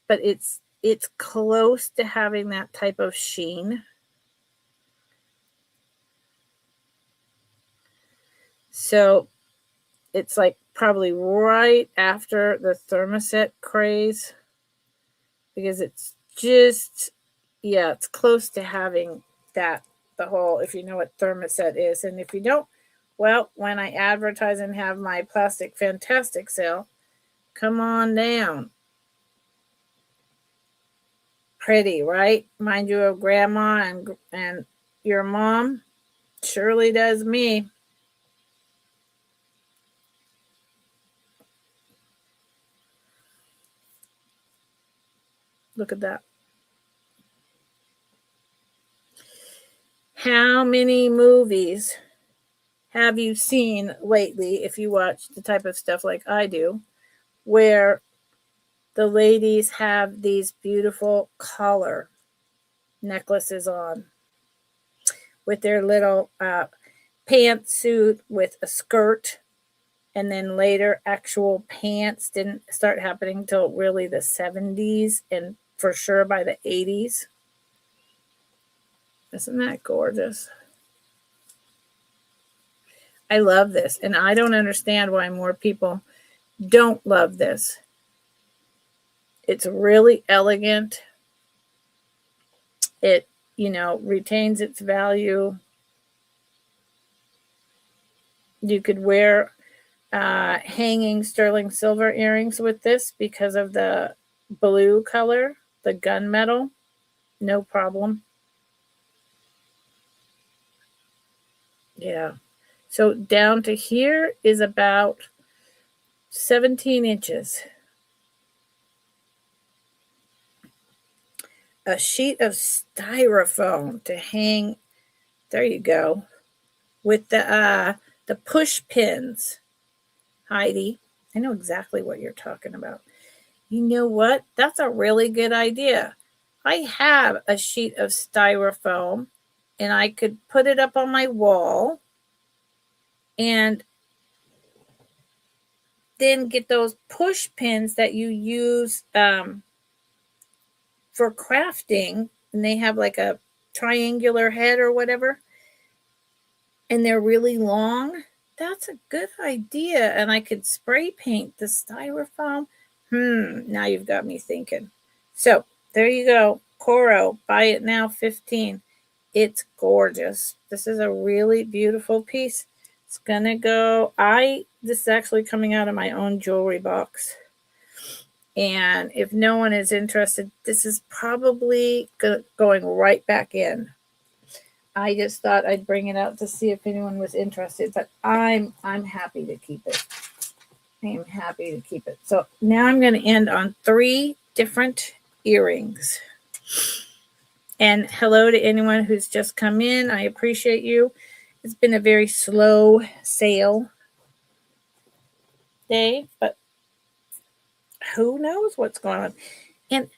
but it's close to having that type of sheen. So it's like probably right after the thermoset craze, because it's just, yeah, it's close to having that, the whole, if you know what thermoset is. And if you don't, well, when I advertise and have my plastic fantastic sale, come on down. Pretty, right? Mind you of grandma and your mom? Surely does me. Look at that. How many movies have you seen lately, if you watch the type of stuff like I do, where the ladies have these beautiful collar necklaces on with their little pantsuit with a skirt, and then later actual pants didn't start happening until really the 70s and for sure by the 80s. Isn't that gorgeous? I love this, and I don't understand why more people don't love this. It's really elegant. It, retains its value. You could wear hanging sterling silver earrings with this because of the blue color, the gunmetal. No problem. Yeah. So down to here is about 17 inches. A sheet of styrofoam to hang. There you go. With the push pins. Heidi, I know exactly what you're talking about. You know what? That's a really good idea. I have a sheet of styrofoam and I could put it up on my wall and then get those push pins that you use for crafting, and they have like a triangular head or whatever, and they're really long. That's a good idea. And I could spray paint the styrofoam. Now you've got me thinking. So there you go. Coro, buy it now, 15. It's gorgeous. This is a really beautiful piece. It's gonna go. This is actually coming out of my own jewelry box. And if no one is interested, this is probably going right back in. I just thought I'd bring it out to see if anyone was interested, but I'm happy to keep it. I am happy to keep it. So now I'm going to end on 3 different earrings. And hello to anyone who's just come in. I appreciate you. It's been a very slow sale day, but who knows what's going on. And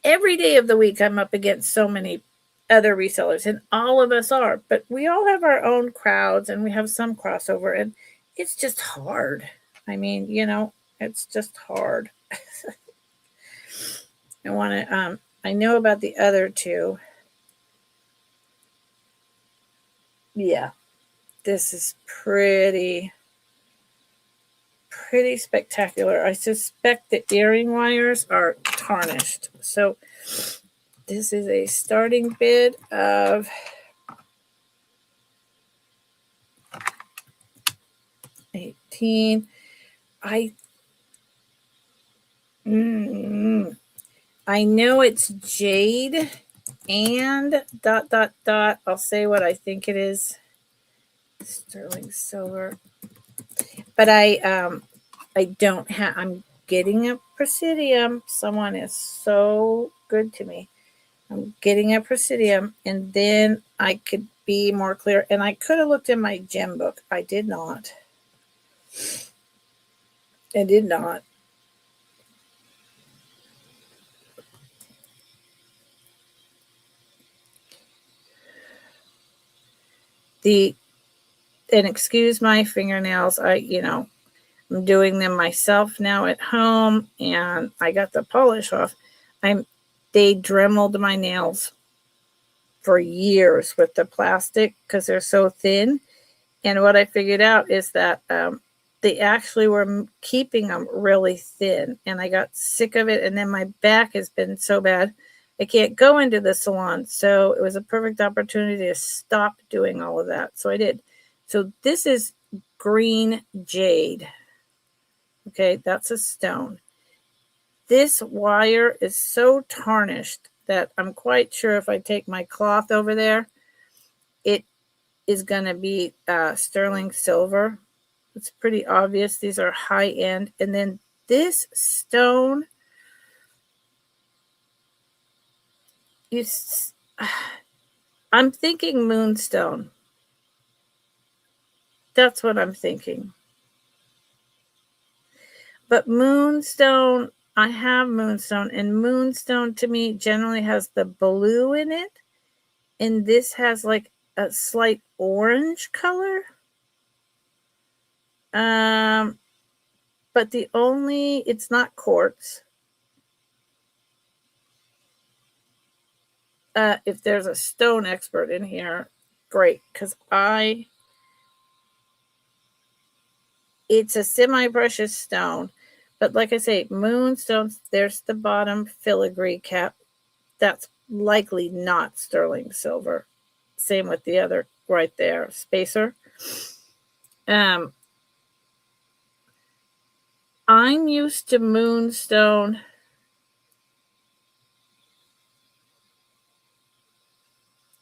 every day of the week, I'm up against so many other resellers, and all of us are, but we all have our own crowds and we have some crossover, and it's just hard. I mean, it's just hard. I know about the other 2. Yeah, this is pretty spectacular. I suspect the earring wires are tarnished. So this is a starting bid of $18. I know it's jade and ... I'll say what I think it is. Sterling silver. But I don't have. I'm getting a presidium. Someone is so good to me. I'm getting a presidium, and then I could be more clear. And I could have looked in my gem book. I did not. I did not. And excuse my fingernails. I'm doing them myself now at home, and I got the polish off. They dremeled my nails for years with the plastic because they're so thin. And what I figured out is that they actually were keeping them really thin, and I got sick of it. And then my back has been so bad, I can't go into the salon. So it was a perfect opportunity to stop doing all of that. So I did. So this is green jade. Okay, that's a stone. This wire is so tarnished that I'm quite sure if I take my cloth over there, it is going to be sterling silver. It's pretty obvious. These are high end. And then this stone, I'm thinking moonstone. That's what I'm thinking. But moonstone, I have moonstone, and moonstone to me generally has the blue in it. And this has like a slight orange color. But it's not quartz. If there's a stone expert in here, great, because it's a semi-precious stone, But like I say, moonstones, there's the bottom filigree cap. That's likely not sterling silver. Same with the other right there, spacer. I'm used to moonstone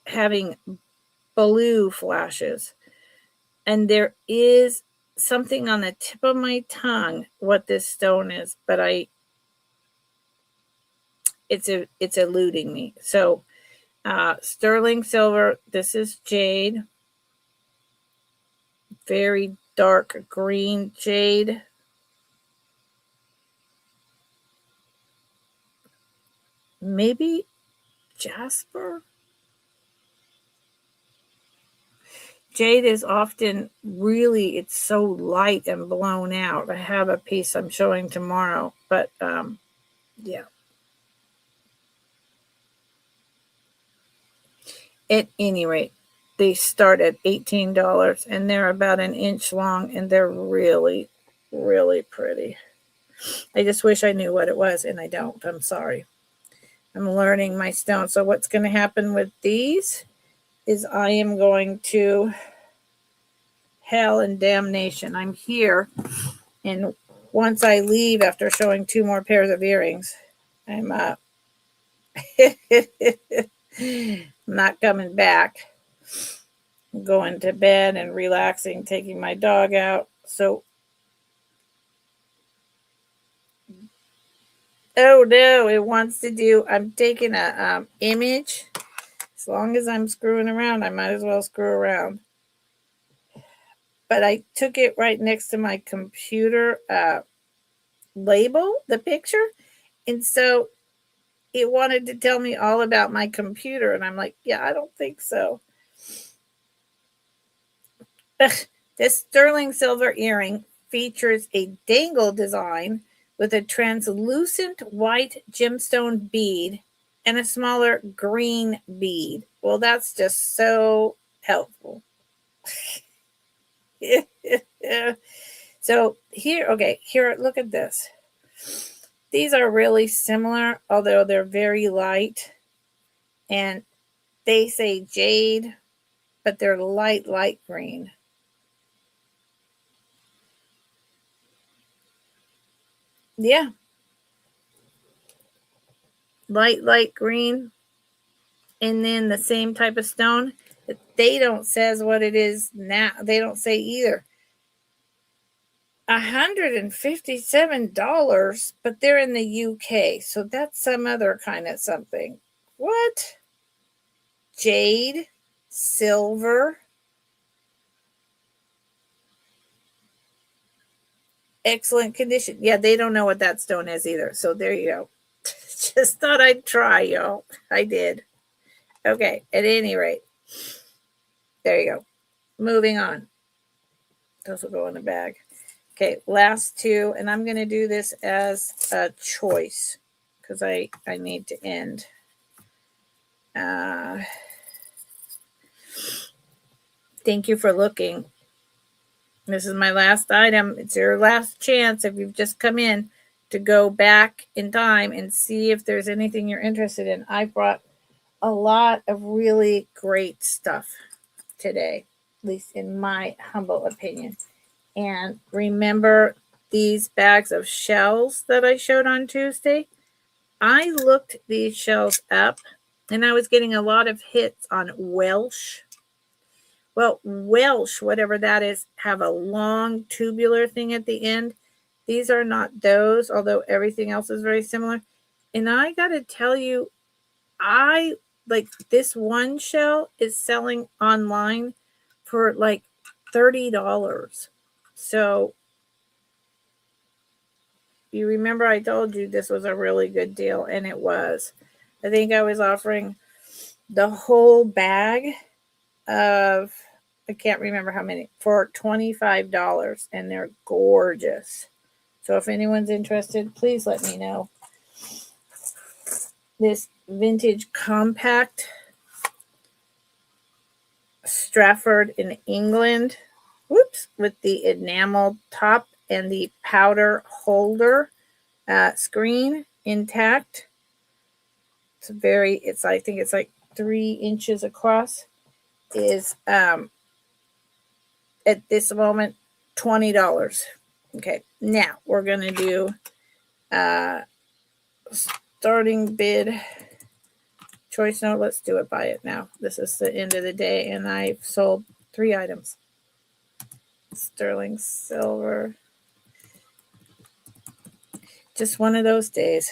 having blue flashes. And there is something on the tip of my tongue what this stone is, but it's eluding me. So sterling silver, this is jade, very dark green jade. Maybe jasper. Jade is often really, it's so light and blown out. I have a piece I'm showing tomorrow, but yeah. At any rate, they start at $18 and they're about an inch long and they're really, really pretty. I just wish I knew what it was and I don't. I'm sorry. I'm learning my stone. So what's going to happen with these is I am going to hell and damnation. I'm here, and once I leave after showing 2 more pairs of earrings, I'm not coming back. I'm going to bed and relaxing, taking my dog out. So, oh no, it wants to do. I'm taking a image. As long as I'm screwing around, I might as well screw around. But I took it right next to my computer label, the picture, and so it wanted to tell me all about my computer, and I'm like, yeah, I don't think so. This sterling silver earring features a dangle design with a translucent white gemstone bead and a smaller green bead. Well, that's just so helpful. So here, okay, here, look at this. These are really similar, although they're very light. And they say jade, but they're light green. Yeah. Light green. And then the same type of stone. But they don't says what it is now. They don't say either. $157, but they're in the UK. So that's some other kind of something. What? Jade, silver, excellent condition. Yeah, they don't know what that stone is either. So there you go. Just thought I'd try, y'all. I did. Okay, at any rate, there you go. Moving on. Those will go in the bag. Okay, last 2, and I'm going to do this as a choice because I need to end. Thank you for looking. This is my last item. It's your last chance if you've just come in to go back in time and see if there's anything you're interested in. I brought a lot of really great stuff today, at least in my humble opinion. And remember these bags of shells that I showed on Tuesday? I looked these shells up and I was getting a lot of hits on Welsh. Well, Welsh, whatever that is, have a long tubular thing at the end. These are not those, although everything else is very similar. And I got to tell you, I like this one shell is selling online for like $30. So you remember I told you this was a really good deal, and it was. I think I was offering the whole bag of, I can't remember how many, for $25, and they're gorgeous. So if anyone's interested, please let me know. This vintage compact Stratford in England, with the enameled top and the powder holder screen intact. I think it's like 3 inches across, is at this moment $20. Okay, now we're going to do starting bid choice note. Let's do it by it now. This is the end of the day, and I've sold 3 items. Sterling silver. Just one of those days.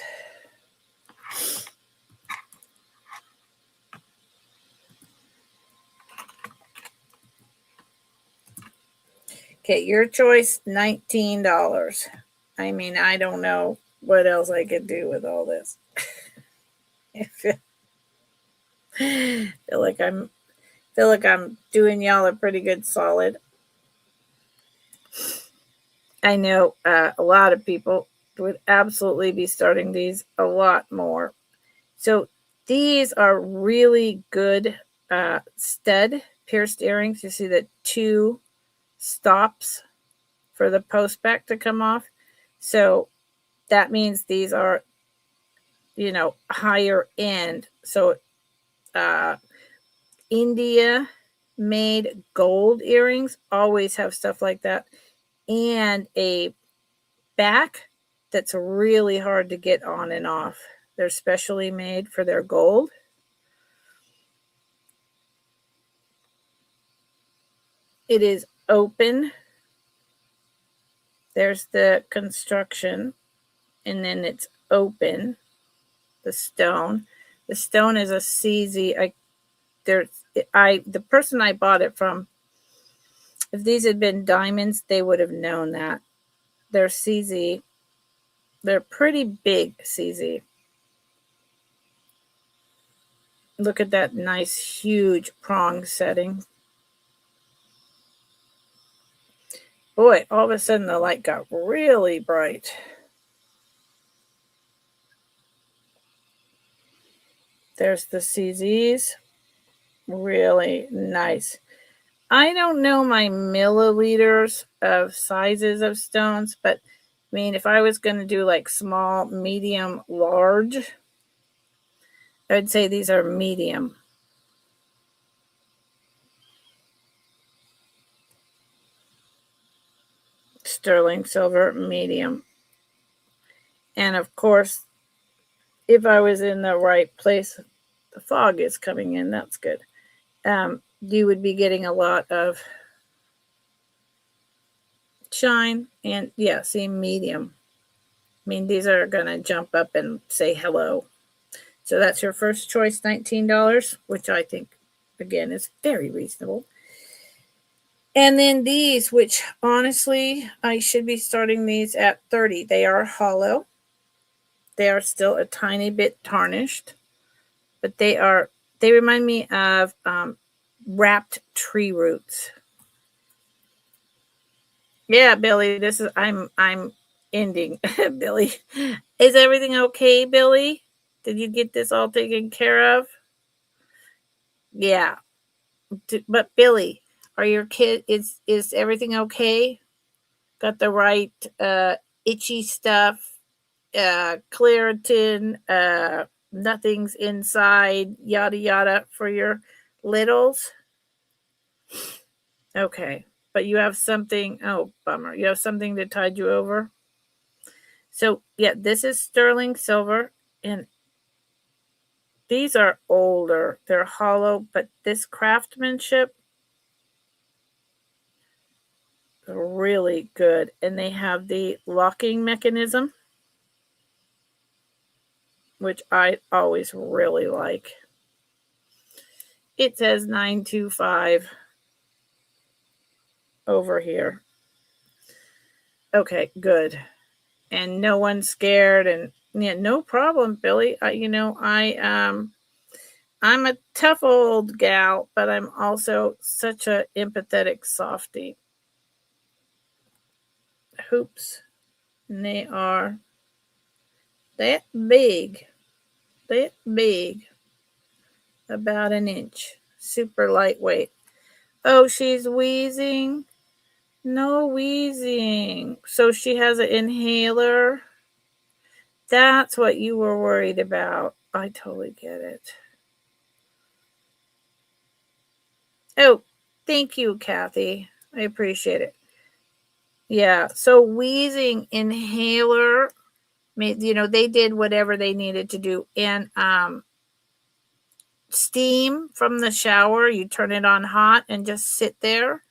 Okay, your choice, $19. I mean, I don't know what else I could do with all this. I feel like I'm doing y'all a pretty good solid. I know a lot of people would absolutely be starting these a lot more. So these are really good stud pierced earrings. You see the 2 stops for the post back to come off. So that means these are, higher end. So India made gold earrings always have stuff like that, and a back that's really hard to get on and off. They're specially made for their gold. It is open. There's the construction, and then it's open. The stone is a CZ. The person I bought it from, if these had been diamonds, they would have known that. They're CZ. They're pretty big CZ. Look at that nice, huge prong setting. Boy, all of a sudden the light got really bright. There's the CZs. Really nice. I don't know my milliliters of sizes of stones, but I mean, if I was going to do like small, medium, large, I'd say these are medium. Sterling silver, medium. And of course, if I was in the right place, the fog is coming in. That's good. You would be getting a lot of shine, and yeah, see, medium. I mean, these are going to jump up and say hello. So that's your first choice, $19, which I think, again, is very reasonable. And then these, which honestly, I should be starting these at $30. They are hollow. They are still a tiny bit tarnished, but they remind me of wrapped tree roots. Yeah, Billy, I'm ending. Billy, is everything okay, Billy? Did you get this all taken care of? Yeah. But Billy, are your kid is everything okay? Got the right itchy stuff, Claritin, nothing's inside, yada yada for your littles? Okay. But you have something, oh bummer. You have something that tied you over? So yeah, this is sterling silver, and these are older. They're hollow, but this craftsmanship is really good. And they have the locking mechanism, which I always really like. It says 925 over here. Okay, good. And no one's scared, and yeah, no problem, Billy. I'm a tough old gal, but I'm also such a empathetic softie. Hoops, and they are that big, about an inch, super lightweight. Oh, she's wheezing. No wheezing. So she has an inhaler. That's what you were worried about. I totally get it. Oh, thank you, Kathy. I appreciate it. Yeah. So wheezing, inhaler, they did whatever they needed to do. And steam from the shower, you turn it on hot and just sit there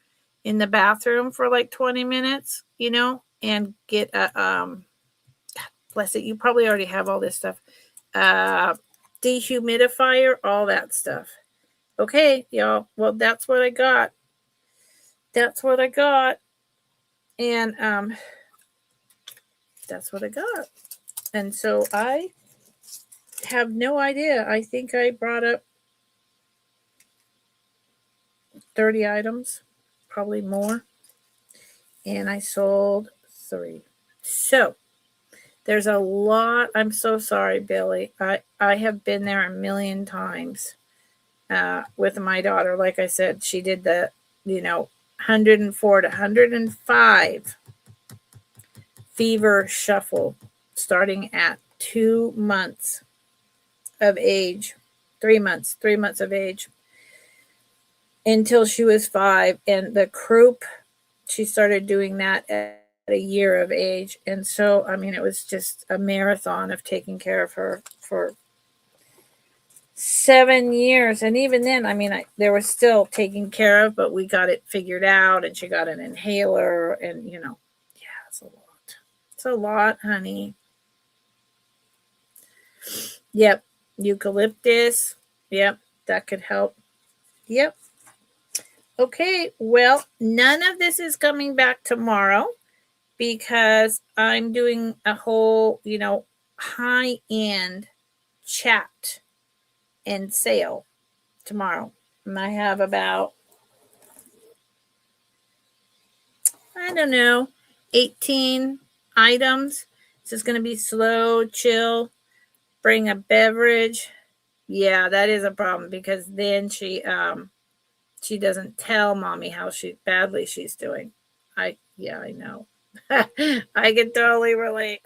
in the bathroom for like 20 minutes, and get a bless it, you probably already have all this stuff. Dehumidifier, all that stuff. Okay, y'all. Well, that's what I got. That's what I got. And that's what I got. And so I have no idea. I think I brought up 30 items, probably more. And I sold 3. So there's a lot. I'm so sorry, Billy. I have been there a million times with my daughter. Like I said, she did the, 104 to 105 fever shuffle starting at 2 months of age, 3 months of age, until she was 5. And the croup, she started doing that at a year of age. And so, I mean, it was just a marathon of taking care of her for 7 years. And even then, I mean, there was still taking care of, but we got it figured out, and she got an inhaler, and yeah, it's a lot. It's a lot, honey. Yep. Eucalyptus. Yep. That could help. Yep. Okay. Well, none of this is coming back tomorrow because I'm doing a whole, high end chat and sale tomorrow. And I have about, I don't know, 18 items. This is going to be slow, chill, bring a beverage. Yeah, that is a problem because then she doesn't tell mommy how badly she's doing. I know. I can totally relate.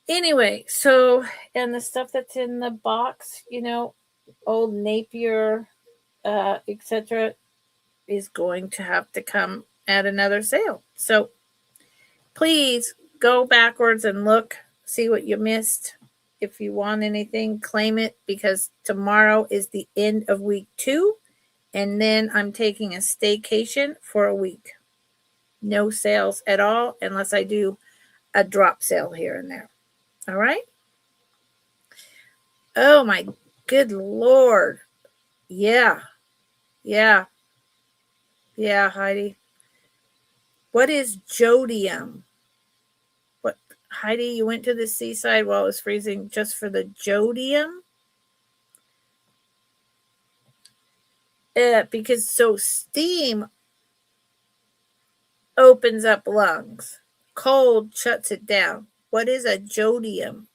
Anyway, so, and the stuff that's in the box, old Napier, etc., is going to have to come at another sale. So please go backwards and look, see what you missed. If you want anything, claim it, because tomorrow is the end of week 2. And then I'm taking a staycation for a week. No sales at all unless I do a drop sale here and there. All right? Oh, my good Lord. Yeah. Yeah. Yeah, Heidi. What is jodium? What, Heidi, you went to the seaside while it was freezing just for the jodium? Because so steam opens up lungs. Cold shuts it down. What is a jodium?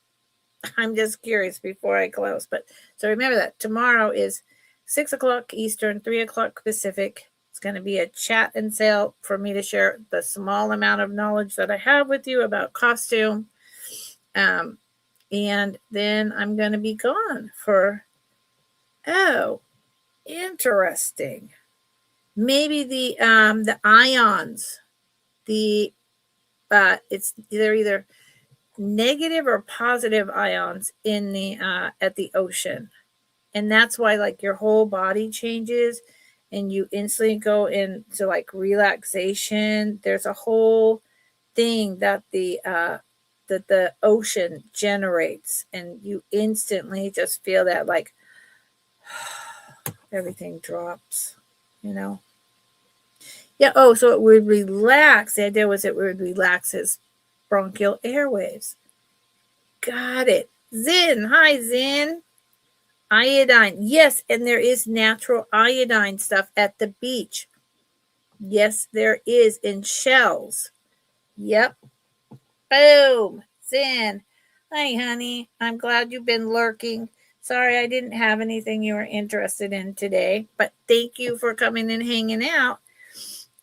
I'm just curious before I close. But so remember that tomorrow is 6 o'clock Eastern, 3 o'clock Pacific. It's going to be a chat and sale for me to share the small amount of knowledge that I have with you about costume. And then I'm going to be gone for, interesting. Maybe the ions, they're either negative or positive ions in the at the ocean, and that's why like your whole body changes and you instantly go into like relaxation. There's a whole thing that the ocean generates, and you instantly just feel that like everything drops, Yeah. Oh, so it would relax. The idea was it would relax his bronchial airwaves. Got it. Zin. Hi, Zin. Iodine. Yes, and there is natural iodine stuff at the beach. Yes, there is in shells. Yep. Boom. Zin. Hi, honey. I'm glad you've been lurking. Sorry I didn't have anything you were interested in today, but thank you for coming and hanging out.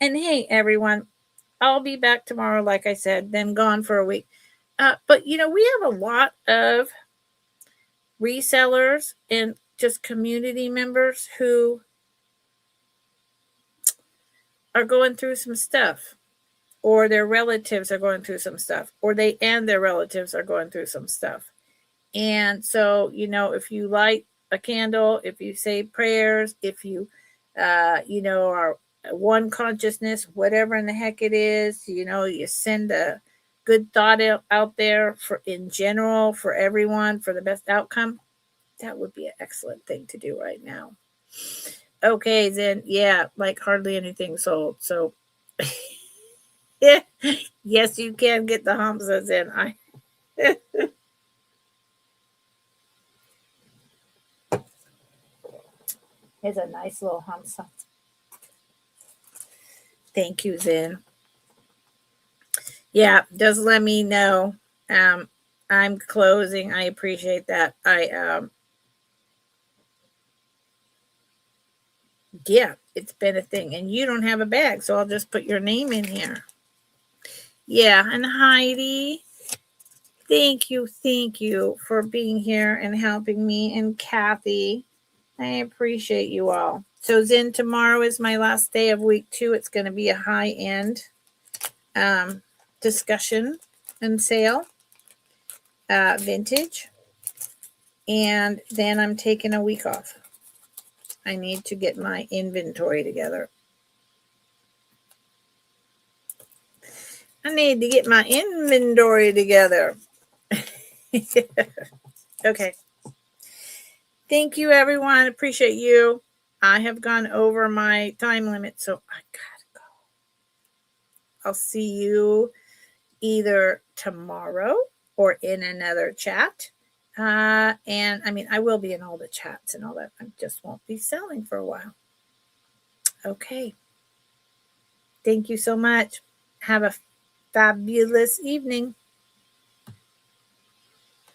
And hey, everyone, I'll be back tomorrow, like I said, then gone for a week. But we have a lot of resellers and just community members who are going through some stuff, or their relatives are going through some stuff, or they and their relatives are going through some stuff. And so, if you light a candle, if you say prayers, if you, are one consciousness, whatever in the heck it is, you send a good thought out there for in general, for everyone, for the best outcome. That would be an excellent thing to do right now. Okay, then, yeah, like hardly anything sold. So, yes, you can get the Hamzas in. It's a nice little Hamza. Thank you, Zen. Yeah, just let me know. I'm closing. I appreciate that. Yeah, it's been a thing. And you don't have a bag, so I'll just put your name in here. Yeah, and Heidi, thank you for being here and helping me. And Kathy, I appreciate you all. So Zen, tomorrow is my last day of week 2. It's going to be a high-end discussion and sale, vintage. And then I'm taking a week off. I need to get my inventory together. I need to get my inventory together. Okay. Thank you, everyone. Appreciate you. I have gone over my time limit, so I gotta go. I'll see you either tomorrow or in another chat. And I mean, I will be in all the chats and all that. I just won't be selling for a while. Okay. Thank you so much. Have a fabulous evening.